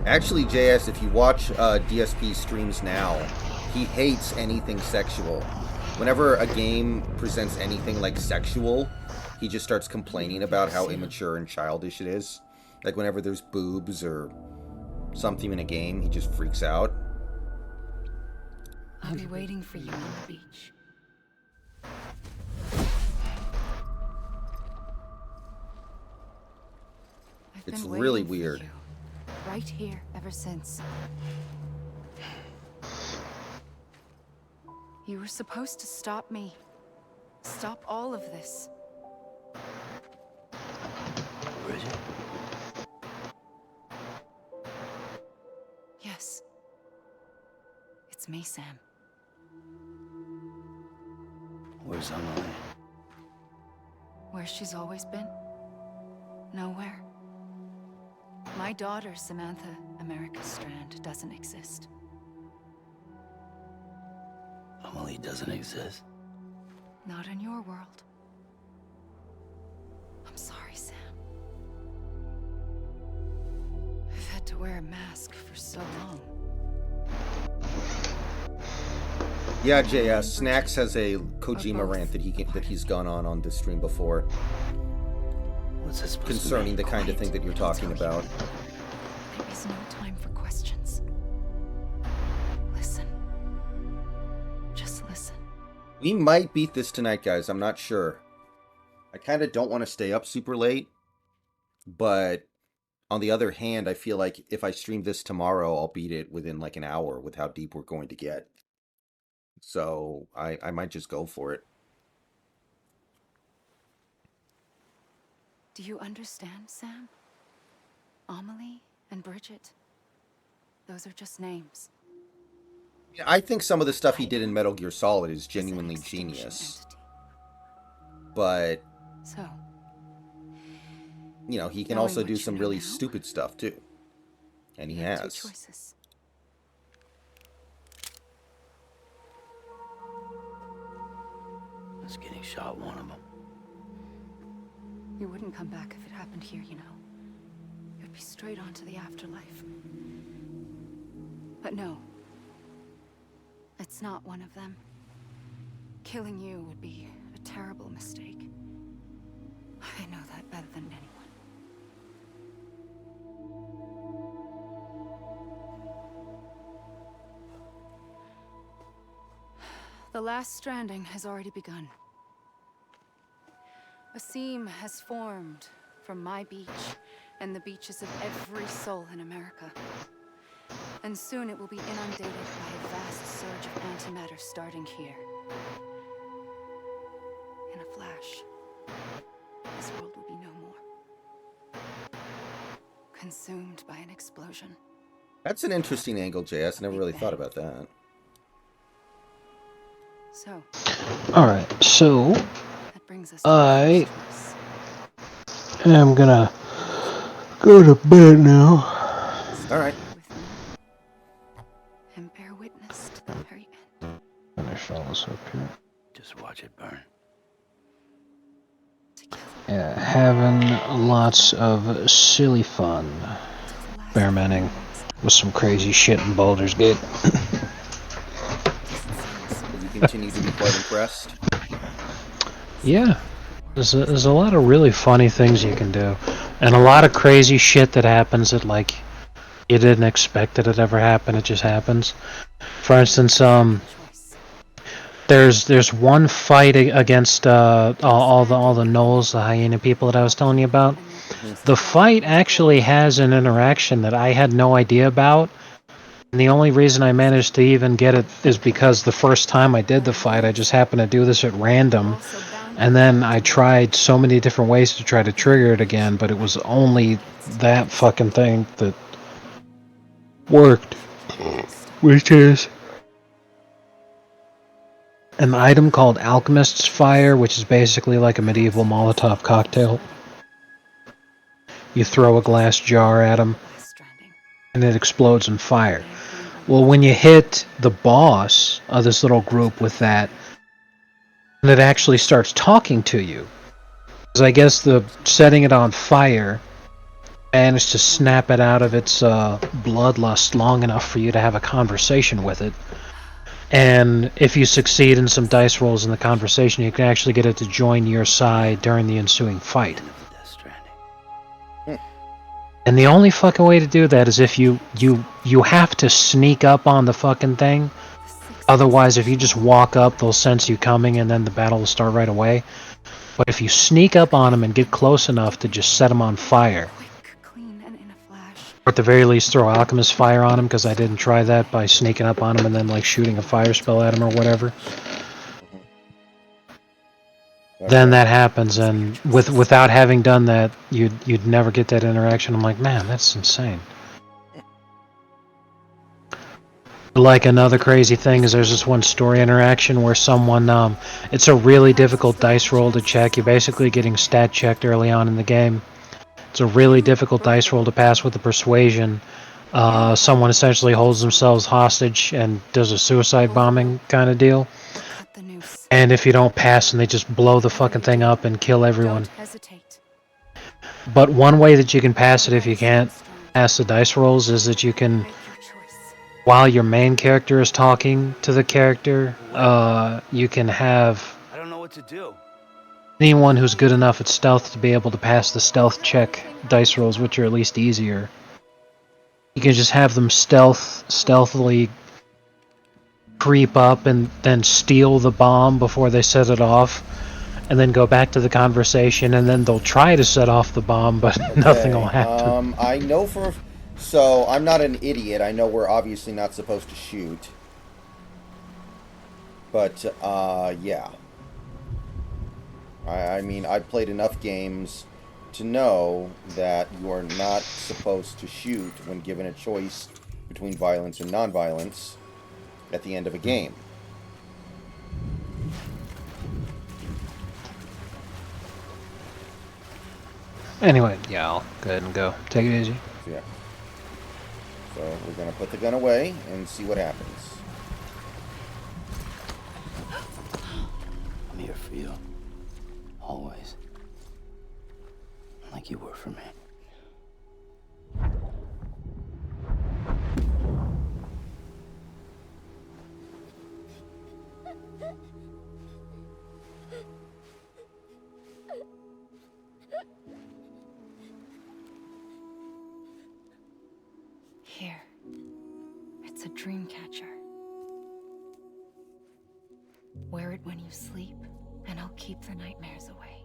Actually, JS, if you watch DSP streams now, he hates anything sexual. Whenever a game presents anything like sexual, he just starts complaining about how immature and childish it is. Like whenever there's boobs or something in a game, he just freaks out. I'll be waiting for you on the beach. It's really waiting for weird. you, right here ever since. You were supposed to stop me. Stop all of this. Bridget? Yes. It's me, Sam. Where's Amelie? Where she's always been. Nowhere. My daughter, Samantha America Strand, doesn't exist. Amelie doesn't exist. Not in your world. I'm sorry, Sam. I've had to wear a mask for so long. Yeah, JS, Snacks has a Kojima rant that he's gone on this stream before. What's this supposed concerning to the kind of thing that you're talking about. There is no time for questions. Listen. Just listen. We might beat this tonight, guys. I'm not sure. I kind of don't want to stay up super late, but on the other hand, I feel like if I stream this tomorrow, I'll beat it within like an hour with how deep we're going to get. So I might just go for it. Do you understand, Sam? Amelie and Bridget. Those are just names. I think some of the stuff he did in Metal Gear Solid is genuinely genius. But, So, you know, he can knowing also what do you some know really now, stupid stuff, too. And he you have two has. choices. Us getting shot, one of them. You wouldn't come back if it happened here, you know. You'd be straight on to the afterlife. But no. It's not one of them. Killing you would be a terrible mistake. I know that better than anyone. The last stranding has already begun. A seam has formed from my beach and the beaches of every soul in America. And soon it will be inundated by a vast surge of antimatter starting here. In a flash, this world will be no more. Consumed by an explosion. That's an interesting angle, JS. Never really thought about that. So, Alright, so that brings us to the I first choice. am gonna go to bed now. Alright. With me. And bear witness to the very end. Finish all this up here. Just watch it burn. Yeah, having lots of silly fun experimenting with some crazy shit in Baldur's Gate. You continue to be quite impressed. Yeah, there's a lot of really funny things you can do, and a lot of crazy shit that happens that like you didn't expect that it ever happened. It just happens. For instance, there's one fight against all the gnolls, the hyena people that I was telling you about. The fight actually has an interaction that I had no idea about. And the only reason I managed to even get it is because the first time I did the fight, I just happened to do this at random. And then I tried so many different ways to try to trigger it again, but it was only that fucking thing that worked. Which is an item called Alchemist's Fire, which is basically like a medieval Molotov cocktail. You throw a glass jar at them, and it explodes in fire. Well, when you hit the boss of this little group with that, and it actually starts talking to you, because I guess the setting it on fire managed to snap it out of its bloodlust long enough for you to have a conversation with it. And if you succeed in some dice rolls in the conversation, you can actually get it to join your side during the ensuing fight. And the only fucking way to do that is if you have to sneak up on the fucking thing. Otherwise, if you just walk up, they'll sense you coming and then the battle will start right away. But if you sneak up on them and get close enough to just set them on fire, or at the very least throw Alchemist Fire on them, because I didn't try that by sneaking up on them and then like shooting a fire spell at them or whatever. Then that happens, and without having done that, you'd never get that interaction. I'm like, man, that's insane. Like another crazy thing is there's this one story interaction where someone, it's a really difficult dice roll to check. You're basically getting stat checked early on in the game. It's a really difficult dice roll to pass with the persuasion. Someone essentially holds themselves hostage and does a suicide bombing kind of deal. And if you don't pass, and they just blow the fucking thing up and kill everyone. But one way that you can pass it if you can't pass the dice rolls is that you can, while your main character is talking to the character, you can have I don't know what to do. anyone who's good enough at stealth to be able to pass the stealth check dice rolls, which are at least easier. You can just have them stealthily creep up and then steal the bomb before they set it off, and then go back to the conversation, and then they'll try to set off the bomb, but nothing will happen. I know so I'm not an idiot. I know we're obviously not supposed to shoot. But, yeah. I mean, I've played enough games to know that you are not supposed to shoot when given a choice between violence and non-violence. at the end of a game. Anyway, yeah, I'll go ahead and go. Take it easy. Yeah. So we're going to put the gun away and see what happens. I'm here for you. Always. Like you were for me. Here. It's a dream catcher. Wear it when you sleep, and I'll keep the nightmares away.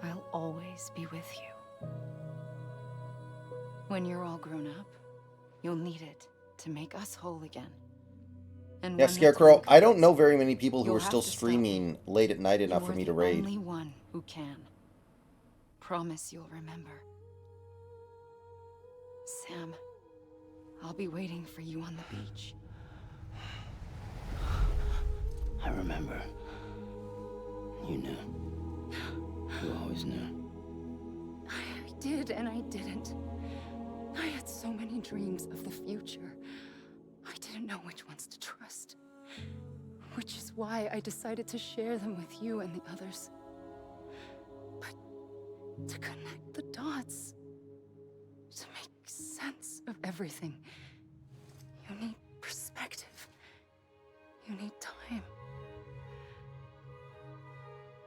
I'll always be with you. When you're all grown up, you'll need it to make us whole again. And Yeah, when the Scarecrow, time I don't comes, know very many people who you'll are still have to stop streaming late at night enough for You're me to the raid. only one who can. Promise you'll remember. Sam, I'll be waiting for you on the beach. I remember. You knew. You always knew. I did and I didn't. I had so many dreams of the future. I didn't know which ones to trust. Which is why I decided to share them with you and the others. But to connect the dots, to make sense of everything, you need perspective. You need time.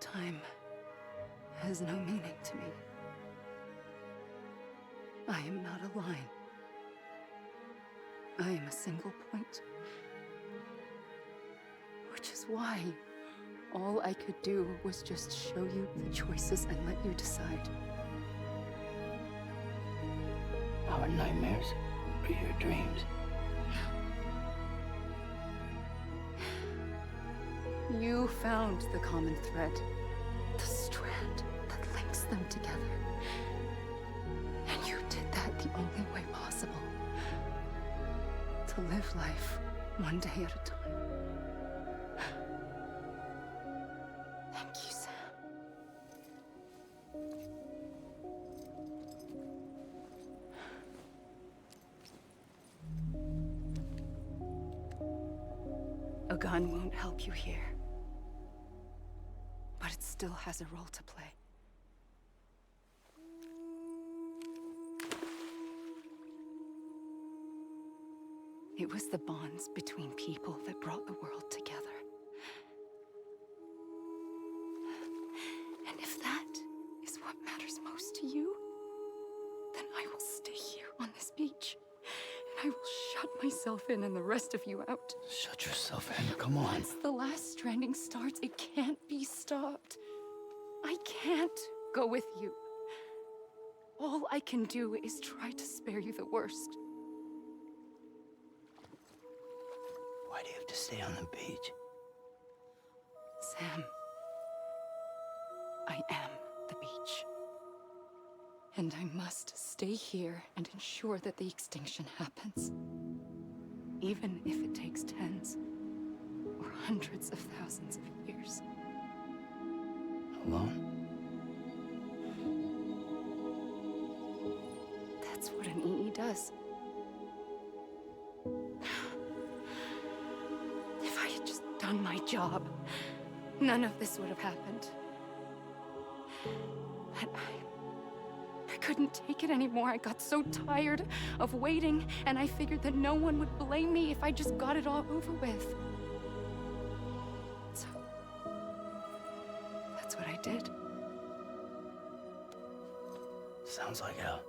Time has no meaning to me. I am not a line. I am a single point. Which is why all I could do was just show you the choices and let you decide. Our nightmares are your dreams. You found the common thread, the strand that links them together. And you did that the only way possible. To live life one day at a time. Thank you, Sam. A gun won't help you here. But it still has a role to play. It was the bonds between people that brought the world together. And if that is what matters most to you, then I will stay here on this beach. And I will shut myself in and the rest of you out. Shut yourself in, come on. Once the last stranding starts, it can't be stopped. I can't go with you. All I can do is try to spare you the worst. Why do you have to stay on the beach? Sam, I am the beach. And I must stay here and ensure that the extinction happens. Even if it takes tens or hundreds of thousands of years. Alone? That's what an EE does. If I had just done my job, none of this would have happened. But I couldn't take it anymore. I got so tired of waiting, and I figured that no one would blame me if I just got it all over with. So, that's what I did. Sounds like hell.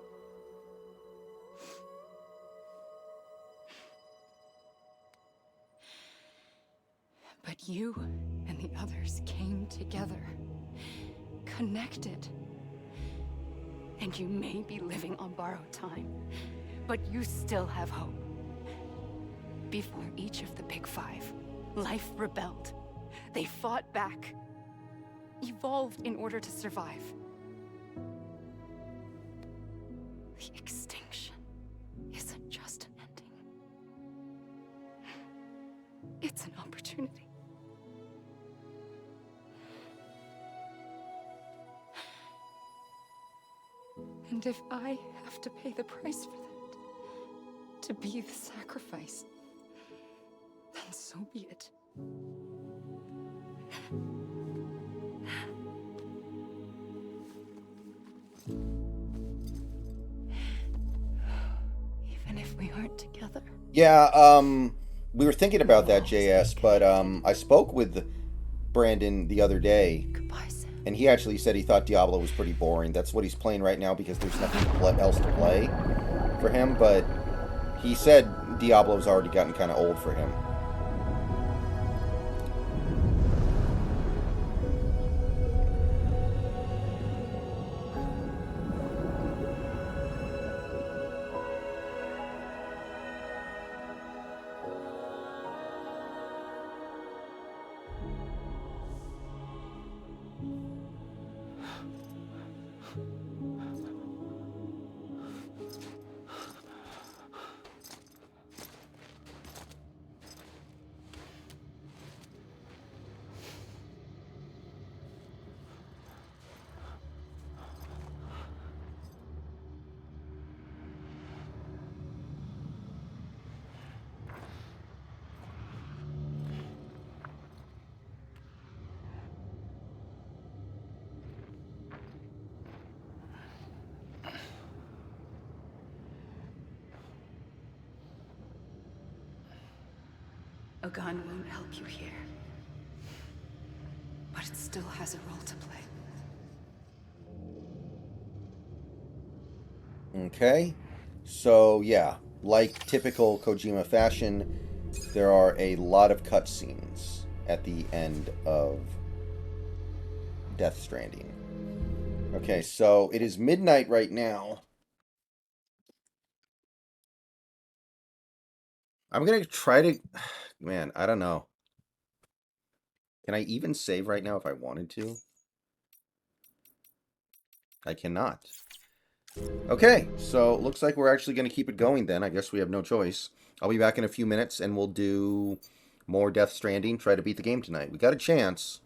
But you and the others came together, connected. And you may be living on borrowed time, but you still have hope. Before each of the Big Five, life rebelled. They fought back, evolved in order to survive. The extinction isn't just an ending. gets an opportunity. And if I have to pay the price for that, to be the sacrifice, then so be it. Even if we aren't together. Yeah, we were thinking about that, JS, but I spoke with Brandon the other day, and he actually said he thought Diablo was pretty boring. That's what he's playing right now because there's nothing else to play for him, but he said Diablo's already gotten kind of old for him. A gun won't help you here, but it still has a role to play. Okay, so yeah, like typical Kojima fashion, there are a lot of cutscenes at the end of Death Stranding. Okay, so it is midnight right now. I'm gonna try to... Man, I don't know. Can I even save right now if I wanted to? I cannot. Okay, so looks like we're actually going to keep it going then. I guess we have no choice. I'll be back in a few minutes and we'll do more Death Stranding. Try to beat the game tonight. We got a chance.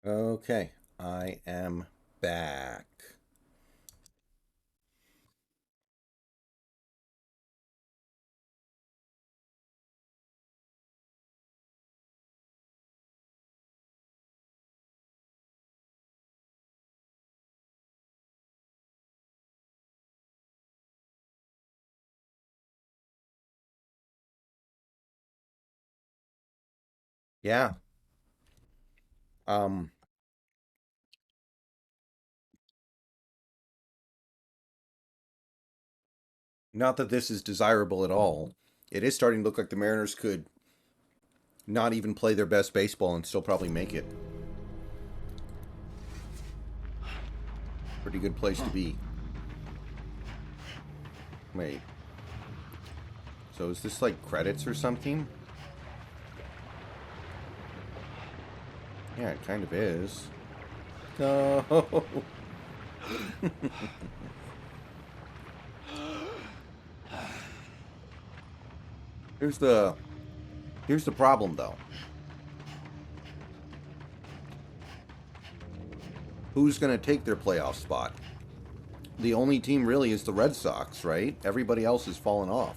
Okay, I am back. Yeah. Um, Not that this is desirable at all. It is starting to look like the Mariners could not even play their best baseball and still probably make it. Pretty good place to be. Wait. So is this like credits or something? Yeah, it kind of is. No. Here's the problem though. Who's going to take their playoff spot? The only team really is the Red Sox, right? Everybody else has fallen off.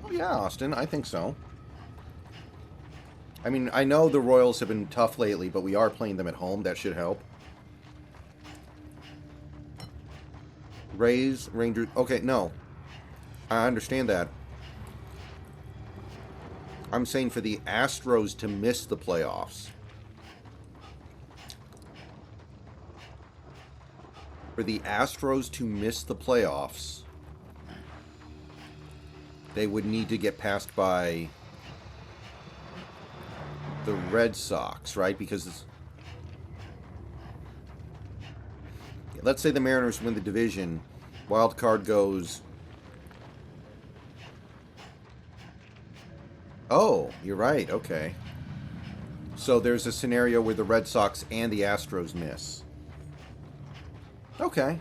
Oh yeah, Austin, I think so. I mean, I know the Royals have been tough lately, but we are playing them at home. That should help. Rays, Rangers. Okay, no. I understand that. I'm saying for the Astros to miss the playoffs. For the Astros to miss the playoffs, they would need to get passed by the Red Sox, right? Because let's say the Mariners win the division, wild card goes. Oh, you're right. Okay. So there's a scenario where the Red Sox and the Astros miss. Okay.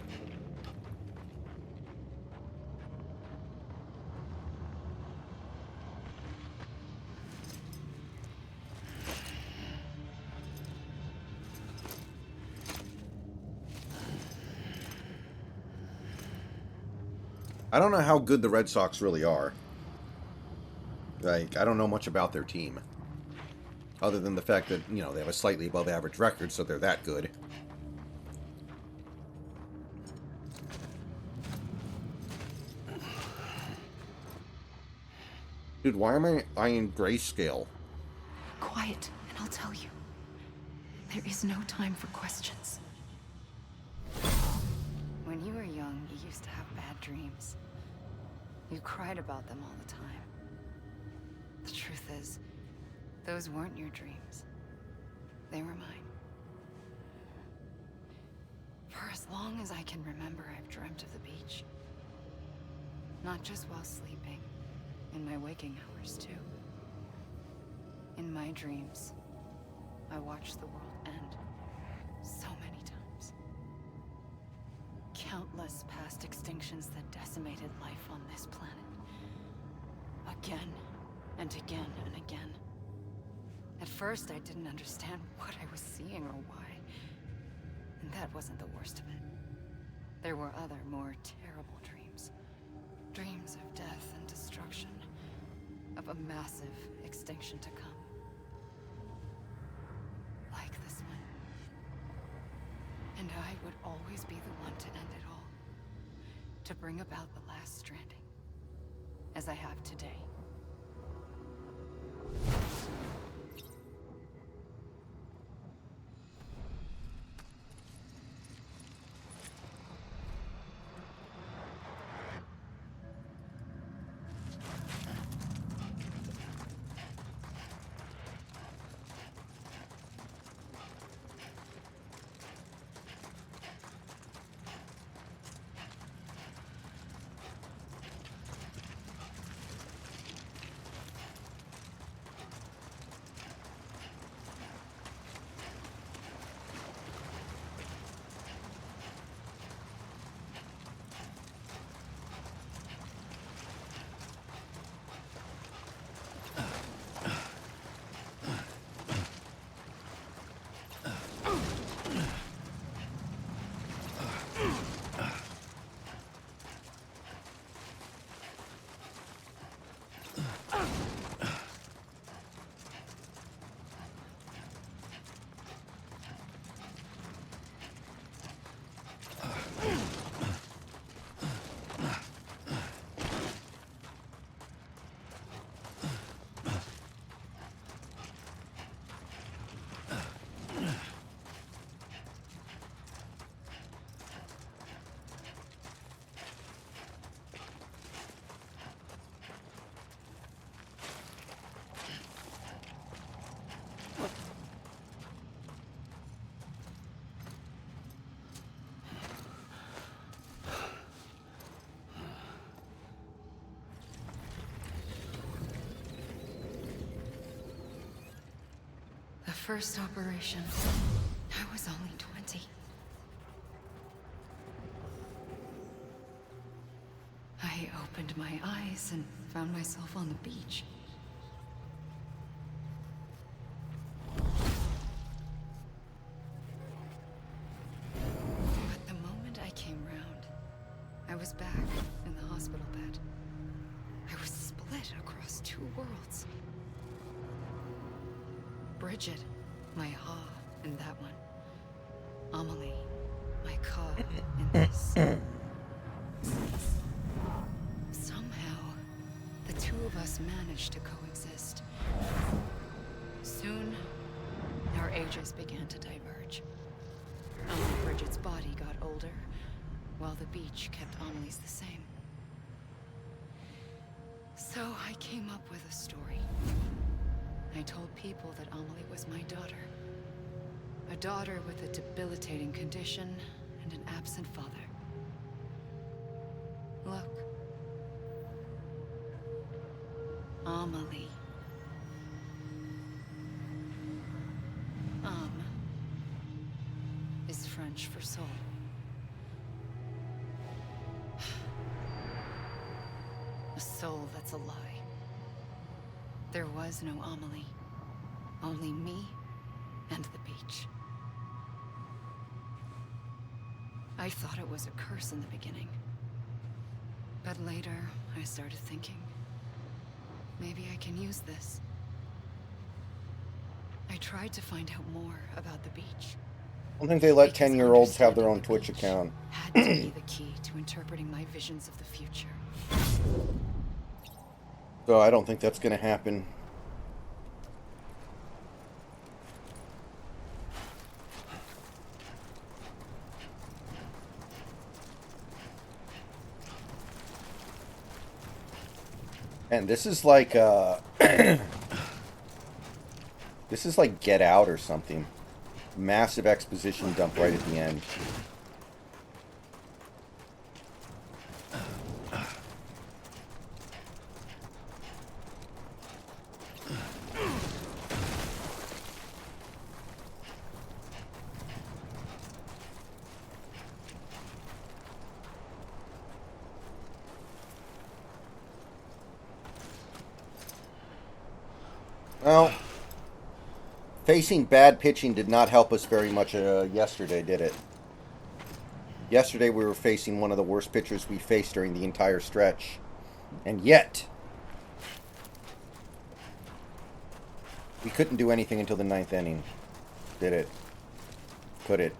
I don't know how good the Red Sox really are. Like, I don't know much about their team. Other than the fact that, you know, they have a slightly above average record, so they're that good. Dude, why am I in grayscale? Quiet, and I'll tell you. There is no time for questions. When you were young, you used to have bad dreams. You cried about them all the time. The truth is, those weren't your dreams. They were mine. For as long as I can remember, I've dreamt of the beach. Not just while sleeping, in my waking hours too. In my dreams, I watched the world end so many times. Countless past extinctions that decimated life on this planet. Again and again and again. At first, I didn't understand what I was seeing or why. And that wasn't the worst of it. There were other, more terrible dreams. Dreams of death and destruction. Of a massive extinction to come. Like this one. And I would always be the one to end it all. To bring about the last stranding. As I have today. The first operation, I was only 20. I opened my eyes and found myself on the beach. But the moment I came round, I was back in the hospital bed. I was split across two worlds. Bridget, my Ha in that one. Amelie, my Ka in this. Somehow, the two of us managed to coexist. Soon, our ages began to diverge. Bridget's body got older, while the beach kept Amelie's the same. So I came up with a story. I told people that Amelie was my daughter. A daughter with a debilitating condition and an absent father. Look. Amelie. Is French for soul. A soul that's a lie. There was no Amelie. Only me and the beach. I thought it was a curse in the beginning. But later, I started thinking, maybe I can use this. I tried to find out more about the beach. I don't think they let Because 10-year-olds have their own understanding Twitch the beach account. had to be the key to interpreting my visions of the future. So I don't think that's going to happen. And this is like this is like Get Out or something. Massive exposition dump right at the end. Well, facing bad pitching did not help us very much yesterday, did it? Yesterday we were facing one of the worst pitchers we faced during the entire stretch. And yet, we couldn't do anything until the 9th inning. Did it? Could it?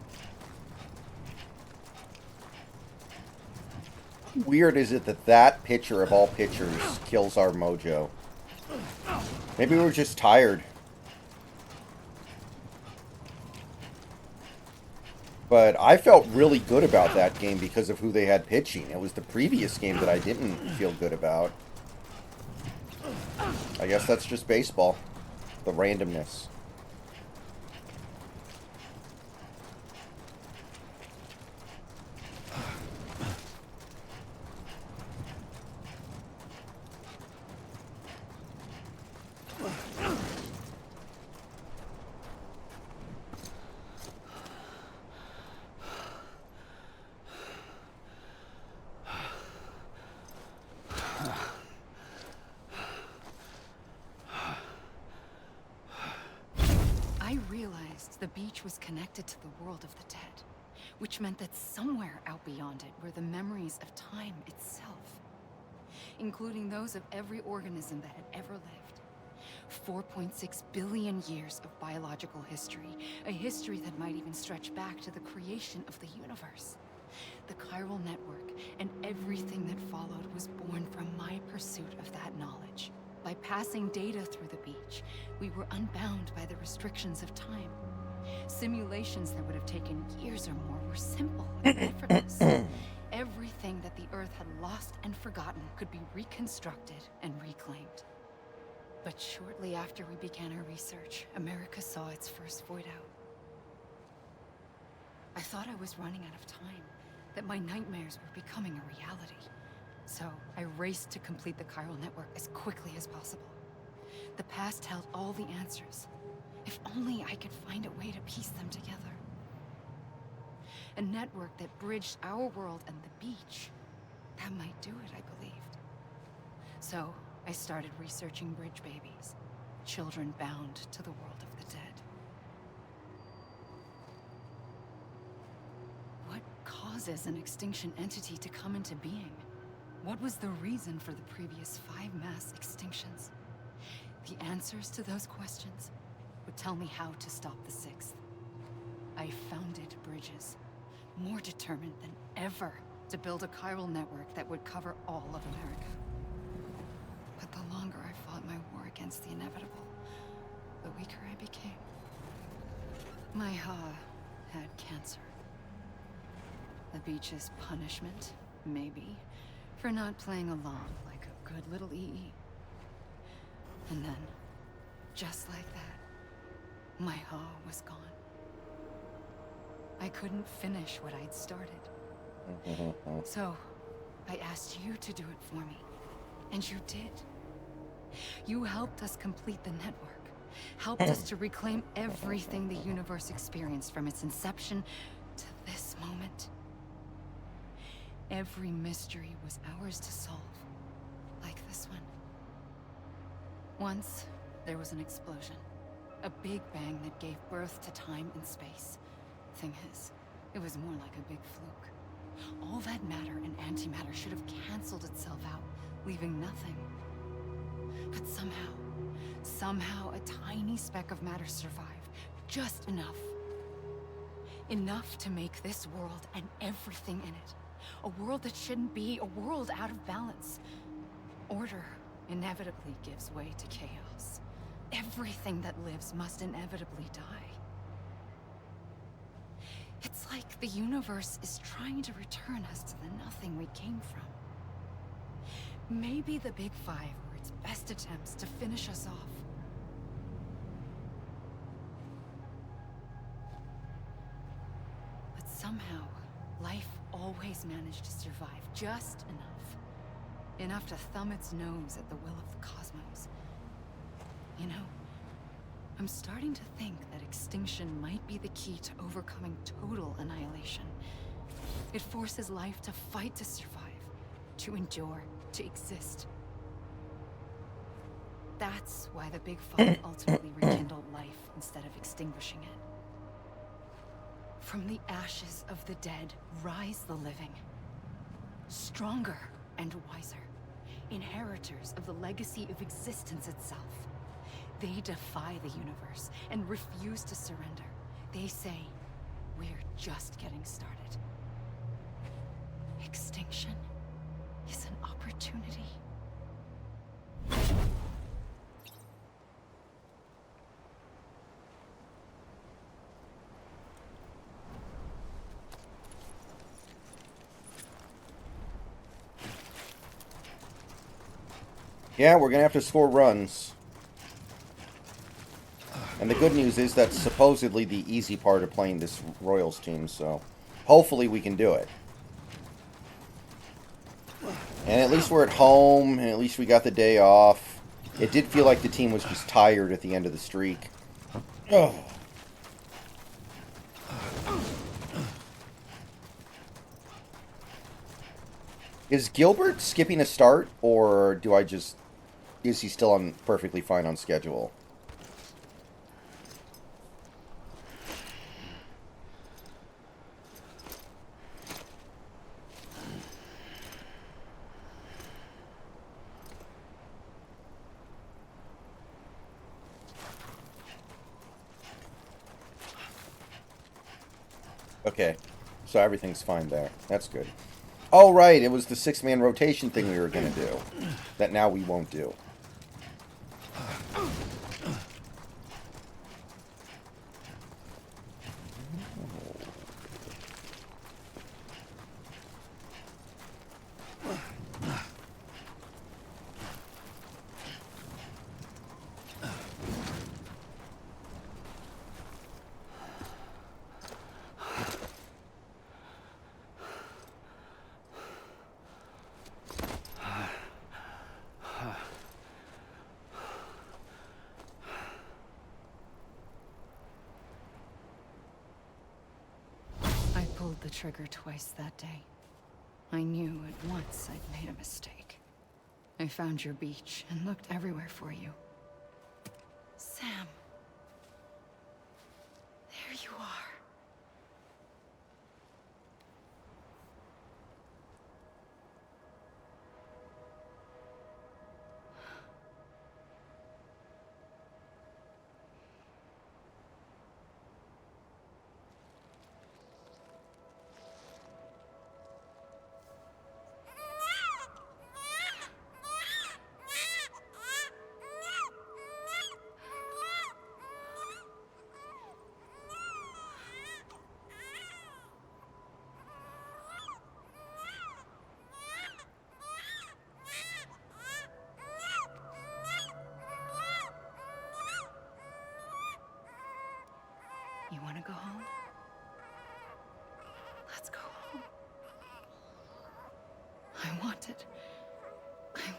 How weird is it that that pitcher of all pitchers kills our mojo? Maybe we were just tired. But I felt really good about that game because of who they had pitching. It was the previous game that I didn't feel good about. I guess that's just baseball. The randomness. I realized the beach was connected to the world of the dead, which meant that somewhere out beyond it were the memories of time itself, including those of every organism that had ever lived. 4.6 billion years of biological history, a history that might even stretch back to the creation of the universe. The chiral network and everything that followed was born from my pursuit of that knowledge. By passing data through the beach, we were unbound by the restrictions of time. Simulations that would have taken years or more were simple and effortless. Everything that the Earth had lost and forgotten could be reconstructed and reclaimed. But shortly after we began our research, America saw its first void out. I thought I was running out of time, that my nightmares were becoming a reality. So I raced to complete the chiral network as quickly as possible. The past held all the answers. If only I could find a way to piece them together. A network that bridged our world and the beach. That might do it, I believed. So, I started researching bridge babies. Children bound to the world of the dead. What causes an extinction entity to come into being? What was the reason for the previous 5 mass extinctions? The answers to those questions would tell me how to stop the 6th. I founded bridges, more determined than ever to build a chiral network that would cover all of America. But the longer I fought my war against the inevitable, the weaker I became. My Ha had cancer. The beach's punishment, maybe, for not playing along like a good little EE. And then, just like that, my Ha was gone. I couldn't finish what I'd started. So, I asked you to do it for me. And you did. You helped us complete the network. Helped us to reclaim everything the universe experienced from its inception to this moment. Every mystery was ours to solve. Like this one. Once, there was an explosion. A big bang that gave birth to time and space. Thing is, it was more like a big fluke. All that matter and antimatter should have canceled itself out, leaving nothing. But somehow a tiny speck of matter survived. Just enough. Enough to make this world and everything in it. A world that shouldn't be, a world out of balance. Order inevitably gives way to chaos. Everything that lives must inevitably die. It's like the universe is trying to return us to the nothing we came from. Maybe the Big Five were its best attempts to finish us off. But somehow, life always managed to survive just enough. Enough to thumb its nose at the will of the cosmos. You know, I'm starting to think that extinction might be the key to overcoming total annihilation. It forces life to fight to survive, to endure, to exist. That's why the Big Five ultimately rekindled life instead of extinguishing it. From the ashes of the dead rise the living. Stronger and wiser. Inheritors of the legacy of existence itself. They defy the universe and refuse to surrender. They say, we're just getting started. Extinction is an opportunity. Yeah, we're gonna have to score runs. And the good news is that's supposedly the easy part of playing this Royals team, so hopefully we can do it. And at least we're at home, and at least we got the day off. It did feel like the team was just tired at the end of the streak. Ugh. Is Gilbert skipping a start, or do I just... is he still on perfectly fine on schedule? Okay, so everything's fine there. That's good. Oh, right, it was the 6-man rotation thing we were going to do. That now we won't do. pulled the trigger twice that day. I knew at once I'd made a mistake. I found your beach and looked everywhere for you. Sam. There you are. You want to go home? Let's go home. I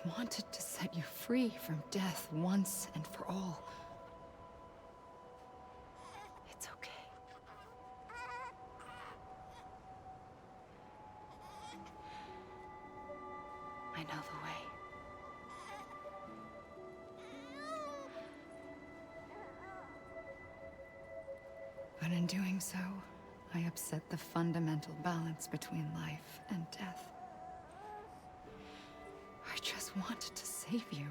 wanted to set you free from death once and for all. It's okay. I know the way. But in doing so, I upset the fundamental balance between life and death. I just wanted to save you.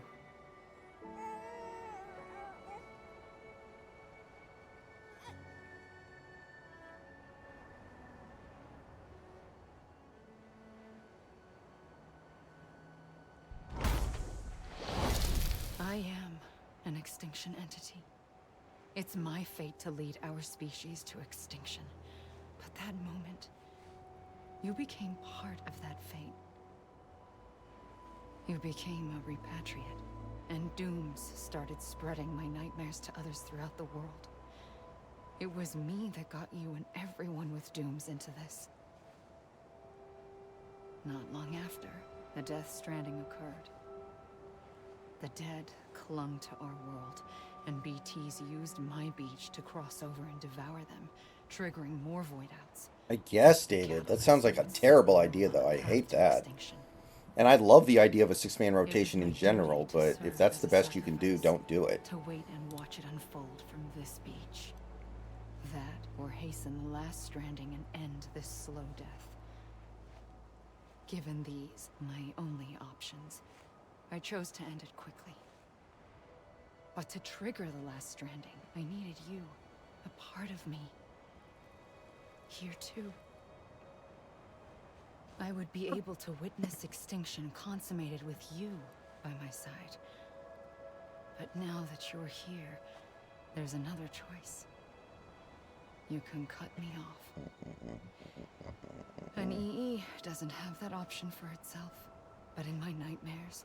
I am an extinction entity. It's my fate to lead our species to extinction. But that moment, you became part of that fate. You became a repatriate, and dooms started spreading my nightmares to others throughout the world. It was me that got you and everyone with dooms into this. Not long after, the Death Stranding occurred. The dead clung to our world, and BTs used my beach to cross over and devour them, triggering more void-outs. I guess, David. That sounds like a terrible idea, though. I hate that. And I love the idea of a six-man rotation in general, but if that's the best you can do, don't do it. To wait and watch it unfold from this beach. That, or hasten the last stranding and end this slow death. Given these, my only options, I chose to end it quickly. But to trigger the last stranding, I needed you, a part of me. Here too. I would be able to witness extinction consummated with you by my side. But now that you're here, there's another choice. You can cut me off. An EE doesn't have that option for itself. But in my nightmares,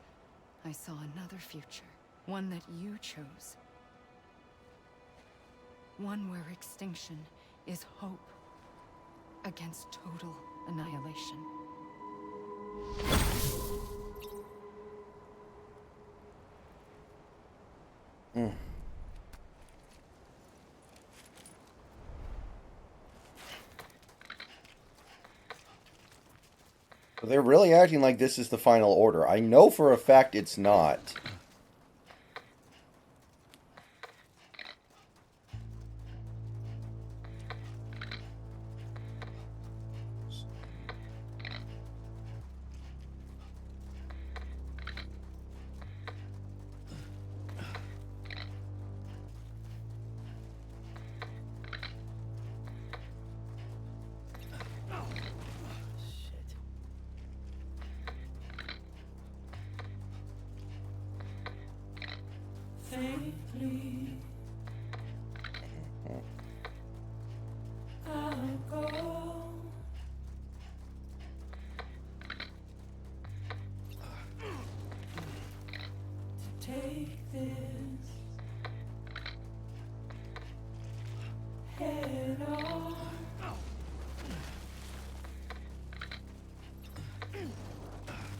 I saw another future. One that you chose. One where extinction is hope against total annihilation. So they're really acting like this is the final order. I know for a fact it's not. Take this head on.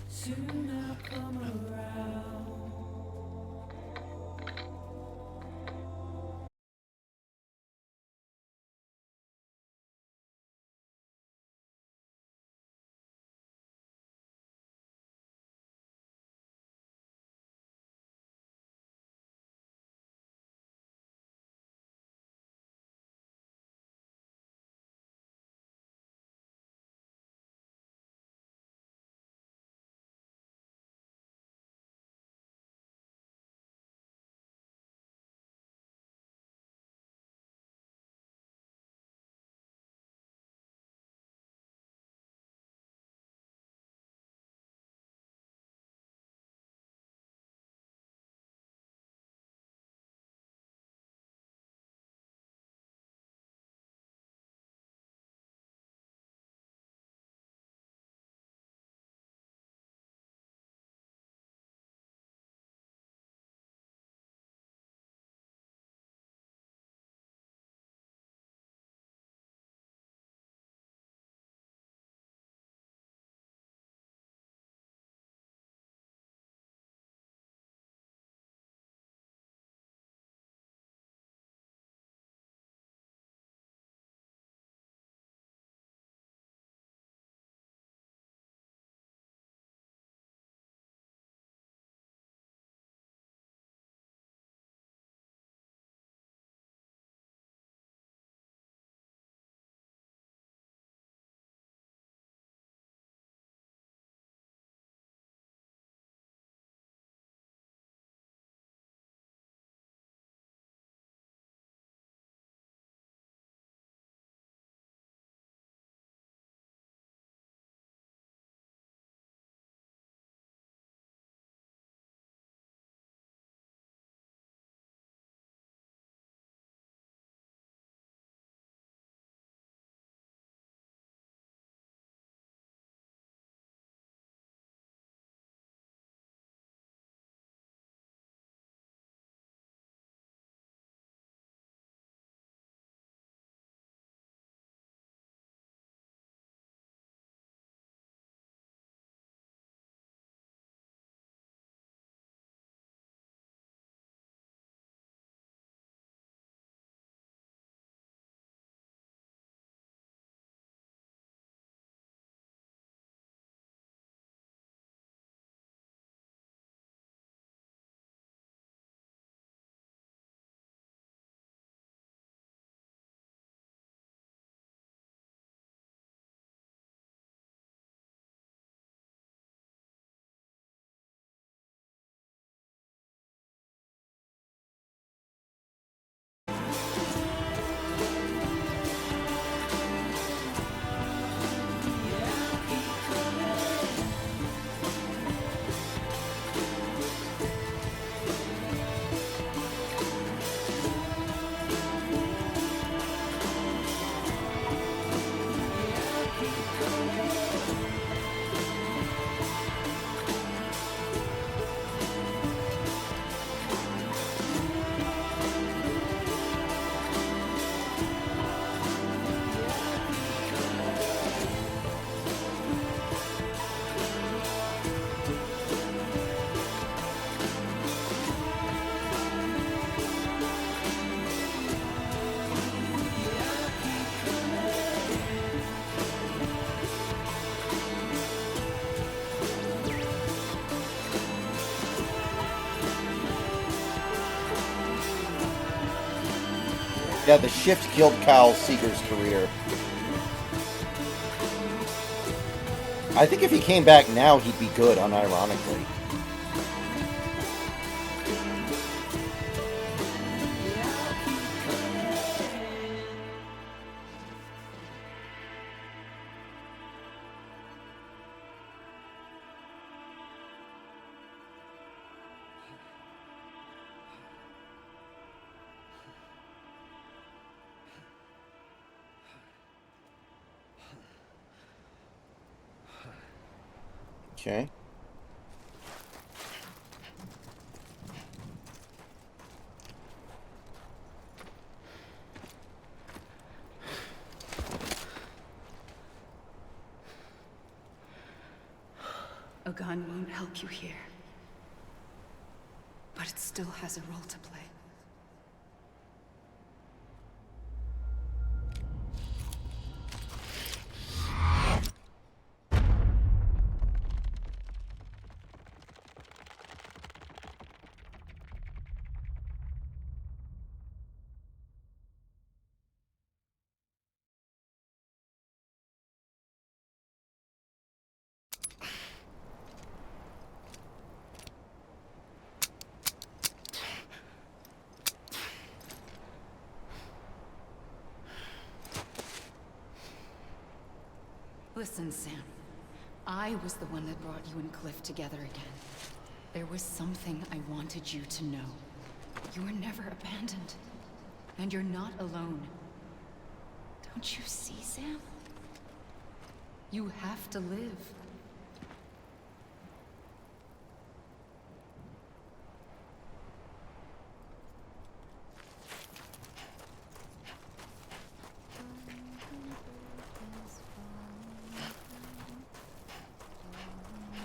Soon I'll come around. Yeah, the shift killed Kyle Seeger's career. I think if he came back now, he'd be good, unironically. Okay. A gun won't help you here. But it still has a role to play. Listen, Sam. I was the one that brought you and Cliff together again. There was something I wanted you to know. You were never abandoned. And you're not alone. Don't you see, Sam? You have to live.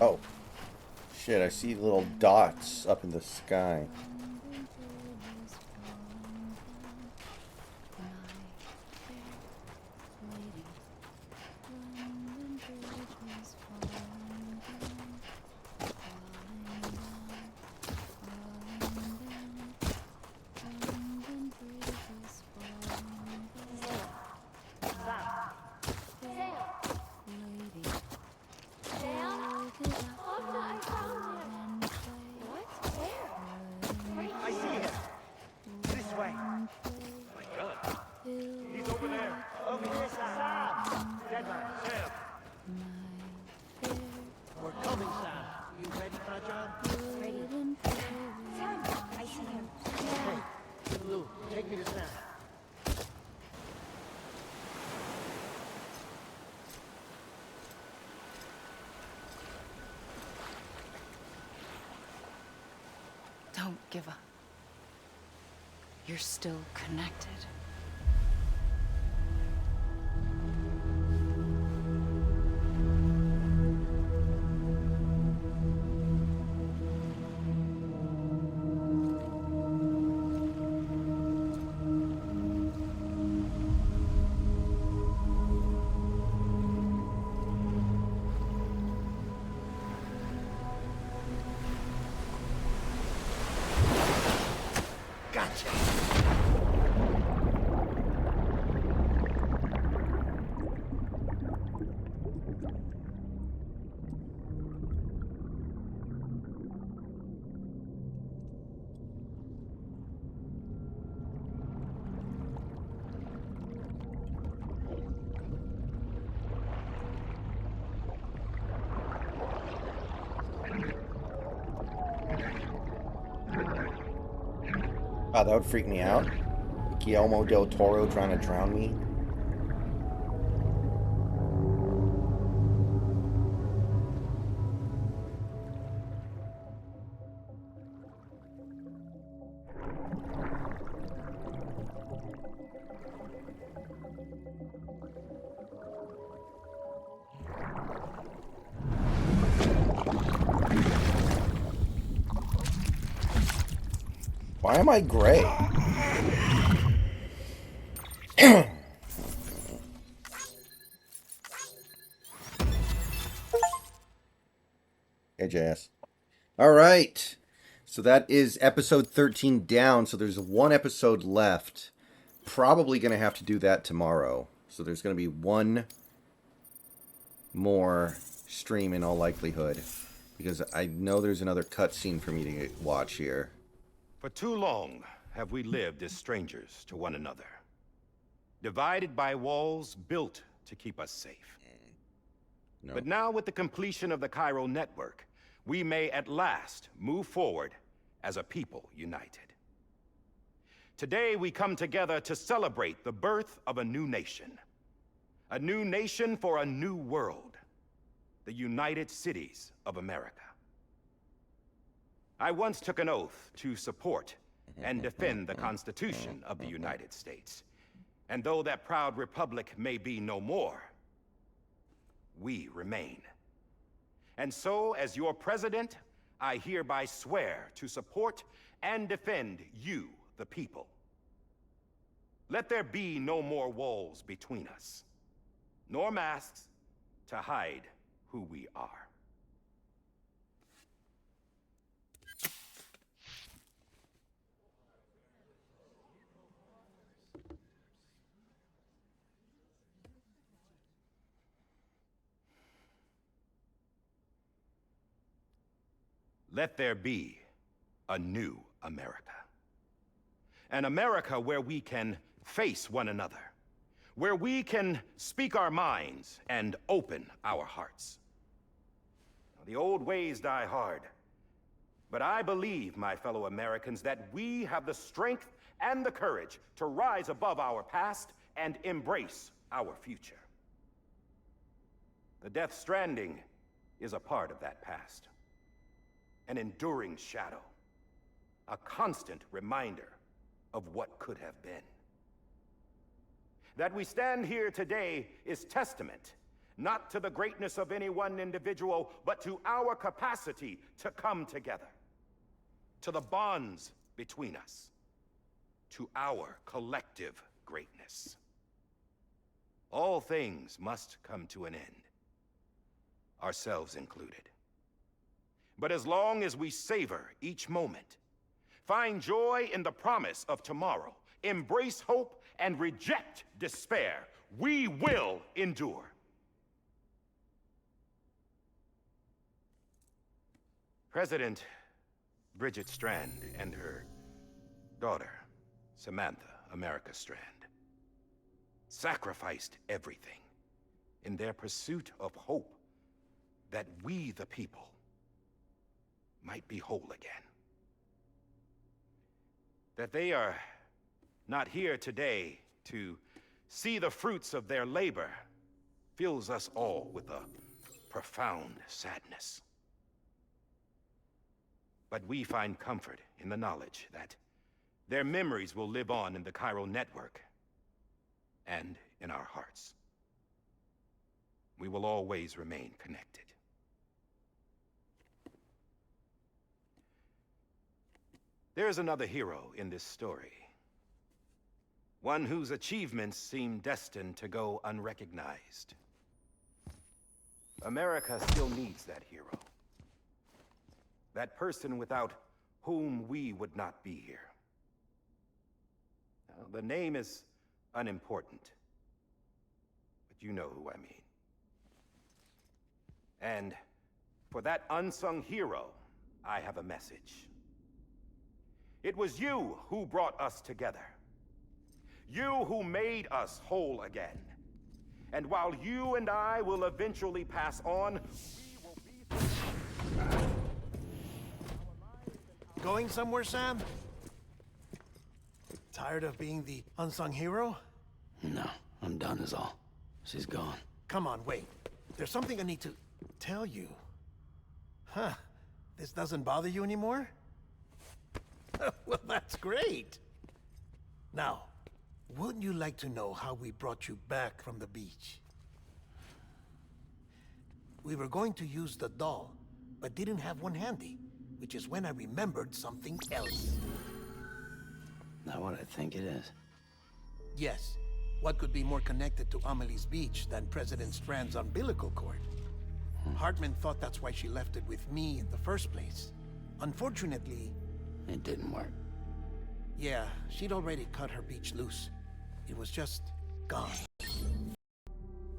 Oh. Shit, I see little dots up in the sky. Don't give up. You're still connected. Wow, that would freak me out. Guillermo del Toro trying to drown me. Why am I gray? AJS. All right. So that is episode 13 down. So there's one episode left. probably going to have to do that tomorrow. So there's going to be one more stream in all likelihood. Because I know there's another cutscene for me to watch here. For too long have we lived as strangers to one another. Divided by walls built to keep us safe. No. But now with the completion of the Cairo network, we may at last move forward as a people united. Today we come together to celebrate the birth of a new nation. A new nation for a new world. The United Cities of America. I once took an oath to support and defend the Constitution of the United States. And though that proud republic may be no more, we remain. And so, as your president, I hereby swear to support and defend you, the people. Let there be no more walls between us, nor masks to hide who we are. Let there be a new America. An America where we can face one another, where we can speak our minds and open our hearts. The old ways die hard, but I believe, my fellow Americans, that we have the strength and the courage to rise above our past and embrace our future. The Death Stranding is a part of that past. An enduring shadow, a constant reminder of what could have been. That we stand here today is testament, not to the greatness of any one individual, but to our capacity to come together, to the bonds between us, to our collective greatness. All things must come to an end, ourselves included. But as long as we savor each moment, find joy in the promise of tomorrow, embrace hope, and reject despair, we will endure. President Bridget Strand and her daughter, Samantha America Strand, sacrificed everything in their pursuit of hope that we, the people, might be whole again. That they are not here today to see the fruits of their labor fills us all with a profound sadness. But we find comfort in the knowledge that their memories will live on in the Cairo network and in our hearts. We will always remain connected. There is another hero in this story. One whose achievements seem destined to go unrecognized. America still needs that hero. That person without whom we would not be here. Now, the name is unimportant, but you know who I mean. And for that unsung hero, I have a message. It was you who brought us together. You who made us whole again. And while you and I will eventually pass on, we will be... Going somewhere, Sam? Tired of being the unsung hero? No, I'm done is all. She's gone. Come on, wait. There's something I need to tell you. Huh. This doesn't bother you anymore? Well, that's great. Now, wouldn't you like to know how we brought you back from the beach? We were going to use the doll, but didn't have one handy, which is when I remembered something else. Not what I think it is. Yes. What could be more connected to Amelie's beach than President Strand's umbilical cord? Hartman thought that's why she left it with me in the first place. Unfortunately... It didn't work. Yeah, she'd already cut her beach loose. It was just gone.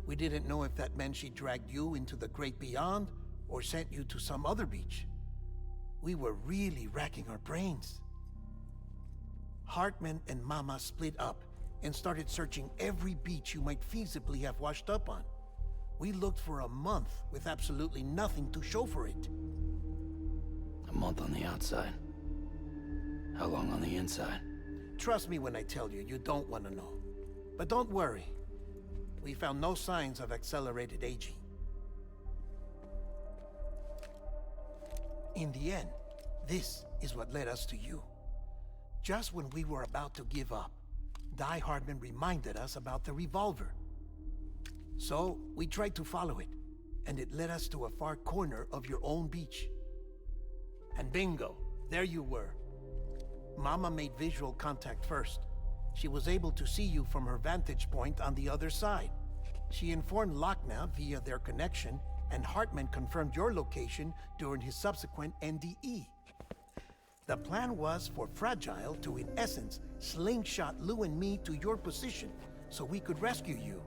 We didn't know if that meant she dragged you into the great beyond or sent you to some other beach. We were really racking our brains. Hartman and Mama split up and started searching every beach you might feasibly have washed up on. We looked for a month with absolutely nothing to show for it. A month on the outside. How long on the inside? Trust me when I tell you, you don't want to know. But don't worry. We found no signs of accelerated aging. In the end, this is what led us to you. Just when we were about to give up, Die Hardman reminded us about the revolver. So, we tried to follow it, and it led us to a far corner of your own beach. And bingo, there you were. Mama made visual contact first. She was able to see you from her vantage point on the other side. She informed Locknaw via their connection, and Hartman confirmed your location during his subsequent NDE. The plan was for Fragile to, in essence, slingshot Lou and me to your position so we could rescue you.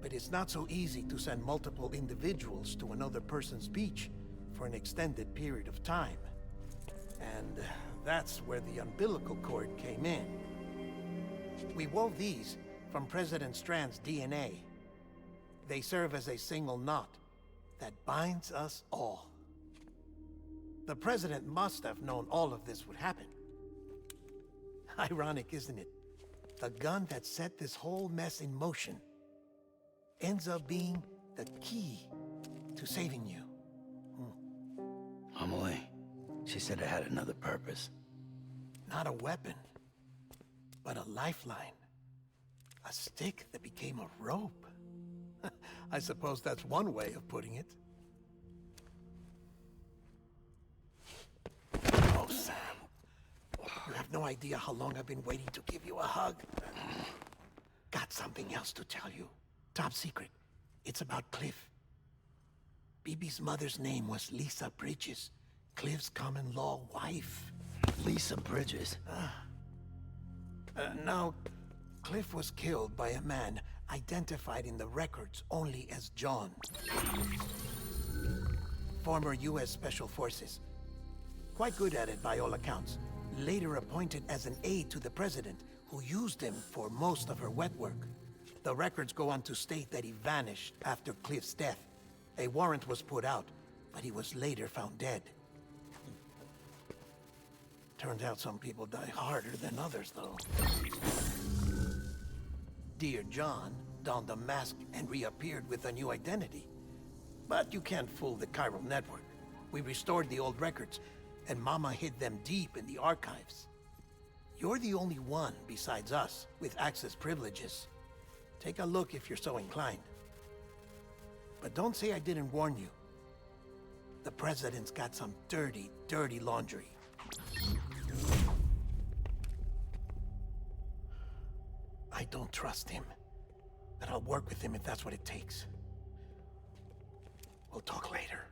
But it's not so easy to send multiple individuals to another person's beach for an extended period of time. And that's where the umbilical cord came in. We wove these from President Strand's DNA. They serve as a single knot that binds us all. The President must have known all of this would happen. Ironic, isn't it? The gun that set this whole mess in motion ends up being the key to saving you. Amelie, she said it had another purpose. Not a weapon, but a lifeline. A stick that became a rope. I suppose that's one way of putting it. Oh, Sam. You have no idea how long I've been waiting to give you a hug. Got something else to tell you. Top secret. It's about Cliff. BB's mother's name was Lisa Bridges, Cliff's common-law wife. Lisa Bridges? Now, Cliff was killed by a man identified in the records only as John. Former U.S. Special Forces. Quite good at it by all accounts. Later appointed as an aide to the president, who used him for most of her wet work. The records go on to state that he vanished after Cliff's death. A warrant was put out, but he was later found dead. Turns out some people die harder than others, though. Dear John donned a mask and reappeared with a new identity. But you can't fool the chiral network. We restored the old records, and Mama hid them deep in the archives. You're the only one besides us with access privileges. Take a look if you're so inclined. But don't say I didn't warn you. The president's got some dirty, dirty laundry. I don't trust him, but I'll work with him if that's what it takes. We'll talk later.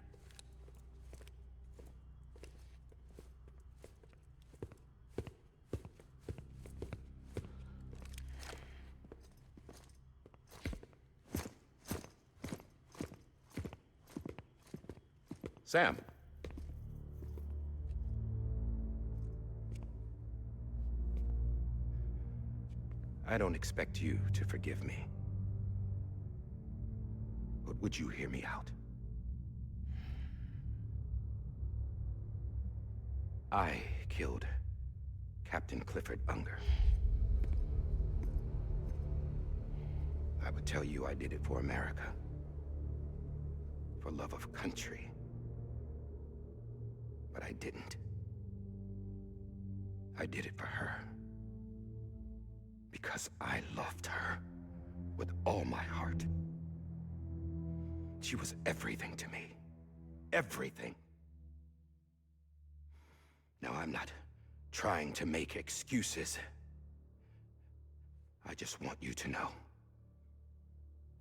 Sam. I don't expect you to forgive me. But would you hear me out? I killed Captain Clifford Unger. I would tell you I did it for America. For love of country. But I didn't. I did it for her. Because I loved her with all my heart. She was everything to me. Everything. Now, I'm not trying to make excuses. I just want you to know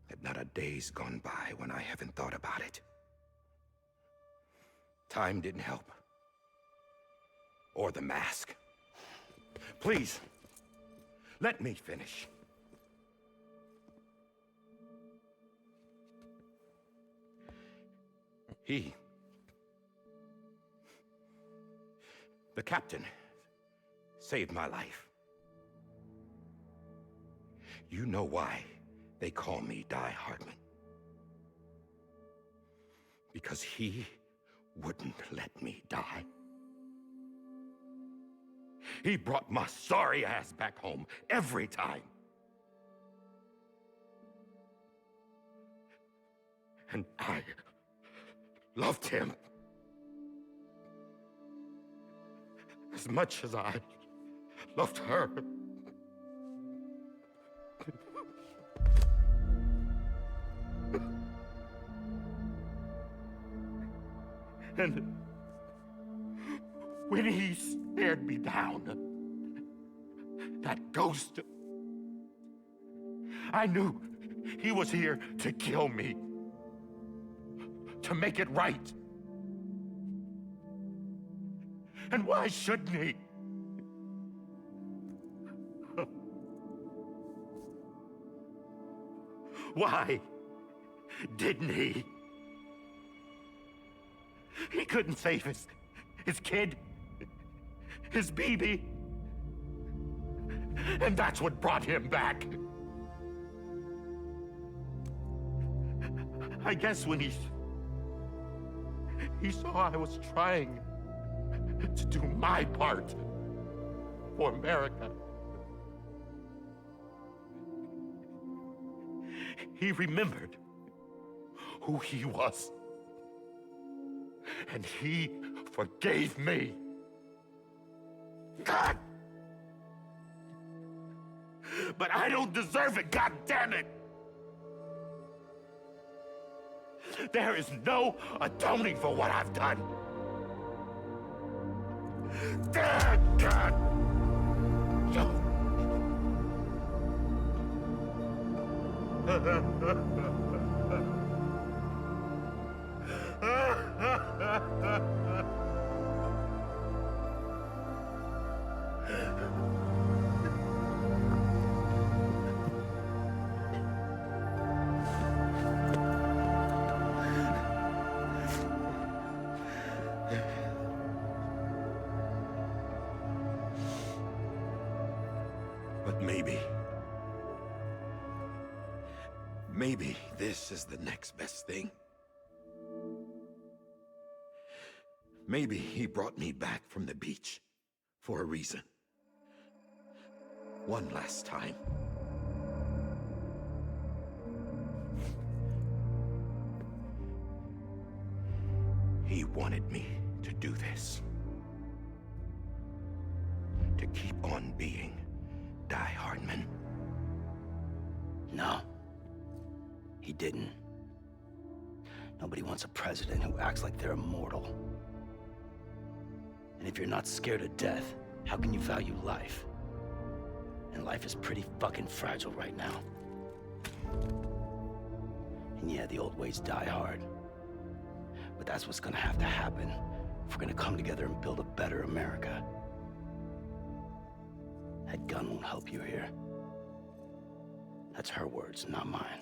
that not a day's gone by when I haven't thought about it. Time didn't help. Or the mask. Please, Let me finish. The captain, saved my life. You know why they call me Die Hardman? Because he wouldn't let me die. He brought my sorry ass back home every time. And I loved him as much as I loved her. And when he stared me down, that ghost, I knew he was here to kill me, to make it right. And why shouldn't he? Why didn't he? He couldn't save his kid, his baby. And that's what brought him back. I guess when he saw I was trying to do my part for America, he remembered who he was. And he forgave me. God! But I don't deserve it, God damn it! There is no atoning for what I've done. God! But maybe this is the next best thing. Maybe he brought me back from the beach for a reason. One last time. He wanted me to do this. To keep on being Die Hardman. No. He didn't. Nobody wants a president who acts like they're immortal. And if you're not scared of death, how can you value life? And life is pretty fucking fragile right now. And yeah, the old ways die hard. But that's what's gonna have to happen if we're gonna come together and build a better America. That gun won't help you here. That's her words, not mine.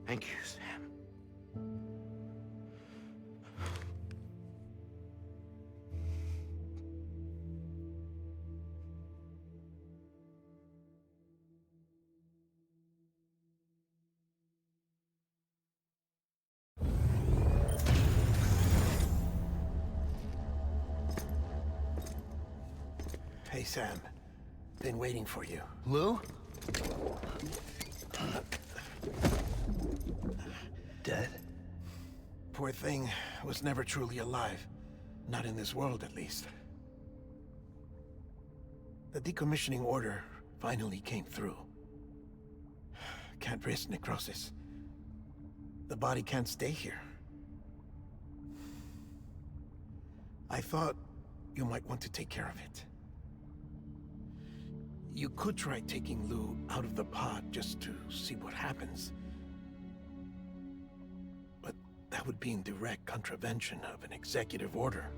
Thank you, Sam. Hey, Sam. Been waiting for you. Lou? Dead? Poor thing was never truly alive. Not in this world, at least. The decommissioning order finally came through. Can't risk necrosis. The body can't stay here. I thought you might want to take care of it. You could try taking Lou out of the pod just to see what happens. But that would be in direct contravention of an executive order.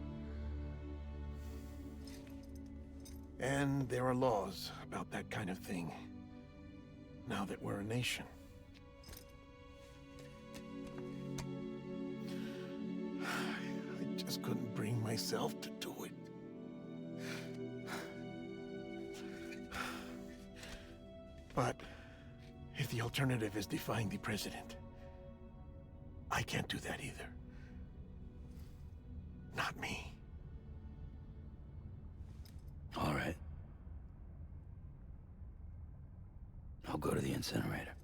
And there are laws about that kind of thing, now that we're a nation. I just couldn't bring myself to do it. But if the alternative is defying the president, I can't do that either. Not me. All right. I'll go to the incinerator.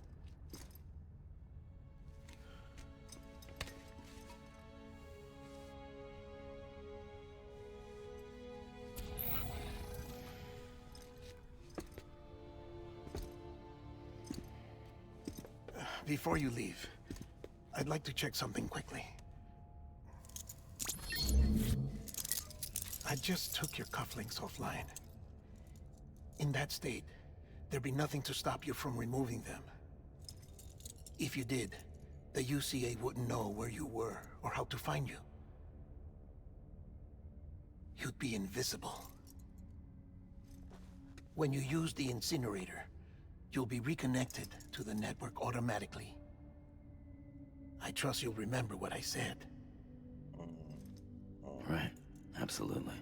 Before you leave, I'd like to check something quickly. I just took your cufflinks offline. In that state, there'd be nothing to stop you from removing them. If you did, the UCA wouldn't know where you were or how to find you. You'd be invisible. When you use the incinerator, you'll be reconnected to the network automatically. I trust you'll remember what I said. Right. Absolutely.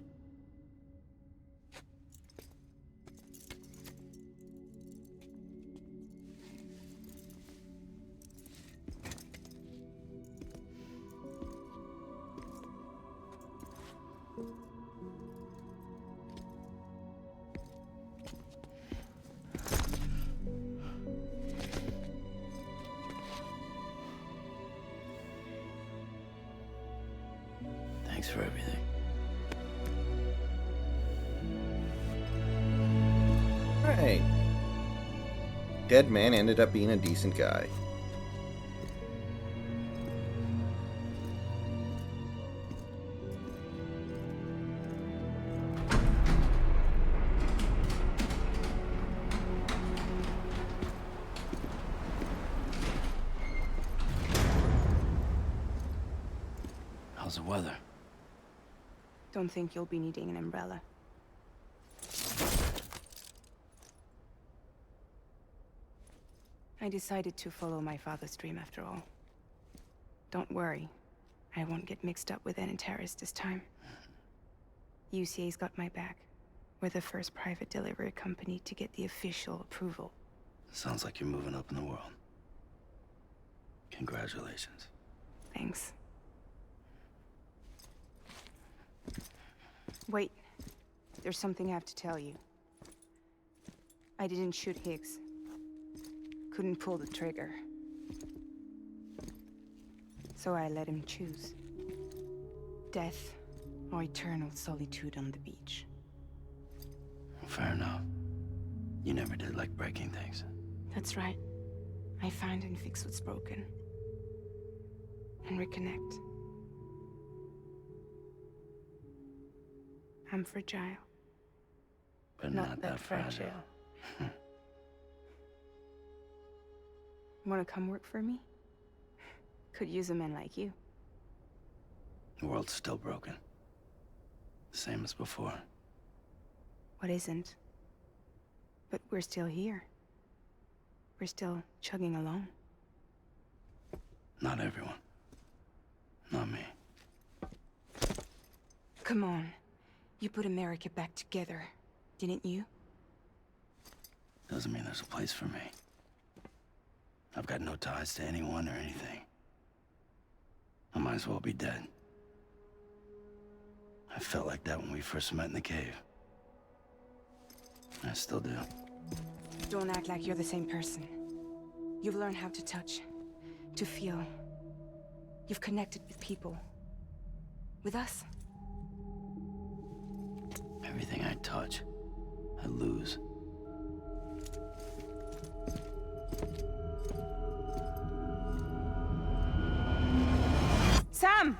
Thanks for everything. Alright. Dead man ended up being a decent guy. How's the weather? Don't think you'll be needing an umbrella. I decided to follow my father's dream after all. Don't worry. I won't get mixed up with any terrorists this time. UCA's got my back. We're the first private delivery company to get the official approval. Sounds like you're moving up in the world. Congratulations. Thanks. Wait. There's something I have to tell you. I didn't shoot Higgs. Couldn't pull the trigger. So I let him choose. Death or eternal solitude on the beach. Fair enough. You never did like breaking things. That's right. I find and fix what's broken. And reconnect. I'm fragile. But not that fragile. Wanna come work for me? Could use a man like you. The world's still broken. Same as before. What isn't? But we're still here. We're still chugging along. Not everyone. Not me. Come on. You put America back together, didn't you? Doesn't mean there's a place for me. I've got no ties to anyone or anything. I might as well be dead. I felt like that when we first met in the cave. I still do. Don't act like you're the same person. You've learned how to touch, to feel. You've connected with people. With us. Everything I touch, I lose. Sam!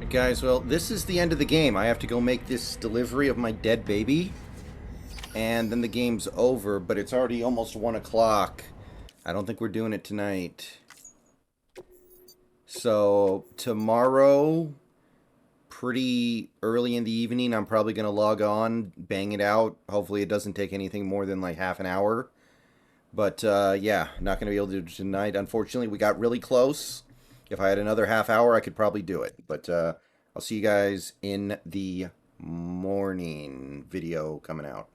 Guys, well, this is the end of the game. I have to go make this delivery of my dead baby. And then the game's over, but it's already almost 1 o'clock. I don't think we're doing it tonight. So, tomorrow, pretty early in the evening, I'm probably going to log on, bang it out. Hopefully it doesn't take anything more than like half an hour. But, yeah, not going to be able to do it tonight. Unfortunately, we got really close. If I had another half hour, I could probably do it. But, I'll see you guys in the morning video coming out.